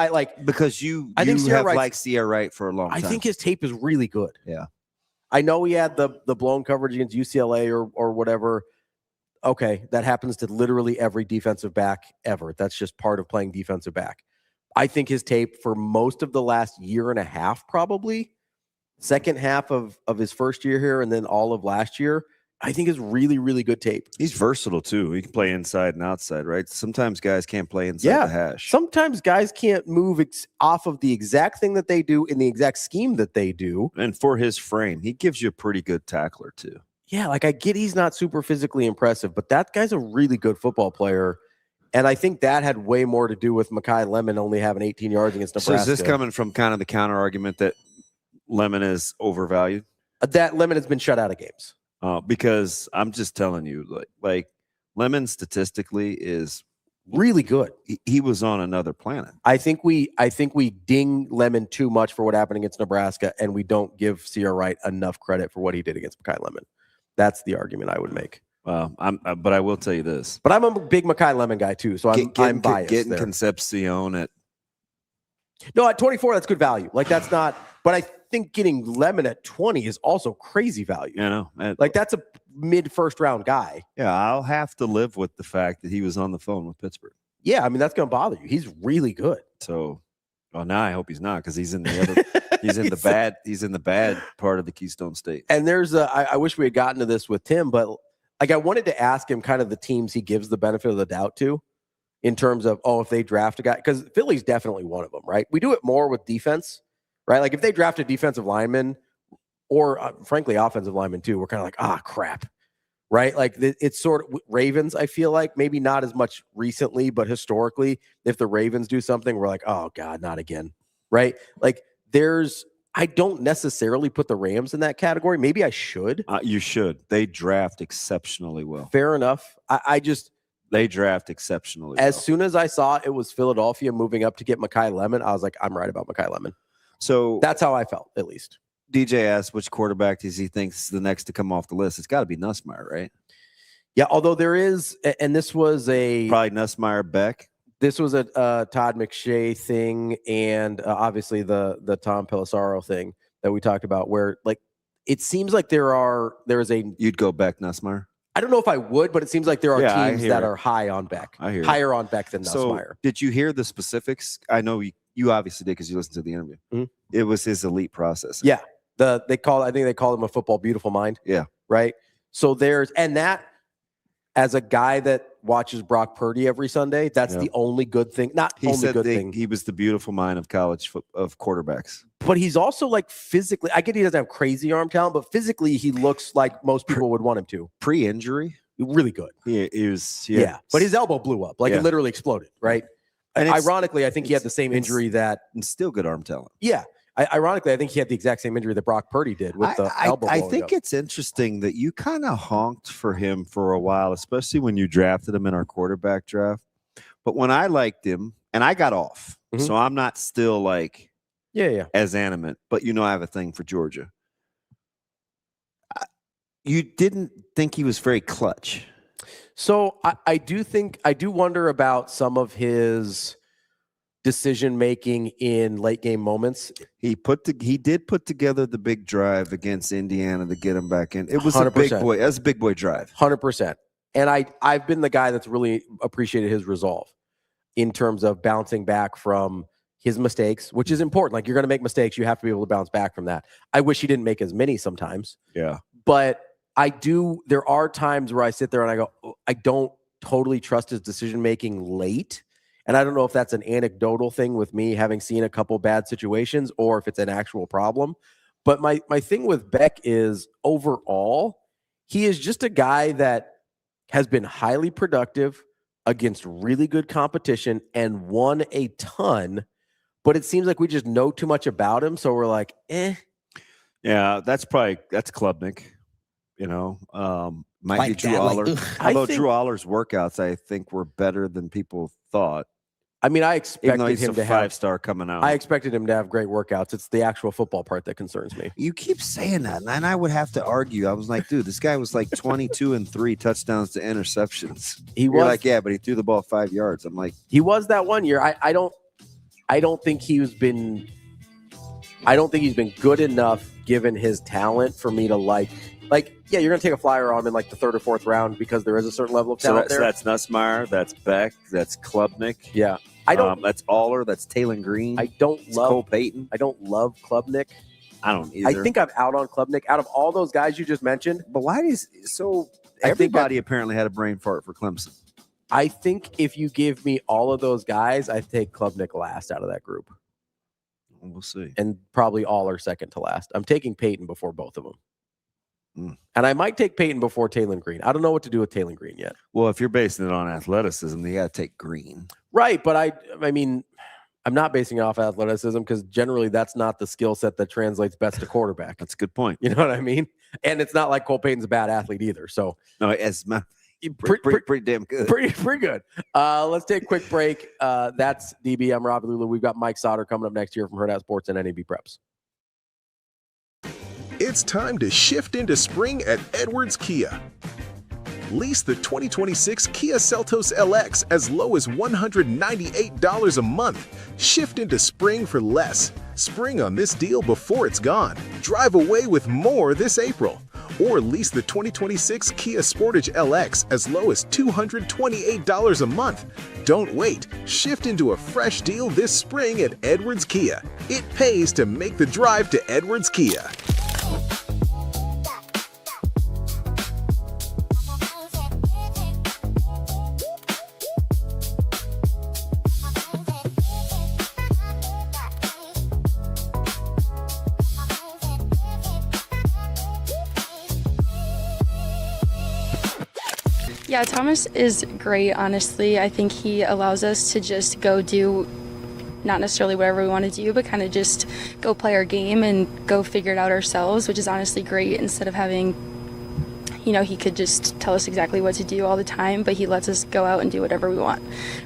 Because you think have liked Sierra Wright for a long time. I think his tape is really good. Yeah. I know he had the blown coverage against UCLA or whatever. Okay, that happens to literally every defensive back ever. That's just part of playing defensive back. I think his tape for most of the last year and a half, probably second half of his first year here and then all of last year, I think is really, really good tape. He's versatile too. He can play inside and outside, right? Sometimes guys can't play inside the hash. Sometimes guys can't move off of the exact thing that they do in the exact scheme that they do. And for his frame, he gives you a pretty good tackler too. Yeah, I get he's not super physically impressive, but that guy's a really good football player. And I think that had way more to do with Mekhi Lemon only having 18 yards against Nebraska. So is this coming from kind of the counter argument that Lemon is overvalued? That Lemon has been shut out of games. Because I'm just telling you, like Lemon statistically is really good. He was on another planet. I think we ding Lemon too much for what happened against Nebraska, and we don't give Sierra Wright enough credit for what he did against Mekhi Lemon. That's the argument I would make. But I will tell you this. But I'm a big Mekhi Lemon guy too, so I'm biased. Getting there. Concepcion at 24, that's good value. Like that's not. But I think getting Lemon at 20 is also crazy value. You know, like that's a mid first round guy. Yeah, I'll have to live with the fact that he was on the phone with Pittsburgh. Yeah, I mean that's going to bother you. He's really good. So, now I hope he's not, because he's in the other. He's in the bad. He's in the bad part of the Keystone State. And there's I wish we had gotten to this with Tim, but like I wanted to ask him kind of the teams he gives the benefit of the doubt to, in terms of if they draft a guy, because Philly's definitely one of them, right? We do it more with defense. Right, like if they draft a defensive lineman or frankly offensive lineman too, we're kind of like, crap, right? Like it's sort of Ravens. I feel like maybe not as much recently, but historically, if the Ravens do something, we're like, oh God, not again, right? Like I don't necessarily put the Rams in that category. Maybe I should. You should. They draft exceptionally well. Fair enough. They draft exceptionally well. As well. soon as I saw it was Philadelphia moving up to get Mekhi Lemon, I was like, I'm right about Mekhi Lemon. So that's how I felt, at least. DJ asked which quarterback does he think is the next to come off the list. It's got to be Nussmeier, right? Yeah, although there is, and this was probably Nussmeier, Beck. this was a Todd McShay thing, and obviously the Tom Pelissaro thing that we talked about, where like it seems like there is a. You'd go Beck Nussmeier. I don't know if I would, but it seems like there are teams that are high on Beck. I hear higher on Beck than Nussmeier. So, did you hear the specifics? I know you obviously did because you listened to the interview. Mm-hmm. It was his elite process. Yeah, I think they call him a football beautiful mind. Yeah, right. So that as a guy that watches Brock Purdy every Sunday, that's the only good thing. He was the beautiful mind of college of quarterbacks. But he's also like physically, I get he doesn't have crazy arm talent, but physically he looks like most people would want him to. Pre-injury, really good. He was, yeah. But his elbow blew up, like it literally exploded, right? And ironically, I think he had the same injury and still good arm talent. Yeah. Ironically, I think he had the exact same injury that Brock Purdy did with the elbow. I think it's interesting that you kind of honked for him for a while, especially when you drafted him in our quarterback draft. But when I liked him, and I got off, so I'm not still like as animate. But I have a thing for Georgia. You didn't think he was very clutch. So I do wonder about some of his decision making in late game moments. He did put together the big drive against Indiana to get him back in. It was 100%. a big boy. That's a big boy drive. 100%. And I've been the guy that's really appreciated his resolve in terms of bouncing back from his mistakes, which is important. Like, you're going to make mistakes. You have to be able to bounce back from that. I wish he didn't make as many sometimes. Yeah. But there are times where I sit there and I go, I don't totally trust his decision-making late. And I don't know if that's an anecdotal thing with me having seen a couple bad situations or if it's an actual problem. But my thing with Beck is overall, he is just a guy that has been highly productive against really good competition and won a ton. But it seems like we just know too much about him. So we're like, eh. Yeah, that's Klubnik. Might Like be Drew that, like, Aller. Although Drew Aller's workouts, I think, were better than people thought. I mean, I Even expected though he's him a to have 5-star coming out. I expected him to have great workouts. It's the actual football part that concerns me. You keep saying that, and I would have to argue. I was like, dude, this guy was like 22 and 3 touchdowns to interceptions. You're like, yeah, but he threw the ball 5 yards. I'm like, he was that one year. I don't think he's been good enough given his talent for me to like, yeah, you're going to take a flyer on him in like the 3rd or 4th round because there is a certain level of talent there. So that's Nussmeier, that's Beck, that's Klubnik. Yeah. That's Aller, that's Taylor Green. I don't love Cole Payton. I don't love Klubnik. I don't either. I think I'm out on Klubnik. Out of all those guys you just mentioned. But why is so everybody apparently had a brain fart for Clemson. I think if you give me all of those guys, I take Klubnik last out of that group. We'll see. And probably Aller second to last. I'm taking Payton before both of them. And I might take Payton before Taylor Green. I don't know what to do with Taylor Green yet. Well, if you're basing it on athleticism, you got to take Green. Right, but I mean, I'm not basing it off athleticism because generally that's not the skill set that translates best to quarterback. That's a good point. You know what I mean? And it's not like Cole Payton's a bad athlete either. So no, pretty damn good. Pretty good. Let's take a quick break. That's DB. I'm Ravi Lulla. We've got Mike Sautter coming up next year from Hurrdat Sports and NebPreps. It's time to shift into spring at Edwards Kia. Lease the 2026 Kia Seltos LX as low as $198 a month. Shift into spring for less. Spring on this deal before it's gone. Drive away with more this April. Or lease the 2026 Kia Sportage LX as low as $228 a month. Don't wait. Shift into a fresh deal this spring at Edwards Kia. It pays to make the drive to Edwards Kia. Yeah, Thomas is great, honestly. I think he allows us to just go do not necessarily whatever we want to do, but kind of just go play our game and go figure it out ourselves, which is honestly great instead of having, he could just tell us exactly what to do all the time, but he lets us go out and do whatever we want,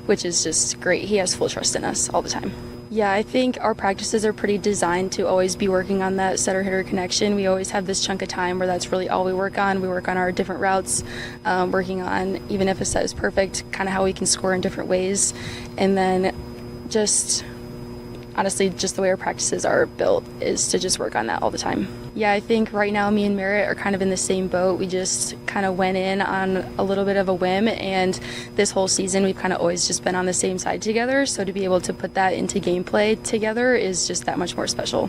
which is just great. He has full trust in us all the time. Yeah, I think our practices are pretty designed to always be working on that setter-hitter connection. We always have this chunk of time where that's really all we work on. We work on our different routes, working on, even if a set is perfect, kind of how we can score in different ways. And then just, honestly, just the way our practices are built is to just work on that all the time. Yeah, I think right now me and Merritt are kind of in the same boat. We just kind of went in on a little bit of a whim, and this whole season we've kind of always just been on the same side together. So to be able to put that into gameplay together is just that much more special.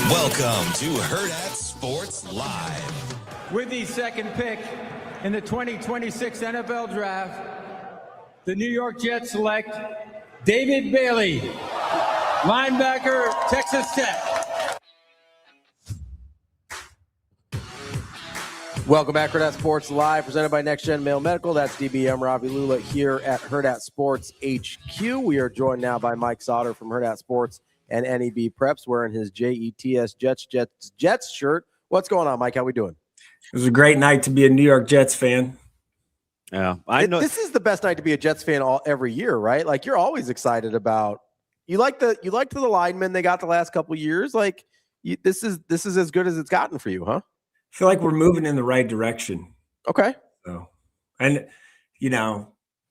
Welcome to Hurrdat Sports Live. With the second pick in the 2026 NFL Draft, the New York Jets select David Bailey, linebacker, Texas Tech. Welcome back, Hurrdat Sports Live, presented by NextGen Male Medical. That's DBM Ravi, Lulla here at Hurrdat Sports HQ. We are joined now by Mike Sautter from Hurrdat Sports and NebPreps, wearing his JETS Jets shirt. What's going on, Mike? How we doing? It was a great night to be a New York Jets fan. Yeah, I know this is the best night to be a Jets fan every year, right? Like, you're always excited about. You liked the linemen they got the last couple of years. Like, this is as good as it's gotten for you, huh? I feel like we're moving in the right direction. Okay. So, and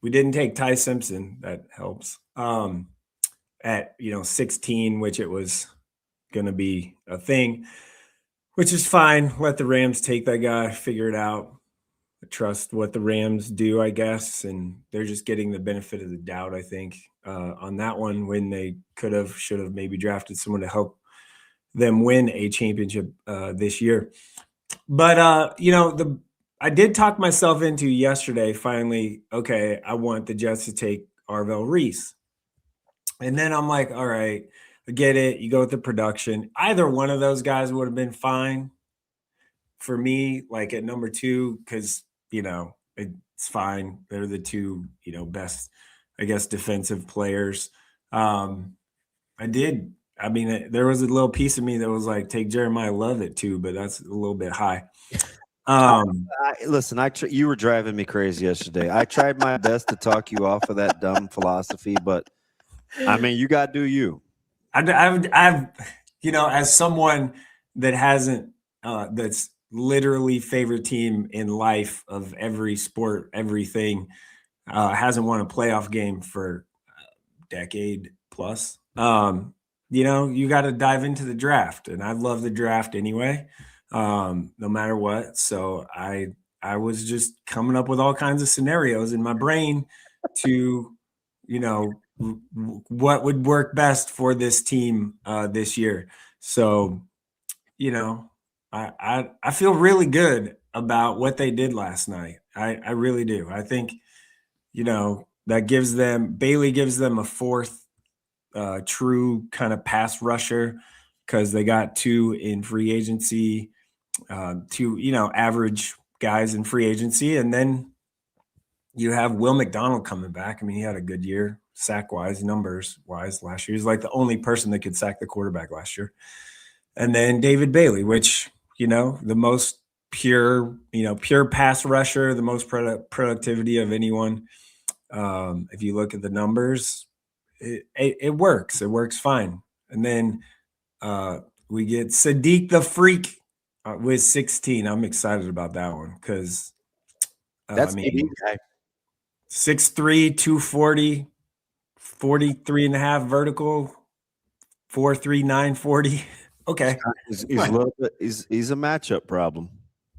we didn't take Ty Simpson. That helps. At 16, which it was going to be a thing, which is fine. Let the Rams take that guy, figure it out. I trust what the Rams do, I guess, and they're just getting the benefit of the doubt, I think, on that one, when they should have maybe drafted someone to help them win a championship this year. But I did talk myself into yesterday. Finally, okay, I want the Jets to take Arvell Reese. And then I'm like, all right, I get it. You go with the production. Either one of those guys would have been fine for me, like at number 2, because, it's fine. They're the two, best, I guess, defensive players. There was a little piece of me that was like, take Jeremiah Love at 2, but that's a little bit high. Listen, you were driving me crazy yesterday. I tried my best to talk you off of that dumb philosophy, but you got to do you. I've as someone that hasn't, that's literally favorite team in life of every sport, everything, hasn't won a playoff game for a decade plus. You got to dive into the draft, and I love the draft anyway, no matter what. So I was just coming up with all kinds of scenarios in my brain. to, what would work best for this team this year. So, I feel really good about what they did last night. I really do. I think, that Bailey gives them a fourth true kind of pass rusher, because they got 2 in free agency, 2, average guys in free agency. And then you have Will McDonald coming back. I mean, he had a good year, sack-wise, numbers-wise last year. He's like the only person that could sack the quarterback last year. And then David Bailey, which, the most pure pass rusher, the most productivity of anyone. If you look at the numbers, it works. It works fine. And then we get Sadiq the Freak with 16. I'm excited about that one because that's guy. 6'3", 240, 43.5 vertical, 4'3", 940. Okay, he's a little bit. He's a matchup problem.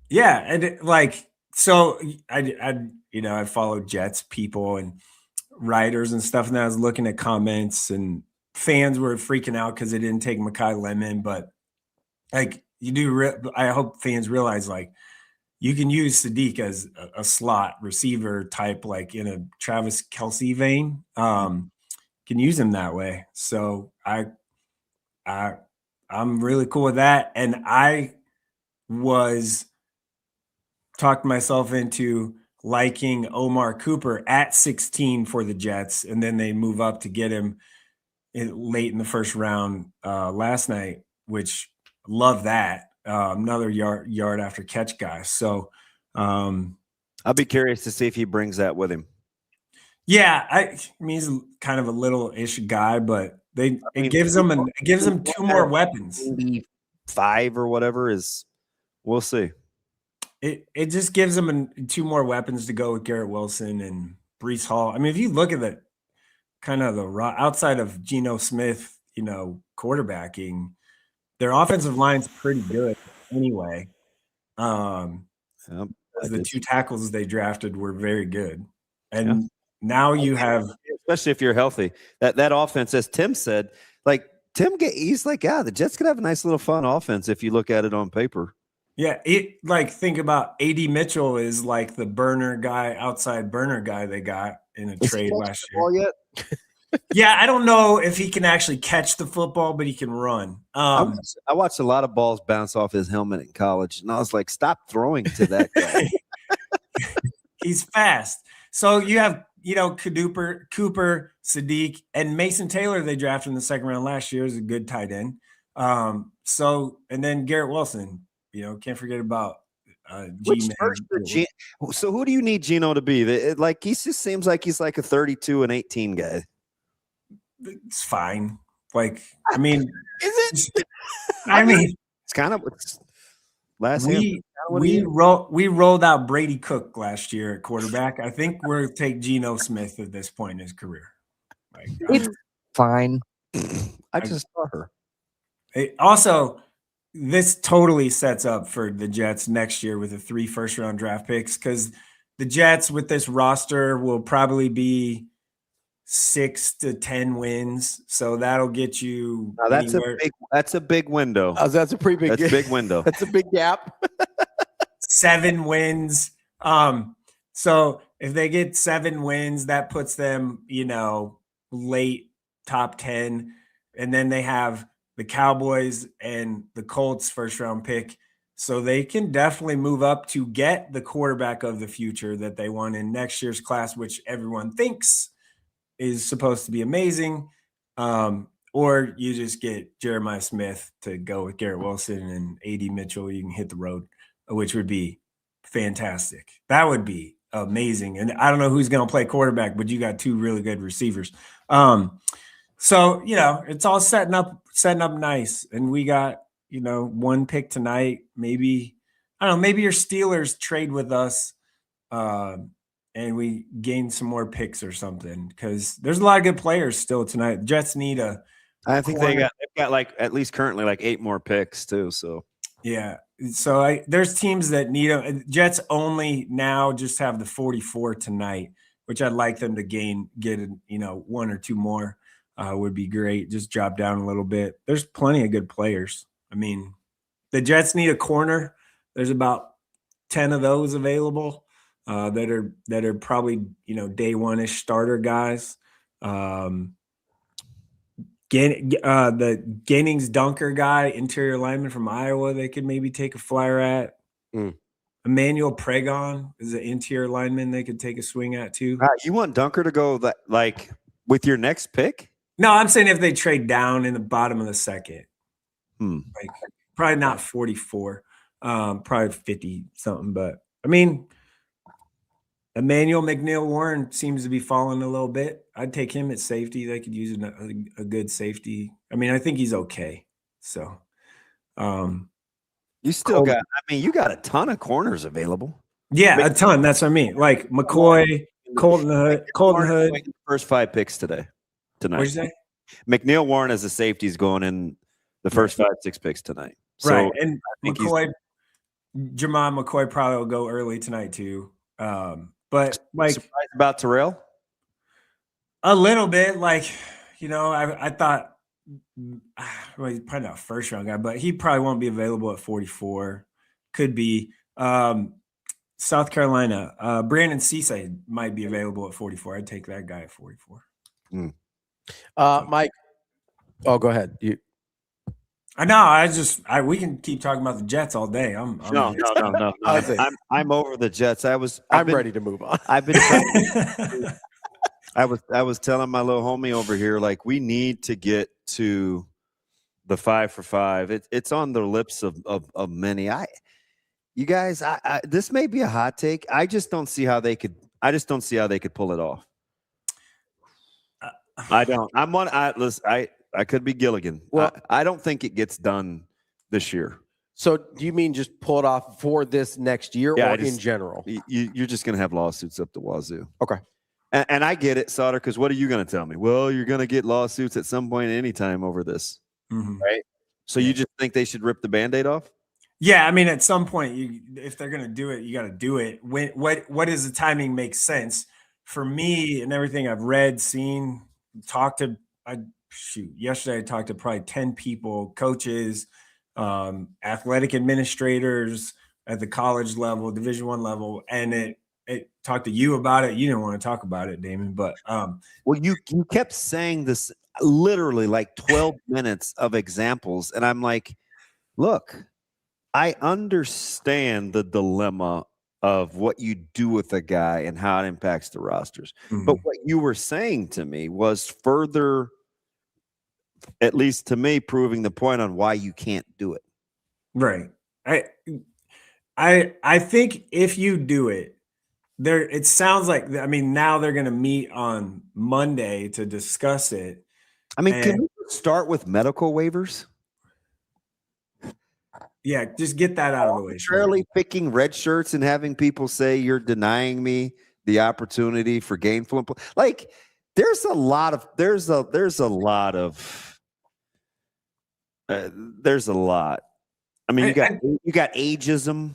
Yeah, and so I followed Jets people and writers and stuff, and I was looking at comments, and fans were freaking out because they didn't take Mekhi Lemon, but I hope fans realize you can use Sadiq as a slot receiver type, like in a Travis Kelce vein. Can use him that way. So I'm really cool with that. And I talked myself into liking Omar Cooper at 16 for the Jets. And then they move up to get him late in the first round last night, which love that. Another yard after catch guy. So I'll be curious to see if he brings that with him. Yeah, I mean, he's kind of a little-ish guy, but it gives him 2 more weapons. 5 or whatever we'll see. It just gives him 2 more weapons to go with Garrett Wilson and Breece Hall. I mean, if you look at the kind of outside of Geno Smith, quarterbacking, their offensive line's pretty good anyway. The 2 tackles they drafted were very good, and now you have, especially if you're healthy, that offense, as Tim said, he's the Jets could have a nice little fun offense if you look at it on paper. Yeah, think about AD Mitchell is like the outside burner guy they got in a trade last year. Yeah, I don't know if he can actually catch the football, but he can run. I watched a lot of balls bounce off his helmet in college, and I was like, stop throwing to that guy. He's fast. So you have, Cooper, Sadiq, and Mason Taylor they drafted in the second round last year is a good tight end. And then Garrett Wilson, can't forget about G-Man. So who do you need Geno to be? He just seems like he's like a 32 and 18 guy. It's fine. Is it? It's kind of last we rolled out Brady Cook last year at quarterback. I think we'll take Geno Smith at this point in his career. It's fine. I just saw her. Also, this totally sets up for the Jets next year with the 3 first-round draft picks, because the Jets with this roster will probably be 6 to 10 wins, so that'll get you. Now that's a big window. That's a pretty big. That's a big window. That's a big gap. 7 wins. So if they get 7 wins, that puts them, late top 10, and then they have the Cowboys and the Colts first round pick, so they can definitely move up to get the quarterback of the future that they want in next year's class, which everyone thinks is supposed to be amazing. Or you just get Jeremiah Smith to go with Garrett Wilson and AD Mitchell. You can hit the road, which would be fantastic. That would be amazing. And I don't know who's going to play quarterback, but you got 2 really good receivers. So, it's all setting up nice. And we got, 1 pick tonight. Maybe your Steelers trade with us and we gain some more picks or something, because there's a lot of good players still tonight. The Jets need I think they've got at least currently 8 more picks too. So yeah. So there's teams that need them. Jets only now just have the 44 tonight. which I'd like them to get one or two more would be great. Just drop down a little bit. There's plenty of good players. I mean, the Jets need a corner. There's about 10 of those available that are probably day one-ish starter guys. The Gainings Dunker guy, interior lineman from Iowa, they could maybe take a flyer at. Emmanuel Pregon is an interior lineman they could take a swing at too. You want Dunker to go like with your next pick? No, I'm saying if they trade down in the bottom of the second. Like probably not 44, probably 50 something. But I mean, Emmanuel McNeil Warren seems to be falling a little bit. I'd take him at safety. They could use a good safety. I mean, I think he's okay. So, you still got. I mean, you got a ton of corners available. Yeah, a ton. That's what I mean. Like McCoy, Colton Hood. First 5 picks tonight. What'd you say? McNeil Warren as a safety is going in the first 5-6 picks tonight. So right, and Jamon McCoy probably will go early tonight too. But like, surprised about Terrell? A little bit. Like, I thought, well, he's probably not a first round guy, but he probably won't be available at 44. Could be. South Carolina, Brandon Cisse might be available at 44. I'd take that guy at 44. Mike. Oh, go ahead. I know. We can keep talking about the Jets all day. No. I'm over the Jets. I'm ready to move on. I've been. I was telling my little homie over here, like, we need to get to the 5 for 5. It's on the lips of many. You guys, this may be a hot take. I just don't see how they could. I just don't see how they could pull it off. I don't. I could be Gilligan. Well, I don't think it gets done this year. So, do you mean just pull it off for this next year, or in general? You're just going to have lawsuits up the wazoo. Okay. And I get it, Sautter, because what are you going to tell me? Well, you're going to get lawsuits at some point anytime over this, right? So you just think they should rip the Band-Aid off? Yeah, I mean, at some point, if they're going to do it, you got to do it. What does the timing make sense? For me and everything I've read, seen, talked to, yesterday I talked to probably 10 people, coaches, athletic administrators at the college level, Division I level, and it talked to you about it. You didn't want to talk about it, Damon, but well, you kept saying this literally like 12 minutes of examples, and I'm like, look, I understand the dilemma of what you do with a guy and how it impacts the rosters. But what you were saying to me was further, at least to me, proving the point on why you can't do it. Right. I think if you do it, it sounds like, I mean, now they're going to meet on Monday to discuss it. I mean, can we start with medical waivers? Yeah, just get that out of the way. Arbitrarily picking red shirts and having people say you're denying me the opportunity for gainful employment. Like, there's a lot. I mean, you got ageism.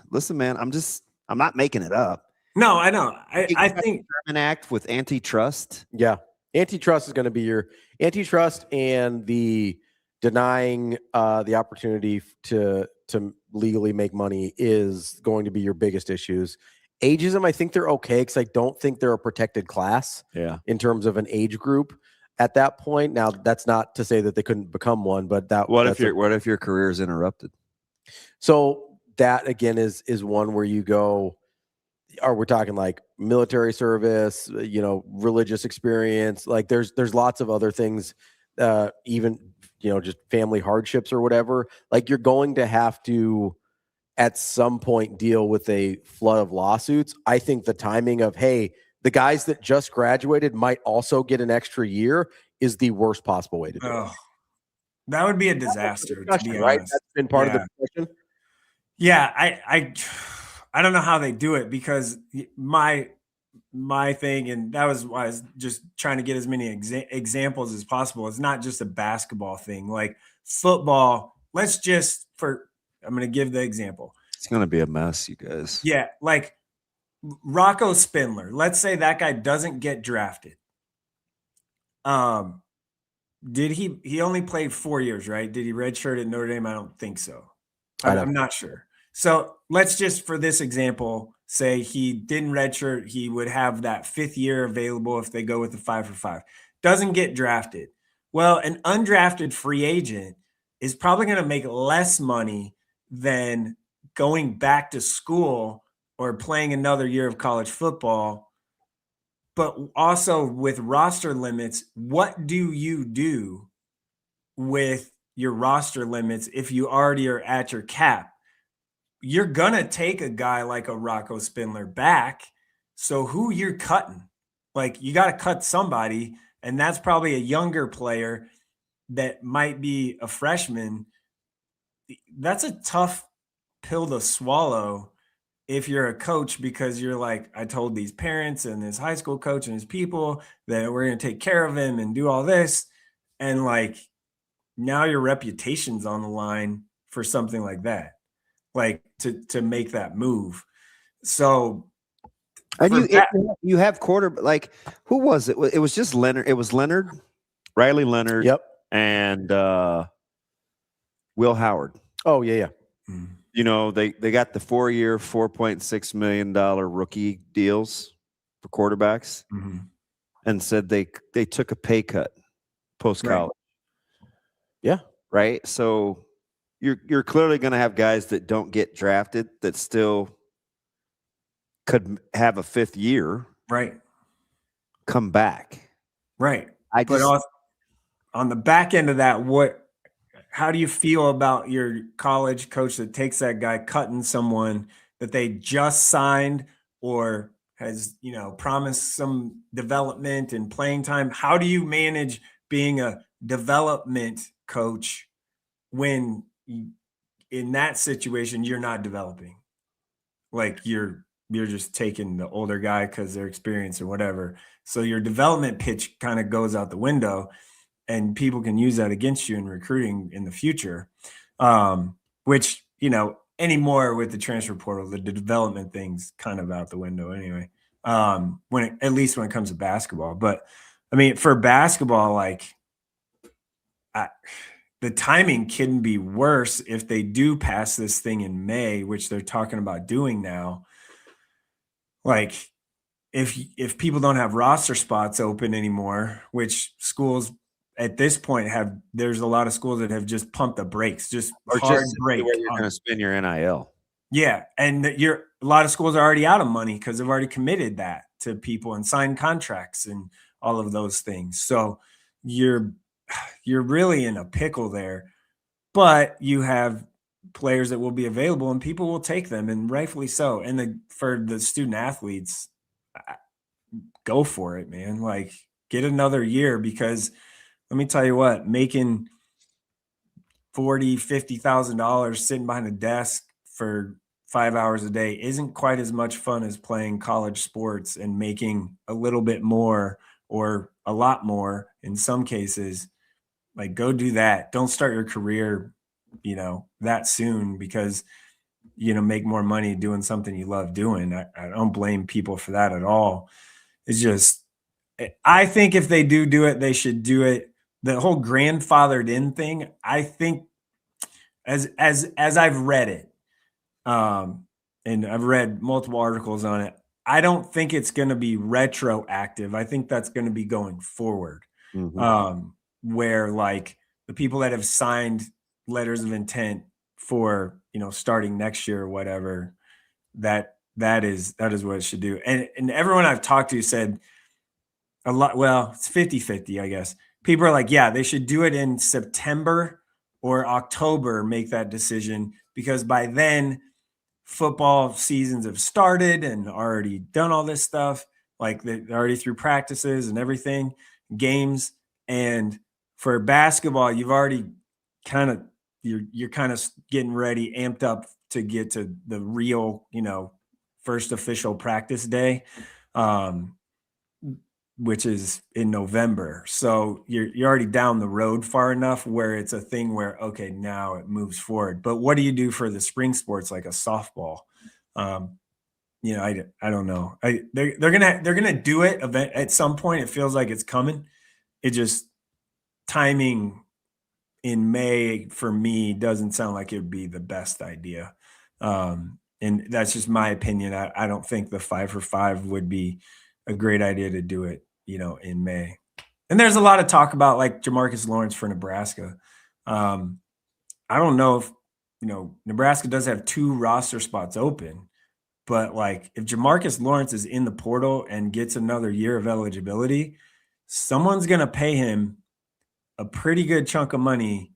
Listen, man, I'm not making it up. No, I know. I think an act with antitrust. Yeah, antitrust is going to be your antitrust, and the denying the opportunity to legally make money is going to be your biggest issues. Ageism, I think they're okay because I don't think they're a protected class. Yeah, in terms of an age group at that point. Now, that's not to say that they couldn't become one, but what if your career is interrupted? So that again is one where you go. Are we talking like military service? Religious experience? Like there's lots of other things. Even just family hardships or whatever, like you're going to have to at some point deal with a flood of lawsuits. I think the timing of, hey, the guys that just graduated might also get an extra year is the worst possible way to do it. That would be a disaster, to be right? honest. That's been part of the discussion. Yeah, I don't know how they do it because my thing, and that was why I was just trying to get as many examples as possible. It's not just a basketball thing. Like football, I'm going to give the example. It's going to be a mess, you guys. Yeah, like Rocco Spindler. Let's say that guy doesn't get drafted. Did he only played 4 years, right? Did he redshirt at Notre Dame? I don't think so. I'm not sure. So let's just, for this example, say he didn't redshirt. He would have that 5th year available if they go with the 5 for 5. Doesn't get drafted. Well, an undrafted free agent is probably going to make less money than going back to school or playing another year of college football. But also with roster limits, what do you do with your roster limits if you already are at your cap? You're going to take a guy like a Rocco Spindler back. So who you're cutting? Like, you got to cut somebody, and that's probably a younger player that might be a freshman. That's a tough pill to swallow if you're a coach, because you're like, I told these parents and this high school coach and his people that we're going to take care of him and do all this. And like, now your reputation's on the line for something like that, like to make that move. So, and you have like, who was it? It was just Leonard. It was Riley Leonard. Yep. And Will Howard. Oh, yeah. You know, they got the 4-year, $4.6 million rookie deals for quarterbacks, and said they took a pay cut post college. Right. Yeah. Right. So you're clearly going to have guys that don't get drafted that still could have a 5th year. Right. Come back. Right. But on the back end of that, how do you feel about your college coach that takes that guy cutting someone that they just signed or has, promised some development and playing time? How do you manage being a development coach when in that situation you're not developing? Like, you're just taking the older guy because they're experienced or whatever. So your development pitch kind of goes out the window. And people can use that against you in recruiting in the future, which, anymore with the transfer portal, the development thing's kind of out the window anyway, at least when it comes to basketball. But, I mean, for basketball, like, the timing can be worse if they do pass this thing in May, which they're talking about doing now. Like, if people don't have roster spots open anymore, which schools – at this point there's a lot of schools that have just pumped the brakes, just hard break. Where you're going to spend your NIL. Yeah. And a lot of schools are already out of money because they've already committed that to people and signed contracts and all of those things. So you're really in a pickle there, but you have players that will be available and people will take them, and rightfully so. And for the student athletes, go for it, man. Like, get another year, because let me tell you what, making $40,000, $50,000 sitting behind a desk for 5 hours a day isn't quite as much fun as playing college sports and making a little bit more or a lot more in some cases. Like, go do that. Don't start your career, that soon, because, make more money doing something you love doing. I don't blame people for that at all. It's just, I think if they do it, they should do it. The whole grandfathered in thing, I think, as I've read it, and I've read multiple articles on it, I don't think it's going to be retroactive. I think that's going to be going forward, where like the people that have signed letters of intent for, starting next year or whatever, that is what it should do. And everyone I've talked to said a lot. Well, it's 50-50, I guess. People are like, yeah, they should do it in September or October, make that decision, because by then football seasons have started and already done all this stuff. Like, they're already through practices and everything, games. And for basketball, you've already you're kind of getting ready, amped up to get to the real, first official practice day. Which is in November. So you're already down the road far enough where it's a thing where, okay, now it moves forward. But what do you do for the spring sports, like a softball? you know, I don't know. They're gonna do it at some point. It feels like it's coming. It just timing in May for me doesn't sound like it would be the best idea. And that's just my opinion. I don't think the 5-for-5 would be a great idea to do it, you know, in May. And there's a lot of talk about like Jamarcus Lawrence for Nebraska. I don't know if, you know, Nebraska does have 2 roster spots open, but like if Jamarcus Lawrence is in the portal and gets another year of eligibility, someone's going to pay him a pretty good chunk of money,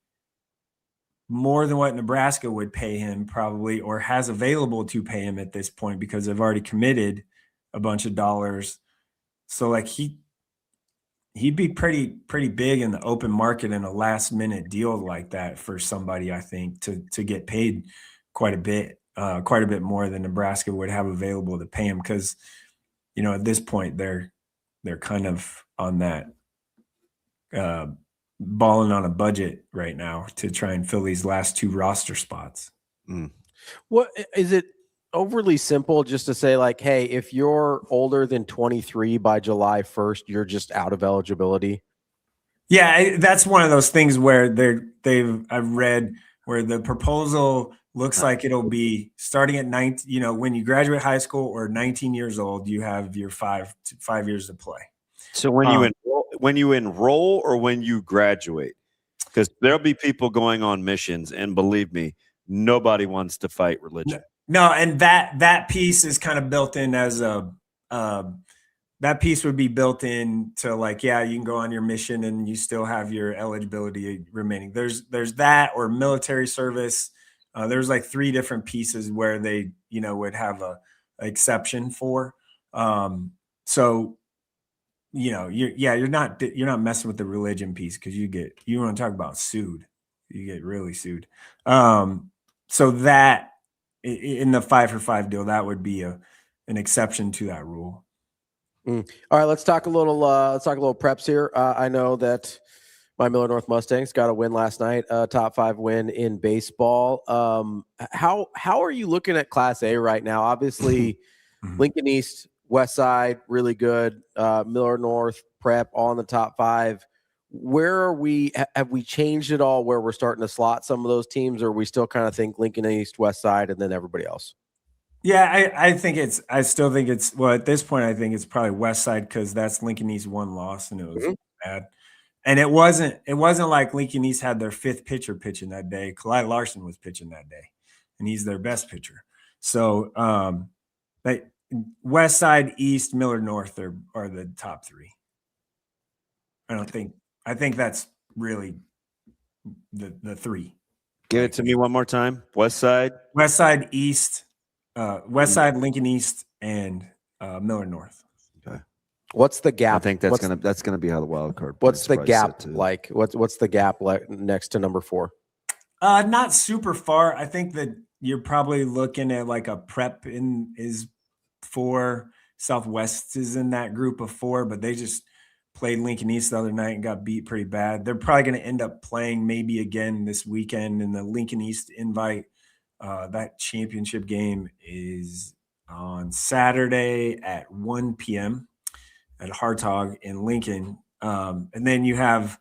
more than what Nebraska would pay him probably, or has available to pay him at this point, because they've already committed a bunch of dollars. So like he'd be pretty big in the open market in a last minute deal like that for somebody, I think, to get paid quite a bit more than Nebraska would have available to pay him. Cause you know, at this point they're kind of on that, balling on a budget right now to try and fill these last 2 roster spots. What is it overly simple just to say like, hey, if you're older than 23 by July 1st, you're just out of eligibility? Yeah, that's one of those things where I've read where the proposal looks like it'll be starting at 19, you know, when you graduate high school or 19 years old, you have your 5 years to play. So when you enroll or when you graduate, because there'll be people going on missions, and believe me, nobody wants to fight religion. No, and that piece is kind of built in as that piece would be built in to like, yeah, you can go on your mission and you still have your eligibility remaining. There's that, or military service. There's like 3 different pieces where they, you know, would have a exception for. So, you know, you're not messing with the religion piece, because you want to talk about sued, you get really sued. So that in the 5-for-5 deal, that would be an exception to that rule. All right, let's talk a little preps here. I know that my Miller North Mustangs got a win last night, top 5 win in baseball. How are you looking at Class A right now? Obviously, Lincoln East, West Side, really good. Miller North, Prep, all in the top 5. Where are we? Have we changed it all where we're starting to slot some of those teams, or we still kind of think Lincoln East, West Side, and then everybody else? Yeah, I still think it's, well, at this point, I think it's probably West Side, because that's Lincoln East 1 loss, and it was bad. And it wasn't like Lincoln East had their 5th pitcher pitching that day. Kalai Larson was pitching that day, and he's their best pitcher. So West Side, East, Miller North are the top 3. I think that's really the 3. Give it to me one more time. West Side, East, West Side, Lincoln East, and Miller North. Okay. What's the gap? I think that's gonna be how the wild card. What's the gap like? What's the gap like next to number 4? Not super far. I think that you're probably looking at like a Prep is 4. Southwest is in that group of 4, but they just played Lincoln East the other night and got beat pretty bad. They're probably going to end up playing maybe again this weekend in the Lincoln East invite. That championship game is on Saturday at 1 p.m. at Hartog in Lincoln. And then you have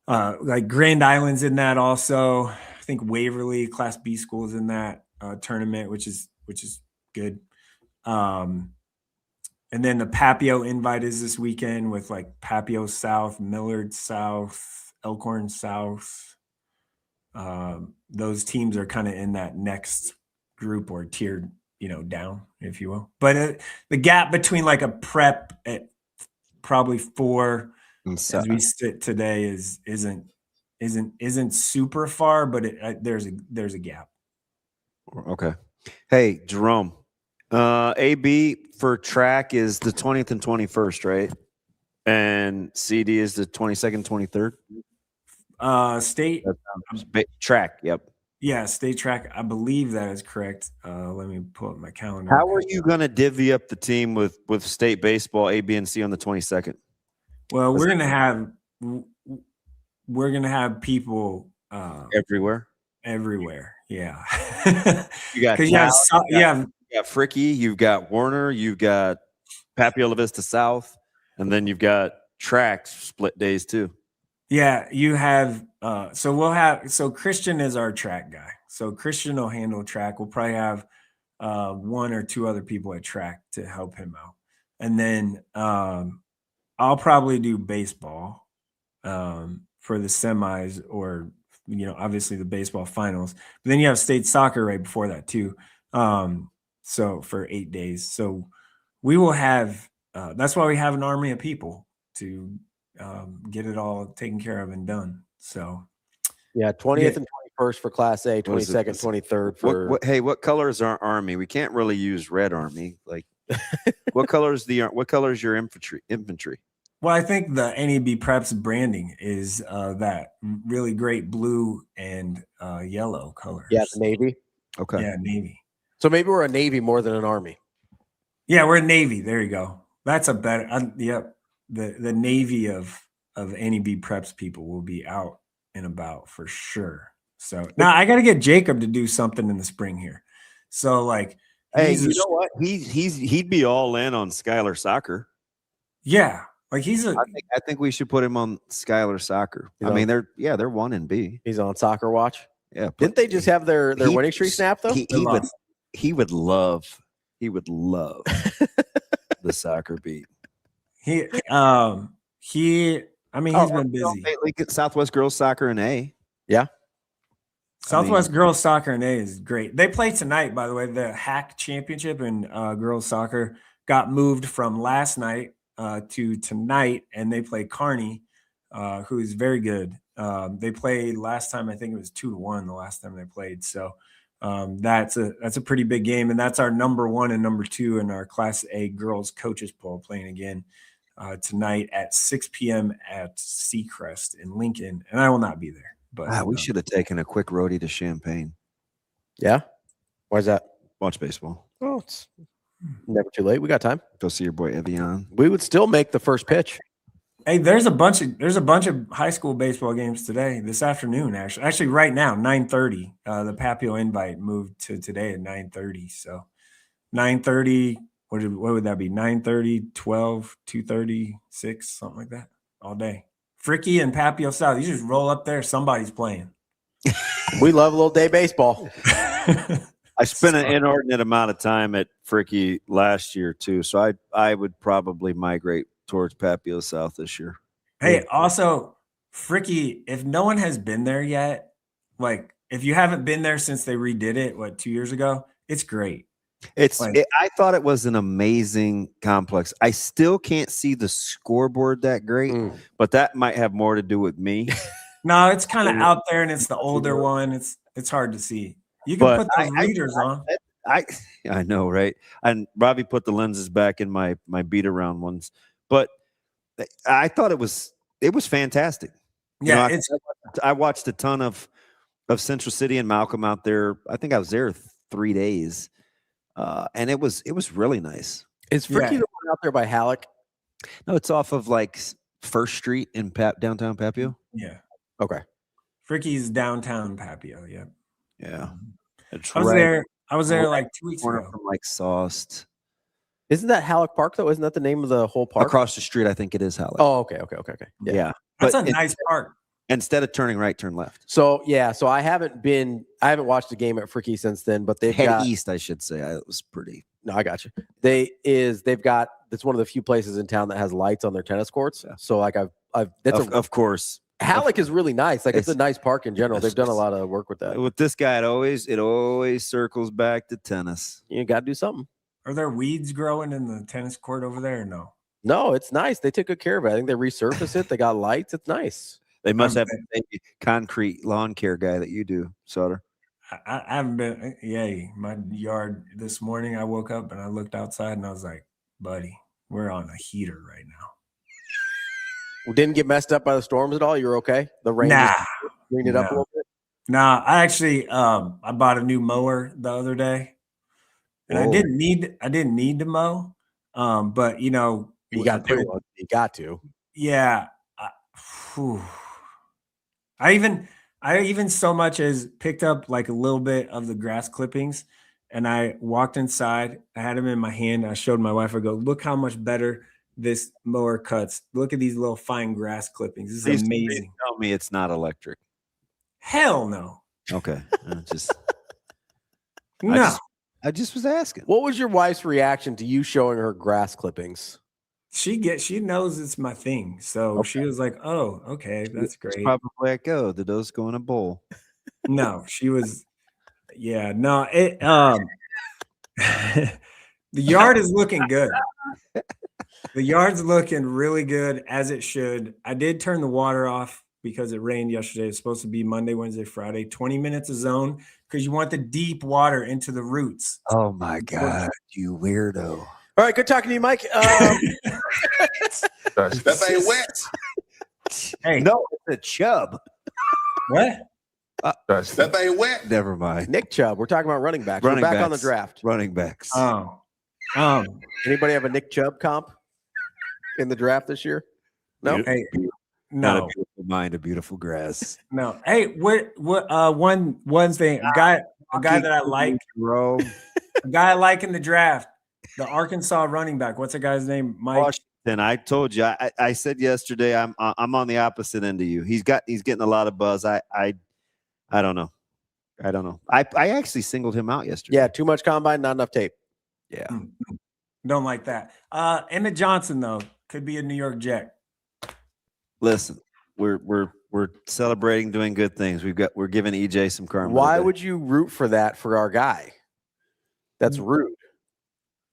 like Grand Island's in that also. I think Waverly, Class B schools in that tournament, which is good. And then the Papio invite is this weekend with like Papio South, Millard South, Elkhorn South. Those teams are kind of in that next group or tiered, you know, down, if you will. But the gap between like a Prep at probably 4 as we sit today isn't super far, but there's a gap. Okay. Hey, Jerome. AB for track is the 20th and 21st, right? And CD is the 22nd, 23rd? State track, yep. Yeah, state track. I believe that is correct. Let me pull up my calendar. How are you going to divvy up the team with state baseball, A, B, and C on the 22nd? Well, we're gonna have people everywhere. Everywhere, yeah. You got got Fricky, you've got Warner, you've got Papio La Vista South, and then you've got track split days too. Yeah, you have so Christian is our track guy. So Christian will handle track. We'll probably have one or two other people at track to help him out. And then I'll probably do baseball for the semis or obviously the baseball finals. But then you have state soccer right before that too. So for 8 days. So we will have that's why we have an army of people to get it all taken care of and done. So yeah, 20th and 21st for Class A, 22nd, 23rd for. What color is our army? We can't really use red army. Like, what color is your infantry? Well, I think the NebPreps branding is that really great blue and yellow colors. Yeah, the Navy. Okay. Yeah, Navy. So maybe we're a Navy more than an Army. Yeah, we're a Navy. There you go. That's a better. Yep. The Navy of NebPreps people will be out and about for sure. So now I got to get Jacob to do something in the spring here. So like, hey, you know what? He'd be all in on Skylar soccer. Yeah. Like I think we should put him on Skylar soccer. I mean, they're 1 and B. He's on soccer watch. Yeah. Didn't they just have their winning streak snap though? He would love the soccer beat. He's been busy. Southwest girls soccer in A. Yeah. Southwest girls soccer in A is great. They play tonight, by the way. The Hack Championship in girls soccer got moved from last night to tonight, and they play Kearney, who is very good. They played last time, I think it was 2-1 the last time they played. So that's a pretty big game, and that's our number 1 and number 2 in our Class A girls coaches poll playing again tonight at 6 p.m. at Seacrest in Lincoln, and I will not be there. But we should have taken a quick roadie to Champaign. Yeah, why is that? Watch baseball. Oh, it's never too late. We got time. Go see your boy Evian. We would still make the first pitch. Hey, there's a bunch of high school baseball games today, this afternoon. Actually, right now, 9:30. The Papio invite moved to today at 9:30. So 9:30. What would that be? 9:30, 12, 2:30, 6, something like that, all day. Fricky and Papio South. You just roll up there. Somebody's playing. We love a little day baseball. I spent an inordinate amount of time at Fricky last year too, so I would probably migrate towards Papio South this year. Hey, also Fricky, if no one has been there yet, like if you haven't been there since they redid it, 2 years ago, it's great. I thought it was an amazing complex. I still can't see the scoreboard that great, but that might have more to do with me. No, it's kind of out there, and it's the older one. It's hard to see. You can put those readers on. I know, right? And Ravi put the lenses back in my beat around ones, but I thought it was fantastic. Yeah, I watched a ton of Central City and Malcolm out there. I think I was there 3 days. And it was really nice. Is Fricky the one out there by Halleck? No, it's off of like First Street in downtown Papio. Yeah. Okay. Fricky's downtown Papio. Yeah. Yeah. I was there like 2 weeks ago. From like Sauced. Isn't that Halleck Park though? Isn't that the name of the whole park? Across the street, I think it is Halleck. Oh, okay. Yeah. That's a nice park. Instead of turning right, turn left. So I haven't watched a game at Fricky since then, but they've got east, I should say. It was pretty. No, I got you. It's one of the few places in town that has lights on their tennis courts. Yeah. So like of course. Halleck is really nice. Like it's a nice park in general. They've done a lot of work with that. With this guy, it always circles back to tennis. You got to do something. Are there weeds growing in the tennis court over there? Or no. No, it's nice. They took good care of it. I think they resurfaced it. They got lights. It's nice. They must have a concrete lawn care guy that you do, Sautter. I haven't been. Yeah, my yard this morning. I woke up and I looked outside and I was like, "Buddy, we're on a heater right now." Didn't get messed up by the storms at all. You're okay. The rain cleaned it up a little bit. Nah, I actually I bought a new mower the other day, and I didn't need to mow, but you got to. You got to. Yeah. I even so much as picked up like a little bit of the grass clippings And I walked inside. I had them in my hand. I showed my wife. I go, look how much better this mower cuts. Look at these little fine grass clippings. This is amazing. Please tell me it's not electric. Hell no. Okay. No. I just was asking. What was your wife's reaction to you showing her grass clippings? She knows it's my thing. So she was like, oh, okay, that's great. Probably like, oh, did those go in a bowl? No, she was, yeah, no, the yard is looking good. The yard's looking really good, as it should. I did turn the water off because it rained yesterday. It's supposed to be Monday, Wednesday, Friday, 20 minutes a zone, because you want the deep water into the roots. Oh my God, you weirdo. All right, good talking to you, Mike. That ain't wet. Hey, no, it's a Chubb. What? That ain't wet. Never mind. Nick Chubb. We're talking about running backs. We're back on the draft. Running backs. Anybody have a Nick Chubb comp in the draft this year? No. Hey, Not no. a beautiful mind, a beautiful grass. No. Hey, one thing, a guy that I like, a guy I like in the draft, the Arkansas running back. What's the guy's name? Mike. Washington. I told you. I said yesterday. I'm on the opposite end of you. He's getting a lot of buzz. I don't know. I actually singled him out yesterday. Yeah, too much combine, not enough tape. Yeah. Don't like that. Emmett Johnson though could be a New York Jet. Listen, we're celebrating doing good things. We're giving EJ some karma. Why today. would you root for that for our guy? That's rude.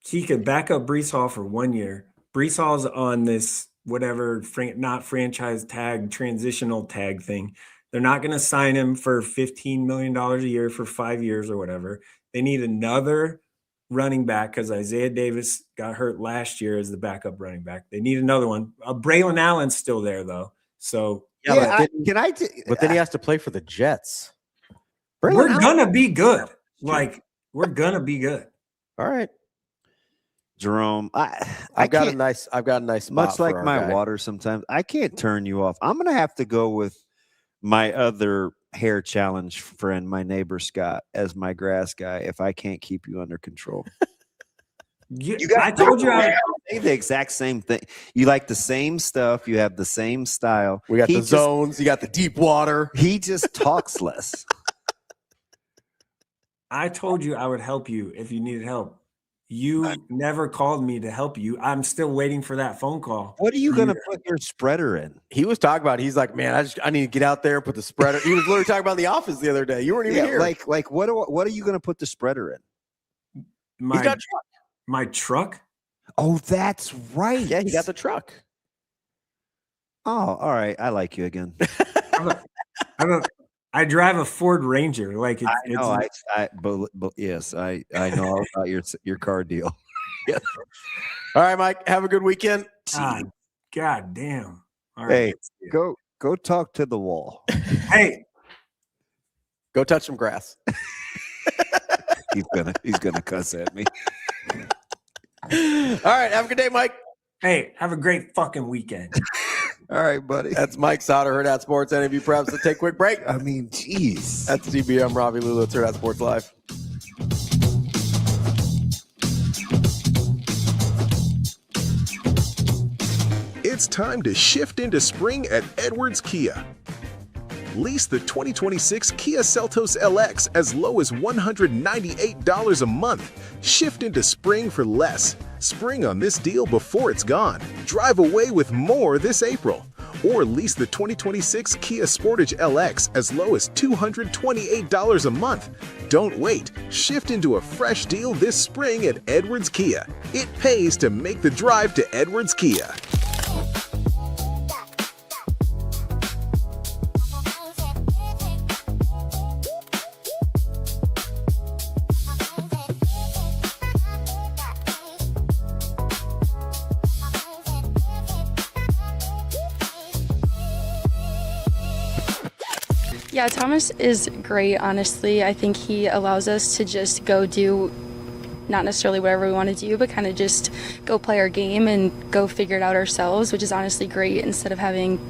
He could back up Breece Hall for 1 year. Breece Hall's on this whatever not franchise tag, transitional tag thing. They're not going to sign him for $15 million a year for 5 years or whatever. They need another running back because Isaiah Davis got hurt last year as the backup running back. They need another one. Braylon Allen's still there though. So but then he has to play for the Jets. We're gonna be good. Like we're gonna be good. All right. Jerome, I've got a nice spot much like for our my guy. water sometimes. I can't turn you off. I'm gonna have to go with my other hair challenge friend, my neighbor Scott, as my grass guy if I can't keep you under control. I told you I the exact same thing. You like the same stuff, you have the same style. We got the zones, you got the deep water. He just talks less. I told you I would help you if you needed help. You never called me to help you. I'm still waiting for that phone call. What are you going to put your spreader in? He was talking about, he's like, man, I need to get out there and put the spreader. He was literally talking about in the office the other day. You weren't even here. Like what are you going to put the spreader in? He's got a truck. My truck? Oh, that's right. Yeah, he got the truck. Oh, all right. I like you again. I drive a Ford Ranger. Like yes, I know all about your car deal. Yeah. All right, Mike. Have a good weekend. God damn. All right. Hey, go talk to the wall. Hey, go touch some grass. He's gonna cuss at me. All right. Have a good day, Mike. Hey, have a great fucking weekend. All right, buddy. That's Mike Sautter, Hurrdat Sports, NebPreps. Let's take a quick break. I mean, geez. That's DBM, Ravi, Lulla. It's Hurrdat Sports Live. It's time to shift into spring at Edwards Kia. Lease the 2026 Kia Seltos LX as low as $198 a month. Shift into spring for less. Spring on this deal before it's gone. Drive away with more this April. Or lease the 2026 Kia Sportage LX as low as $228 a month. Don't wait. Shift into a fresh deal this spring at Edwards Kia. It pays to make the drive to Edwards Kia. Yeah, Thomas is great, honestly. I think he allows us to just go do not necessarily whatever we want to do, but kind of just go play our game and go figure it out ourselves, which is honestly great instead of having,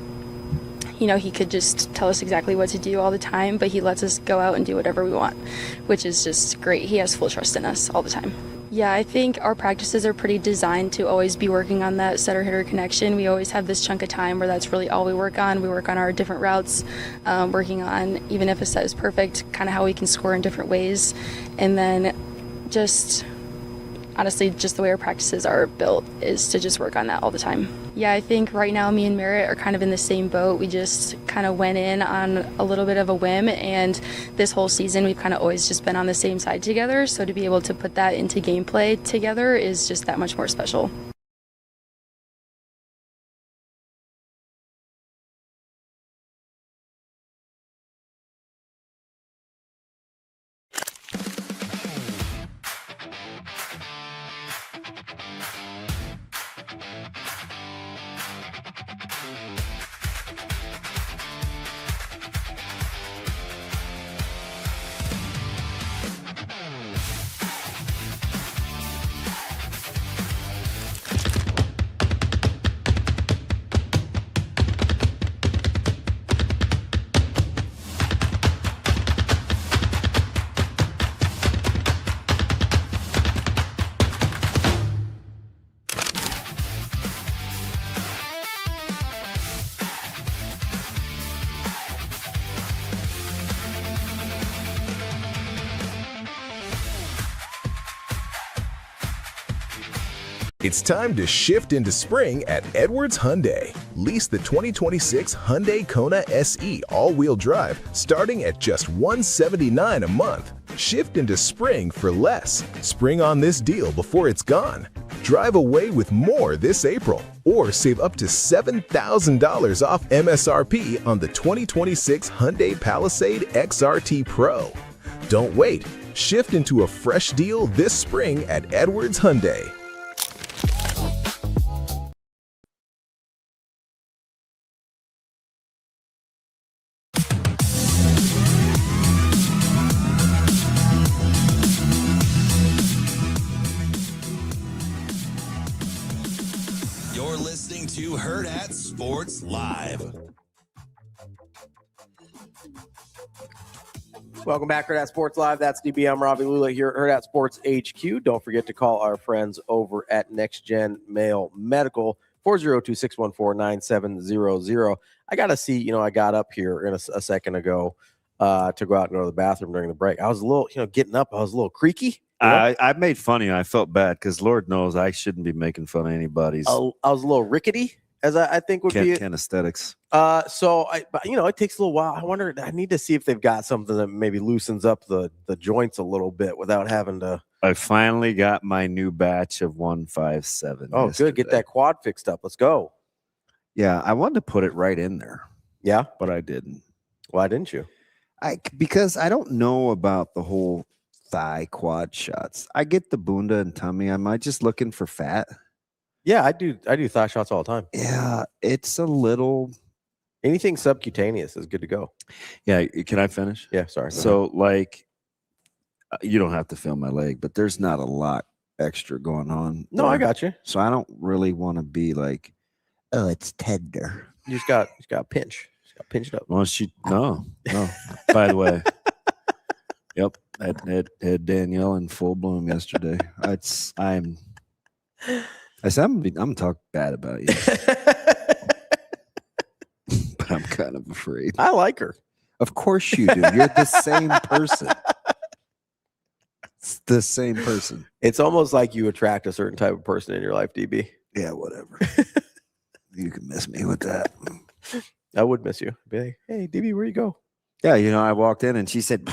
he could just tell us exactly what to do all the time, but he lets us go out and do whatever we want, which is just great. He has full trust in us all the time. Yeah, I think our practices are pretty designed to always be working on that setter-hitter connection. We always have this chunk of time where that's really all we work on. We work on our different routes, working on, even if a set is perfect, kind of how we can score in different ways. And then just, honestly, just the way our practices are built is to just work on that all the time. Yeah, I think right now me and Merritt are kind of in the same boat. We just kind of went in on a little bit of a whim, and this whole season we've kind of always just been on the same side together. So to be able to put that into gameplay together is just that much more special. It's time to shift into spring at Edwards Hyundai. Lease the 2026 Hyundai Kona SE all-wheel drive starting at just $179 a month. Shift into spring for less. Spring on this deal before it's gone. Drive away with more this April or save up to $7,000 off MSRP on the 2026 Hyundai Palisade XRT Pro. Don't wait. Shift into a fresh deal this spring at Edwards Hyundai. You're listening to Hurrdat Sports Live. Welcome back, Hurrdat Sports Live. That's DB. I'm Ravi Lulla here at Hurrdat Sports HQ. Don't forget to call our friends over at NextGen Male Medical, 402-614-9700. I got to see, I got up here in a second ago to go out and go to the bathroom during the break. I was a little, getting up, I was a little creaky. I made fun of you. I felt bad because Lord knows I shouldn't be making fun of anybody's. I was a little rickety, as I think would be kinesthetics. But it takes a little while. I wonder. I need to see if they've got something that maybe loosens up the joints a little bit without having to. I finally got my new batch of 157. Oh, yesterday. good. Get that quad fixed up. Let's go. Yeah, I wanted to put it right in there. Yeah, but I didn't. Why didn't you? Because I don't know about the whole thigh quad shots. I get the bunda and tummy. Am I just looking for fat? Yeah, I do thigh shots all the time. Yeah, it's a little. Anything subcutaneous is good to go. Yeah, can I finish? Yeah, sorry. So, you don't have to film my leg, but there's not a lot extra going on. No, I got you. So I don't really want to be like, oh, it's tender. You just got pinch. Just got pinched up. Well, no. By the way, yep, had Danielle in full bloom yesterday. I'm talking bad about you. But I'm kind of afraid. I like her. Of course you do. You're the same person. It's the same person. It's almost like you attract a certain type of person in your life, DB. Yeah, whatever. You can miss me with that. I would miss you. Be like, hey, DB, where you go? Yeah, I walked in and she said,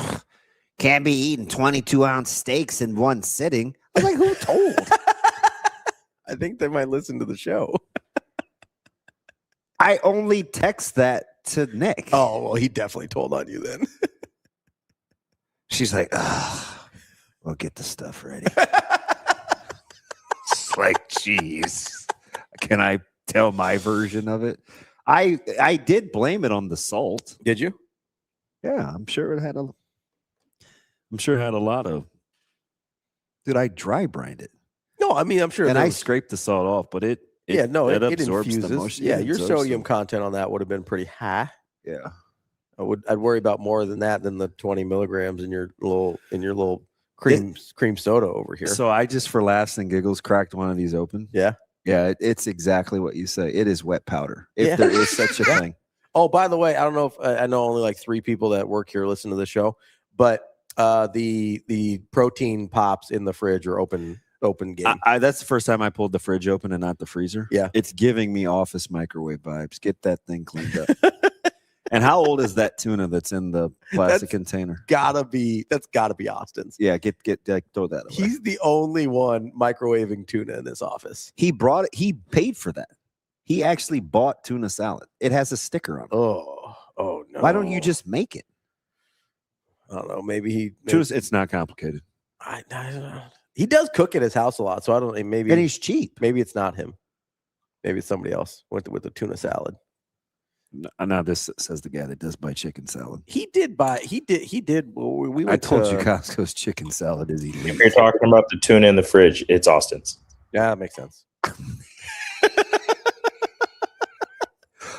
can't be eating 22-ounce steaks in one sitting. I was like, who told? I think they might listen to the show. I only text that to Nick. Oh, well, he definitely told on you then. She's like, we'll get the stuff ready. It's like, geez. Can I tell my version of it? I did blame it on the salt. Did you? Yeah, I'm sure it had a lot of. Dude, I dry brined it. No, I mean, I'm sure. And I scraped the salt off, but it Yeah, no, it absorbs the infuses. motion. Yeah, It your absorbs sodium them. content on that would have been pretty high. Yeah. I'd worry about more than that than the 20 milligrams in your little cream soda over here. So I just, for laughs and giggles, cracked one of these open. Yeah. Yeah, it's exactly what you say. It is wet powder, if there is such a thing. Oh, by the way, I don't know if I know only like 3 people that work here listen to the show, but the protein pops in the fridge are open game. That's the first time I pulled the fridge open and not the freezer. Yeah. It's giving me office microwave vibes. Get that thing cleaned up. And how old is that tuna that's in the plastic container? That's gotta be Austin's. Yeah, get throw that away. He's the only one microwaving tuna in this office. He brought it. He paid for that. He actually bought tuna salad. It has a sticker on it. Oh no! Why don't you just make it? I don't know. Maybe it's not complicated. I don't know. He does cook at his house a lot, so I don't know. Maybe and he's cheap. Maybe it's not him. Maybe it's somebody else with the tuna salad. No, this says the guy that does buy chicken salad. He did. We went I told to, you Costco's chicken salad is elite. If you're talking about the tuna in the fridge, it's Austin's. Yeah, that makes sense.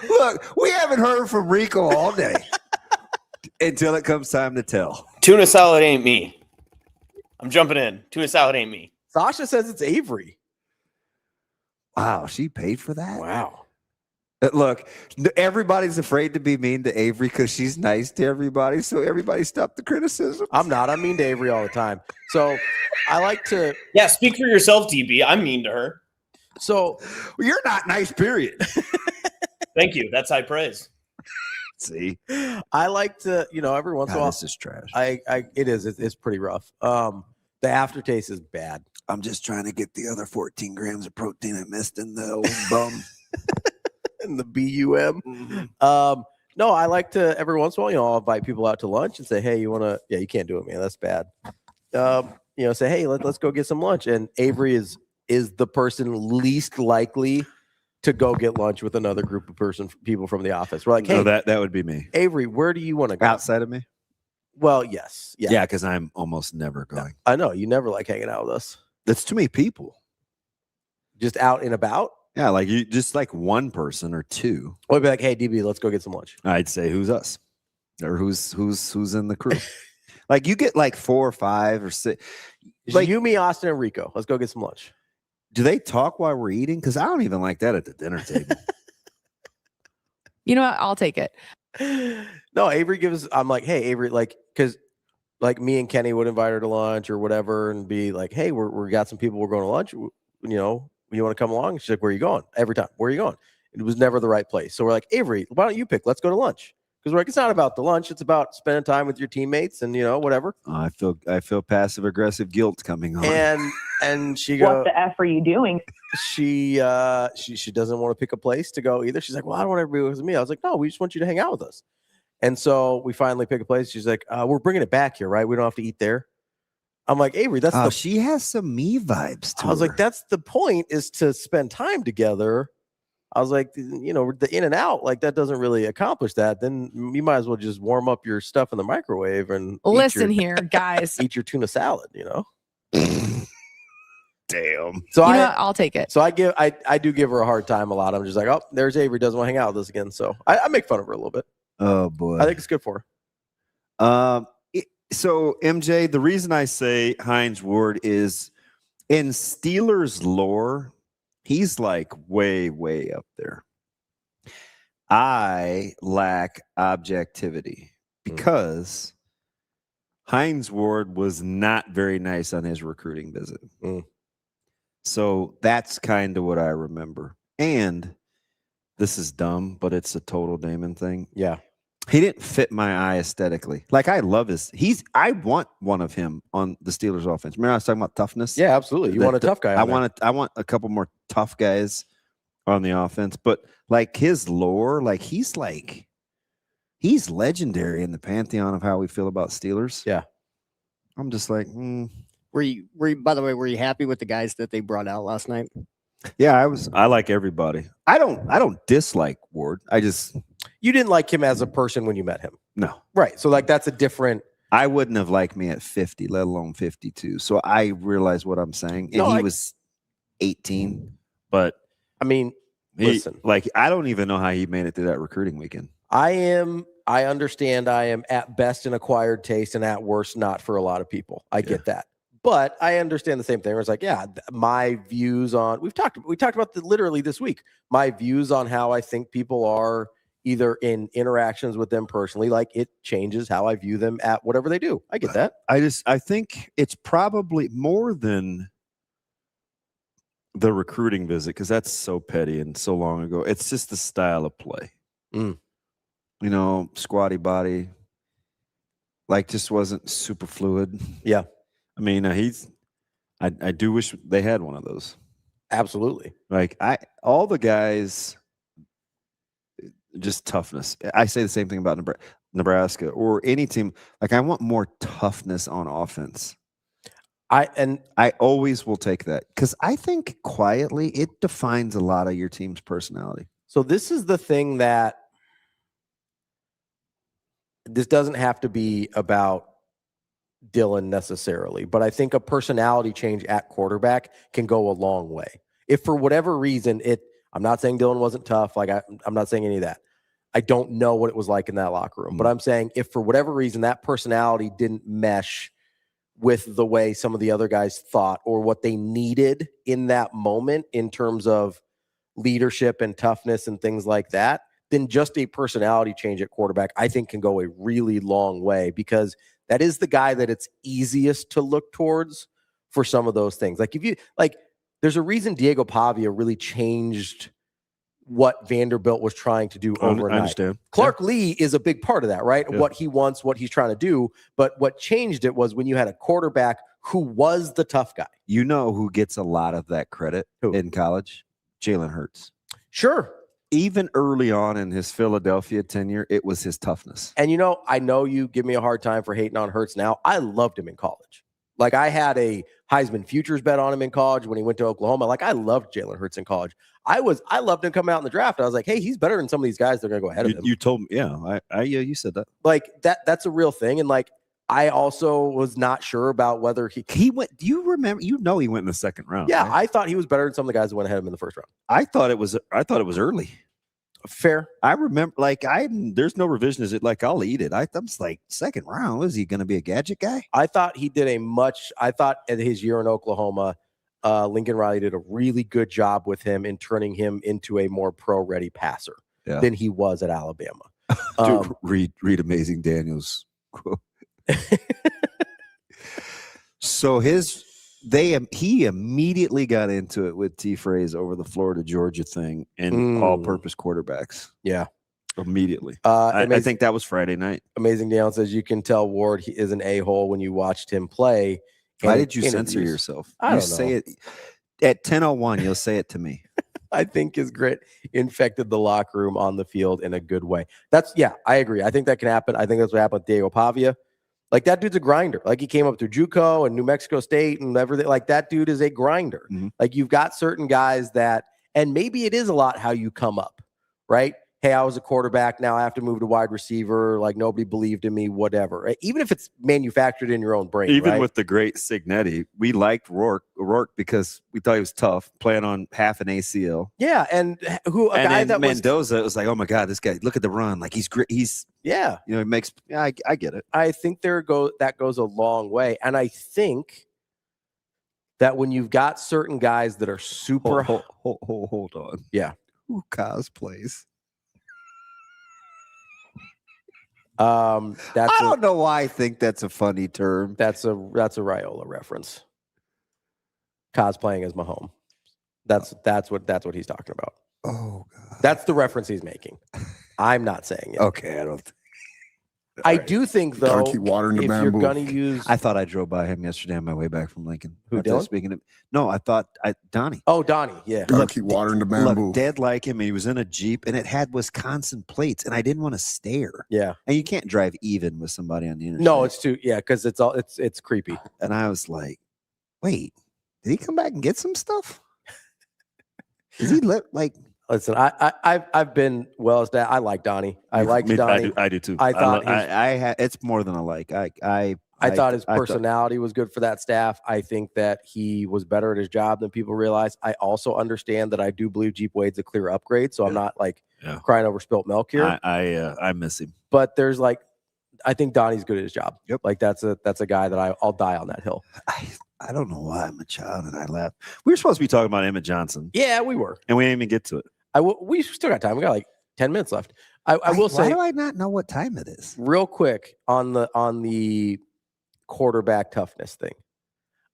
Look, we haven't heard from Rico all day until it comes time to tell. Tuna salad ain't me. I'm jumping in. Tuna salad ain't me. Sasha says it's Avery. Wow, she paid for that? Wow. Look, everybody's afraid to be mean to Avery because she's nice to everybody. So everybody stop the criticism. I'm not. I'm mean to Avery all the time. So I like to. Yeah, speak for yourself, DB. I'm mean to her. So you're not nice, period. Thank you. That's high praise. See, I like to, every once in a while. This is trash. It is. It's pretty rough. The aftertaste is bad. I'm just trying to get the other 14 grams of protein I missed in the old bum. In the BUM. No, I like to every once in a while, I'll invite people out to lunch and say, hey, you want to? Yeah, you can't do it, man. That's bad. Say, hey, let's go get some lunch. And Avery is the person least likely to go get lunch with another group of people from the office. We're like, hey, that would be me. Avery, where do you want to go? Outside of me? Well, yes. Yeah, because I'm almost never going. I know. You never like hanging out with us. That's too many people. Just out and about? Yeah, like you just like one person or two. We'd be like, hey, DB, let's go get some lunch. I'd say who's us? Or who's in the crew. Like you get like 4 or 5 or 6. Like you, me, Austin, and Rico. Let's go get some lunch. Do they talk while we're eating? Because I don't even like that at the dinner table. You know what? I'll take it. No, Avery I'm like, hey, Avery, because me and Kenny would invite her to lunch or whatever and be like, hey, we got some people, we're going to lunch. You want to come along? She's like, where are you going? Every time, where are you going? It was never the right place. So we're like, Avery, why don't you pick? Let's go to lunch. Because we're like, it's not about the lunch. It's about spending time with your teammates and, whatever. I feel passive aggressive guilt coming on. And she goes, what the F are you doing? She doesn't want to pick a place to go either. She's like, well, I don't want everybody with me. I was like, no, we just want you to hang out with us. And so we finally pick a place. She's like, we're bringing it back here, right? We don't have to eat there. I'm like, Avery, she has some me vibes to I was her. like, that's the point, is to spend time together. I was like, the in and out, like that doesn't really accomplish that. Then you might as well just warm up your stuff in the microwave and listen here, guys. Eat your tuna salad, Damn. So I'll take it. So I do give her a hard time a lot. I'm just like, oh, there's Avery, doesn't want to hang out with us again. So I make fun of her a little bit. Oh boy. I think it's good for her. So MJ, the reason I say Hines Ward is in Steelers lore, he's like way, way up there. I lack objectivity because Hines Ward was not very nice on his recruiting visit. So that's kind of what I remember. And this is dumb, but it's a total Damon thing. Yeah. He didn't fit my eye aesthetically. Like I love I want one of him on the Steelers offense. Remember I was talking about toughness? Yeah, absolutely. You want a tough guy. I want a couple more tough guys on the offense, but like his lore, he's legendary in the pantheon of how we feel about Steelers. Yeah. I'm just like, Were you by the way, were you happy with the guys that they brought out last night? Yeah, I like everybody. I don't dislike Ward. You didn't like him as a person when you met him. No. Right. So that's a different. I wouldn't have liked me at 50, let alone 52. So I realize what I'm saying. And he was 18, but mean, listen. Like, I don't even know how he made it through that recruiting weekend. I understand I am at best an acquired taste and at worst not for a lot of people. I get that. But I understand the same thing. Where it's like, yeah, my views on we talked about literally this week. My views on how I think people are either in interactions with them personally, like it changes how I view them at whatever they do. I get that. I think it's probably more than the recruiting visit, because that's so petty and so long ago. It's just the style of play. Mm. You know, squatty body, like just wasn't super fluid. Yeah. I mean, I do wish they had one of those. Absolutely. Like all the guys, just toughness. I say the same thing about Nebraska or any team. Like, I want more toughness on offense. I always will take that, because I think quietly it defines a lot of your team's personality. So this is the thing that this doesn't have to be about Dylan necessarily, but I think a personality change at quarterback can go a long way. If for whatever reason I'm not saying Dylan wasn't tough. Like I'm not saying any of that. I don't know what it was like in that locker room, but I'm saying if for whatever reason that personality didn't mesh with the way some of the other guys thought or what they needed in that moment in terms of leadership and toughness and things like that, then just a personality change at quarterback, I think, can go a really long way, because that is the guy that it's easiest to look towards for some of those things. Like there's a reason Diego Pavia really changed what Vanderbilt was trying to do overnight. I understand. Clark Lee is a big part of that, right? Yeah. What he wants, what he's trying to do. But what changed it was when you had a quarterback who was the tough guy. You know who gets a lot of that credit in college? Jalen Hurts. Sure. Even early on in his Philadelphia tenure, it was his toughness. And I know you give me a hard time for hating on Hurts now. I loved him in college. Like, I had a Heisman futures bet on him in college when he went to Oklahoma. Like, I loved Jalen Hurts in college. I loved him coming out in the draft. I was like, hey, he's better than some of these guys that are going to go ahead of him. You told me, yeah. You said that. Like, that's a real thing. And like, I also was not sure about whether he went. Do you remember? He went in the second round. Yeah, right? I thought he was better than some of the guys that went ahead of him in the first round. I thought it was early. Fair. I remember, there's no revisions. I'll eat it. I'm just like, second round. Was he going to be a gadget guy? I thought he did I thought at his year in Oklahoma, Lincoln Riley did a really good job with him in turning him into a more pro-ready passer than he was at Alabama. Dude, read Amazing Daniel's quote. So he immediately got into it with T. Fraze over the Florida Georgia thing and all-purpose quarterbacks. Yeah, immediately. I think that was Friday night. Amazing Daniel says you can tell Ward is an a-hole when you watched him play. Why did you censor yourself? I don't know. Say it at 10:01. You'll say it to me. I think his grit infected the locker room on the field in a good way. I agree. I think that can happen. I think that's what happened with Diego Pavia. Like, that dude's a grinder. Like, he came up through JUCO and New Mexico State and everything. Like, that dude is a grinder. Mm-hmm. Like, you've got certain guys and maybe it is a lot how you come up, right? Hey, I was a quarterback. Now I have to move to wide receiver. Like, nobody believed in me, whatever. Right? Even if it's manufactured in your own brain. Even right? with the great Signetti, we liked Rourke because we thought he was tough, playing on half an ACL. Yeah, and Mendoza was like, oh my God, this guy! Look at the run, like he's great. Yeah, he makes. I get it. I think that goes a long way, and I think that when you've got certain guys that are super. Hold on. Yeah, who cosplays? I don't know why I think that's a funny term. That's a Raiola reference. Cosplaying as Mahomes. That's what he's talking about. Oh God. That's the reference he's making. I'm not saying it. Okay, I don't. I do think though, keep watering the if bamboo. you're gonna use, I thought I drove by him yesterday on my way back from Lincoln. Who, Dylan? Speaking of, no, I thought Donnie. Oh, Donnie, yeah. Gotta keep watering the bamboo. Look, dead like him. He was in a Jeep and it had Wisconsin plates, and I didn't want to stare. Yeah, and you can't drive even with somebody on the interstate. No, it's too because it's creepy. And I was like, wait, did he come back and get some stuff? Is he like? Listen, I've been I like Donnie. I liked Donnie. I do too. I thought I had. It's more than a like. I thought his personality was good for that staff. I think that he was better at his job than people realize. I also understand that I do believe Jeep Wade's a clear upgrade, so I'm not like crying over spilt milk here. I miss him. But there's like, I think Donnie's good at his job. Yep. Like that's a guy that I'll die on that hill. I don't know why I'm a child and I laugh. We were supposed to be talking about Emmett Johnson. Yeah, we were. And we didn't even get to it. We still got time. We got like 10 minutes left. I will say. Why do I not know what time it is? Real quick on the quarterback toughness thing.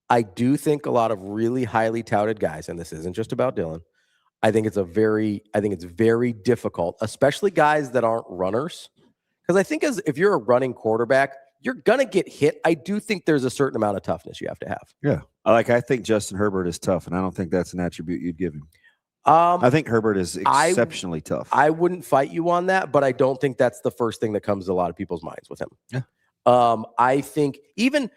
I do think a lot of really highly touted guys, and this isn't just about Dylan. I think it's very difficult, especially guys that aren't runners. Because I think if you're a running quarterback, you're gonna get hit. I do think there's a certain amount of toughness you have to have. Yeah. I think Justin Herbert is tough, and I don't think that's an attribute you'd give him. I think Herbert is exceptionally tough. I wouldn't fight you on that, but I don't think that's the first thing that comes to a lot of people's minds with him. Yeah. I think even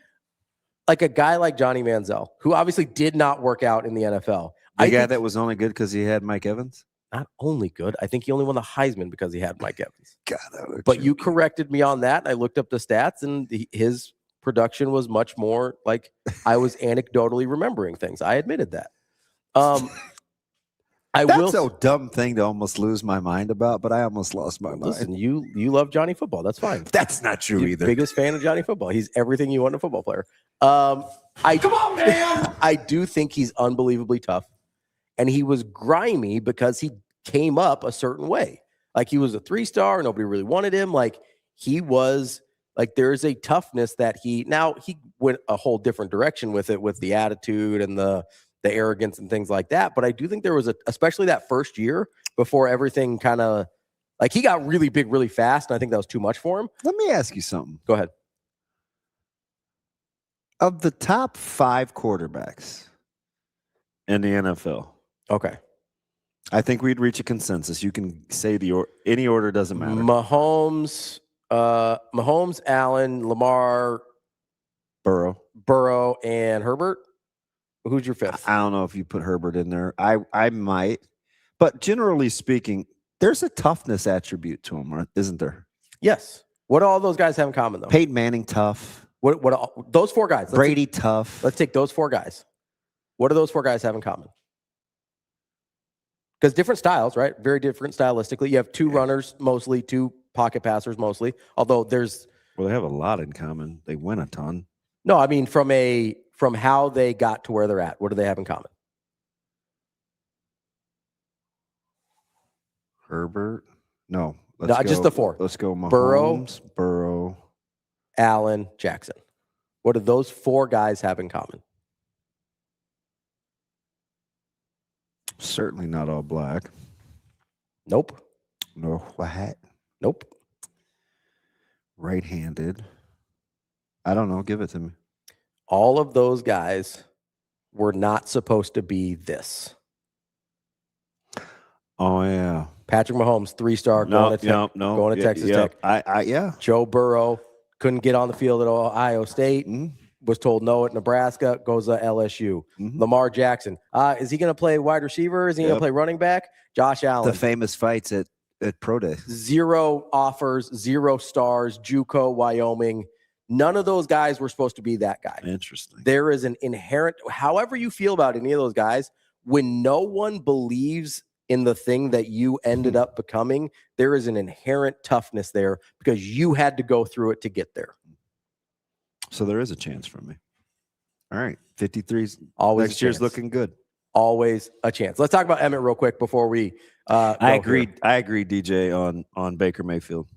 like a guy like Johnny Manziel, who obviously did not work out in the NFL. The guy that was only good because he had Mike Evans? Not only good. I think he only won the Heisman because he had Mike Evans. God, but you corrected me on that. I looked up the stats, and his production was much more like I was anecdotally remembering things. I admitted that. That's a dumb thing to almost lose my mind about, but I almost lost my mind. Listen, you love Johnny Football. That's fine. That's not true either. Biggest fan of Johnny Football. He's everything you want in a football player. Come on, man. I do think he's unbelievably tough, and he was grimy because he came up a certain way. Like he was a 3-star. Nobody really wanted him. Like he was like there's a toughness that he went a whole different direction with it, with the attitude and the arrogance and things like that. But I do think there was especially that first year before everything kind of like he got really big really fast. And I think that was too much for him. Let me ask you something. Go ahead. Of the top 5 quarterbacks in the NFL. Okay. I think we'd reach a consensus. You can say any order doesn't matter. Mahomes, Allen, Lamar, Burrow, and Herbert. Who's your 5th? I don't know if you put Herbert in there. I might. But generally speaking, there's a toughness attribute to him, isn't there? Yes. What do all those guys have in common, though? Peyton Manning, tough. What those 4 guys? Brady, tough. Let's take those 4 guys. What do those 4 guys have in common? Because different styles, right? Very different stylistically. You have 2 runners, mostly 2 pocket passers, mostly. Although they have a lot in common. They win a ton. No, I mean from how they got to where they're at. What do they have in common? Herbert? No. Just the 4. Let's go Mahomes, Burrow, Allen, Jackson. What do those 4 guys have in common? Certainly not all black. Nope. No white. Nope. Right-handed. I don't know. Give it to me. All of those guys were not supposed to be this. Oh, yeah. Patrick Mahomes, 3-star, going to Texas Tech. Yeah. Joe Burrow couldn't get on the field at Ohio State. Was told no at Nebraska, goes to LSU. Lamar Jackson. Is he going to play wide receiver? Is he going to play running back? Josh Allen. The famous fights at Pro Day. 0 offers, 0 stars, JUCO, Wyoming. None of those guys were supposed to be that guy. Interesting. There is an inherent, however you feel about any of those guys, when no one believes in the thing that you ended up becoming, there is an inherent toughness there because you had to go through it to get there. So there is a chance for me. All right. 53's always next year's looking good. Always a chance. Let's talk about Emmett real quick before we I agree, DJ, on Baker Mayfield.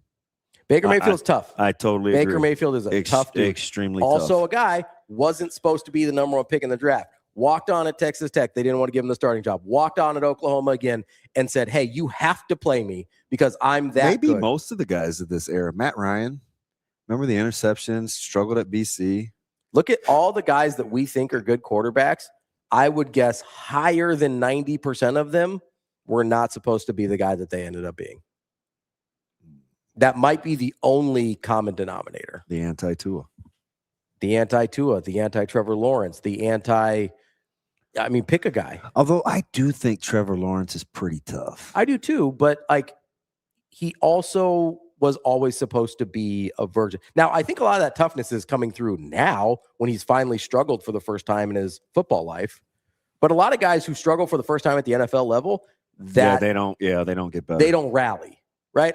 Baker Mayfield's tough. I totally agree. Baker Mayfield is a tough dude. Extremely also tough. A guy wasn't supposed to be the number 1 pick in the draft. Walked on at Texas Tech. They didn't want to give him the starting job. Walked on at Oklahoma again and said, hey, you have to play me because I'm that good. Most of the guys of this era. Matt Ryan. Remember the interceptions? Struggled at BC. Look at all the guys that we think are good quarterbacks. I would guess higher than 90% of them were not supposed to be the guy that they ended up being. That might be the only common denominator. The anti-Tua. The anti-Tua, the anti-Trevor Lawrence, pick a guy. Although I do think Trevor Lawrence is pretty tough. I do too, but he also was always supposed to be a virgin. Now, I think a lot of that toughness is coming through now when he's finally struggled for the first time in his football life. But a lot of guys who struggle for the first time at the NFL level, they don't get better. They don't rally, right?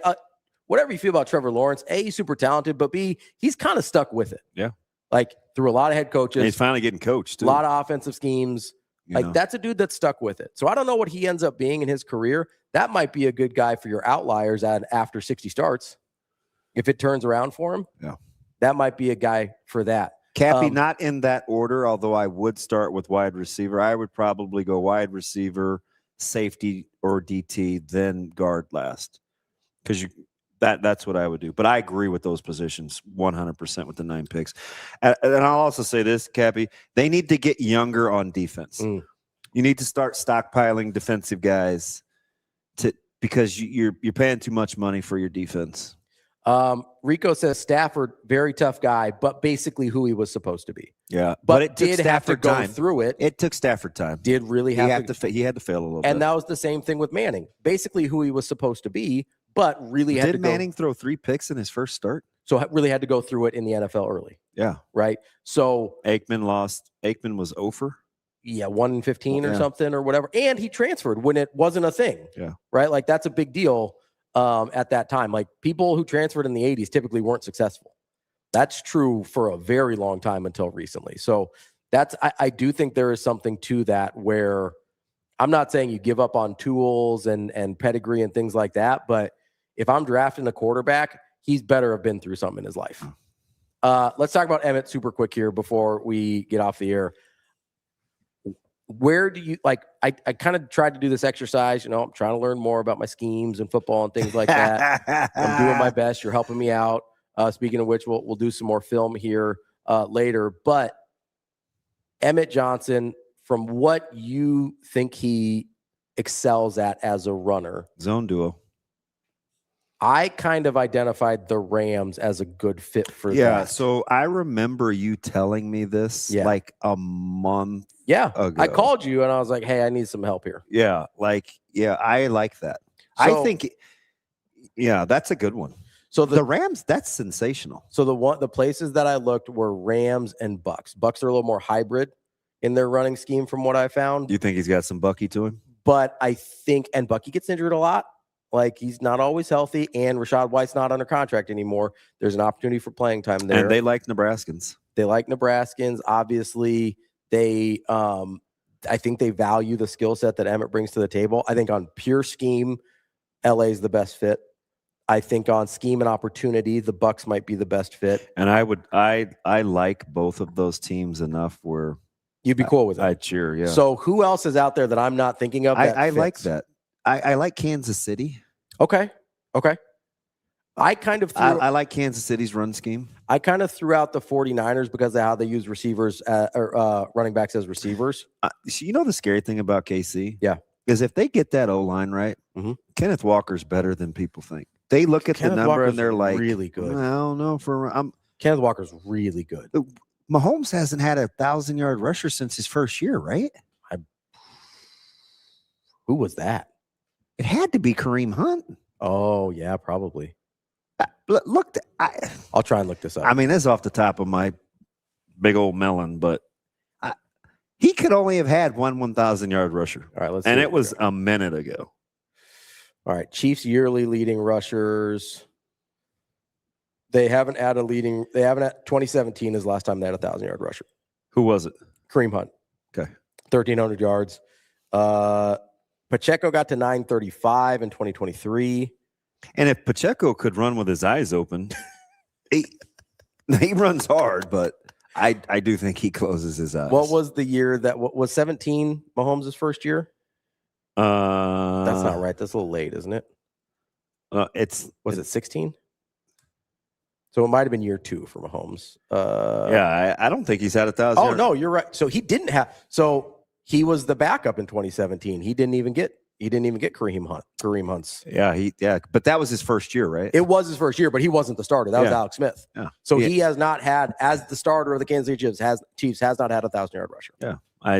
Whatever you feel about Trevor Lawrence, A, he's super talented, but B, he's kind of stuck with it. Yeah. Like through a lot of head coaches. And he's finally getting coached too. A lot of offensive schemes. That's a dude that's stuck with it. So I don't know what he ends up being in his career. That might be a good guy for your outliers after 60 starts. If it turns around for him, that might be a guy for that. Cappy, not in that order, although I would start with wide receiver. I would probably go wide receiver, safety, or DT, then guard last. Because that's what I would do. But I agree with those positions 100% with the 9 picks. And I'll also say this, Cappy, they need to get younger on defense. You need to start stockpiling defensive guys because you're paying too much money for your defense. Rico says Stafford, very tough guy, but basically who he was supposed to be. Yeah, but it did have to go time. through it. It took Stafford time. Did really have to. He had to fail a little bit. And that was the same thing with Manning. Basically who he was supposed to be, but really had to go. Did Manning throw 3 picks in his first start? So really had to go through it in the NFL early. Yeah. Right. So Aikman lost. Aikman was 0-for. Yeah, 1-15 or something or whatever. And he transferred when it wasn't a thing. Yeah. Right. Like that's a big deal at that time. Like people who transferred in the 80s typically weren't successful. That's true for a very long time until recently. So I do think there is something to that where I'm not saying you give up on tools and pedigree and things like that, but if I'm drafting a quarterback, he's better have been through something in his life. Let's talk about Emmett super quick here before we get off the air. Where do you like? I kind of tried to do this exercise. I'm trying to learn more about my schemes and football and things like that. I'm doing my best. You're helping me out. Speaking of which, we'll do some more film here later. But Emmett Johnson, from what you think he excels at as a runner, zone duo. I kind of identified the Rams as a good fit for that. Yeah, so I remember you telling me this like a month ago. I called you and I was like, hey, I need some help here. Yeah, I like that. So, I think, that's a good one. So the Rams, that's sensational. So the places that I looked were Rams and Bucks. Bucks are a little more hybrid in their running scheme from what I found. You think he's got some Bucky to him? But I think, and Bucky gets injured a lot. Like he's not always healthy, and Rachaad White's not under contract anymore. There's an opportunity for playing time there. And they like Nebraskans. Obviously, they I think they value the skill set that Emmett brings to the table. I think on pure scheme, LA is the best fit. I think on scheme and opportunity, the Bucks might be the best fit. And I like both of those teams enough where you'd be cool with it. I'd cheer, yeah. So who else is out there that I'm not thinking of? I like that. I like Kansas City. Okay. I kind of I like Kansas City's run scheme. I kind of threw out the 49ers because of how they use receivers or running backs as receivers. The scary thing about KC? Yeah. Is if they get that O-line right, Kenneth Walker's better than people think. They look at the number and they're like, really good. I don't know. Kenneth Walker's really good. Mahomes hasn't had a 1,000-yard rusher since his first year, right? Who was that? It had to be Kareem Hunt. Oh, yeah, probably. Look, I'll try and look this up. I mean, that's off the top of my big old melon, but he could only have had one 1,000-yard rusher. All right, let's. And it was a minute ago. All right, Chiefs yearly leading rushers. They haven't had 2017 is the last time they had a 1,000-yard rusher. Who was it? Kareem Hunt. Okay, 1,300 yards. Pacheco got to 935 in 2023. And if Pacheco could run with his eyes open, he runs hard, but I do think he closes his eyes. What was the year that was 17 Mahomes' first year? That's not right. That's a little late, isn't it? Was it 16? So it might have been year 2 for Mahomes. I don't think he's had 1,000. Oh, no, you're right. So he didn't have. So he was the backup in 2017. He didn't even get Kareem Hunt's. Yeah, but that was his first year, right? It was his first year, but he wasn't the starter. That was Alex Smith. Yeah. So he has not had, as the starter of the Kansas City Chiefs, has not had a 1,000-yard rusher. Yeah.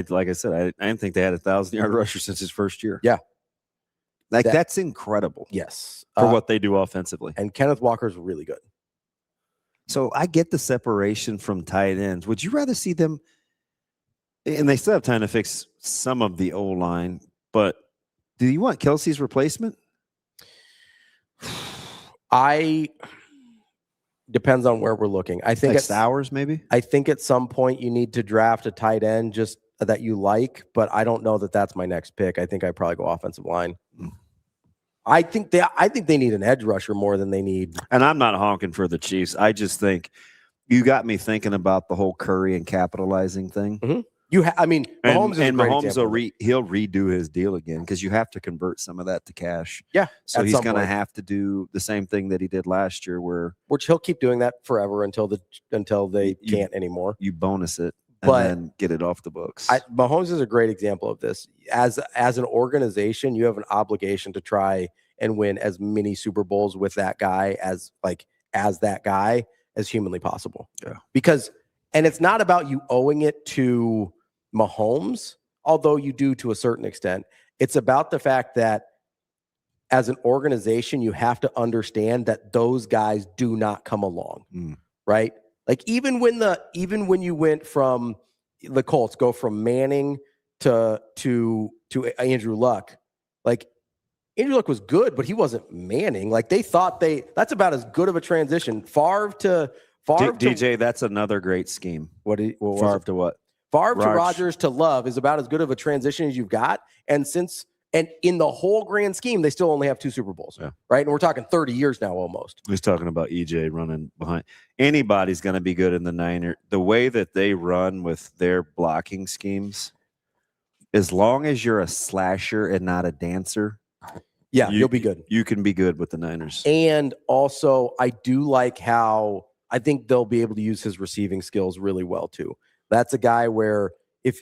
Like I said, I didn't think they had a 1,000-yard rusher since his first year. Yeah. Like that's incredible. Yes. For what they do offensively. And Kenneth Walker's really good. So I get the separation from tight ends. Would you rather see them? And they still have time to fix some of the O-line, but do you want Kelsey's replacement? Depends on where we're looking. I think Next hours, maybe. I think at some point you need to draft a tight end just that you like, but I don't know that that's my next pick. I think I'd probably go offensive line. I think they need an edge rusher more than they need. And I'm not honking for the Chiefs. I just think you got me thinking about the whole Curry and capitalizing thing. Mm-hmm. Mahomes he'll redo his deal again because you have to convert some of that to cash. Yeah. So he's going to have to do the same thing that he did last year, which he'll keep doing that forever until they can't anymore. You bonus it and then get it off the books. Mahomes is a great example of this. As an organization, you have an obligation to try and win as many Super Bowls with that guy as that guy as humanly possible. Yeah. And it's not about you owing it to Mahomes, although you do to a certain extent. It's about the fact that as an organization, you have to understand that those guys do not come along, right? Like even when you went from the Colts go from Manning to Andrew Luck, like Andrew Luck was good, but he wasn't Manning. Like they thought that's about as good of a transition. Favre to DJ, that's another great scheme. Favre to what? Favre to Rodgers to Love is about as good of a transition as you've got. And in the whole grand scheme, they still only have 2 Super Bowls, right? And we're talking 30 years now almost. He's talking about EJ running behind. Anybody's going to be good in the Niners. The way that they run with their blocking schemes, as long as you're a slasher and not a dancer, you'll be good. You can be good with the Niners. And also, I do like how I think they'll be able to use his receiving skills really well too. That's a guy where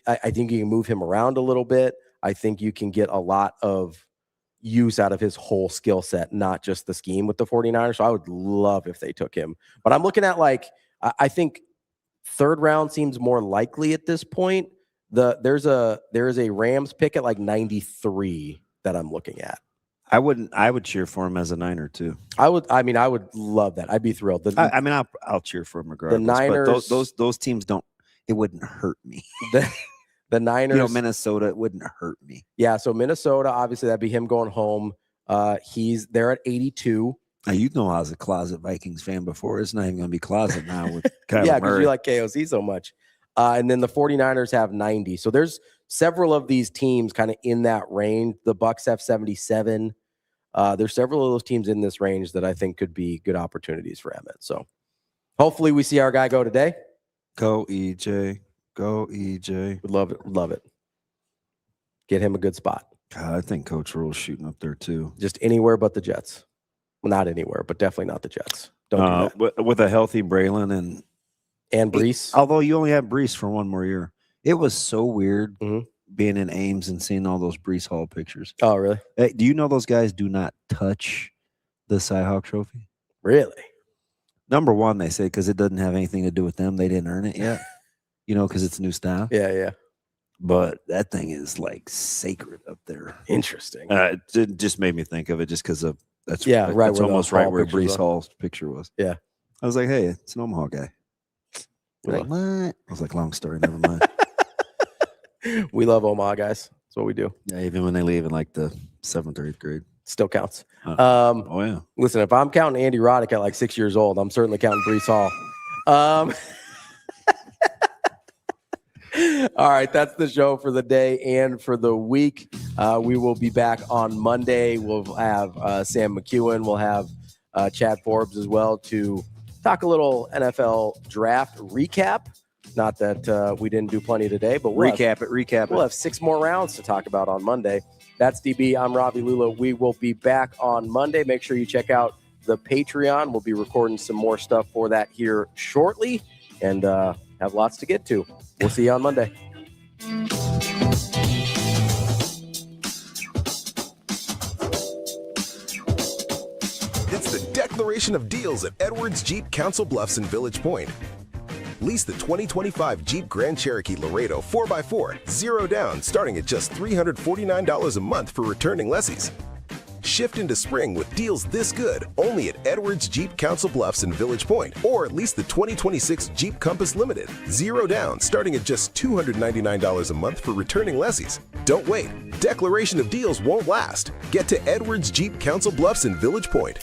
I think you can move him around a little bit. I think you can get a lot of use out of his whole skill set, not just the scheme with the 49ers. So I would love if they took him. But I'm looking at I think 3rd round seems more likely at this point. There is a Rams pick at 93 that I'm looking at. I would cheer for him as a Niner too. I would love that. I'd be thrilled. I'll cheer for him regardless. The Niners, but those teams don't. It wouldn't hurt me. The Niners, Minnesota, it wouldn't hurt me. Yeah, so Minnesota, obviously that'd be him going home. They're at 82. Now, I was a closet Vikings fan before. It's not even going to be closet now with Kyler yeah, because you like KOC so much. And then the 49ers have 90. So there's several of these teams kind of in that range. The Bucks have 77. There's several of those teams in this range that I think could be good opportunities for Emmett. So hopefully we see our guy go today. Go EJ. Go EJ. Would love it. Would love it. Get him a good spot. God, I think Coach Rule's shooting up there too. Just anywhere but the Jets. Well, not anywhere, but definitely not the Jets. Don't do that. With a healthy Braylon and Brees. Although you only have Brees for one more year. It was so weird being in Ames and seeing all those Brees Hall pictures. Oh, really? Hey, do you know those guys do not touch the Cy Hawk Trophy? Really? Number one, they say because it doesn't have anything to do with them. They didn't earn it yet. Because it's new style. Yeah. But that thing is sacred up there. Interesting. It just made me think of it just because of that's right. That's almost right where Brees Hall's picture was. Yeah. I was like, hey, it's an Omaha guy. Like, what? I was like, long story, never mind. We love Omaha guys. That's what we do. Yeah, even when they leave in the 7th or 8th grade. Still counts. Oh yeah. Listen, if I'm counting Andy Roddick at 6 years old, I'm certainly counting Brees Hall. All right, that's the show for the day and for the week. We will be back on Monday. We'll have Sam McEwen. We'll have Chad Forbes as well to talk a little NFL draft recap. Not that we didn't do plenty today, but we'll recap it. We'll have 6 more rounds to talk about on Monday. That's DB. I'm Ravi Lulla. We will be back on Monday. Make sure you check out the Patreon. We'll be recording some more stuff for that here shortly and have lots to get to. We'll see you on Monday. It's the declaration of deals at Edwards Jeep Council Bluffs in Village Point. Lease the 2025 Jeep Grand Cherokee Laredo 4x4, 0 down, starting at just $349 a month for returning lessees. Shift into spring with deals this good only at Edwards Jeep Council Bluffs in Village Point, or at least the 2026 Jeep Compass Limited. 0 down, starting at just $299 a month for returning lessees. Don't wait. Declaration of deals won't last. Get to Edwards Jeep Council Bluffs in Village Point.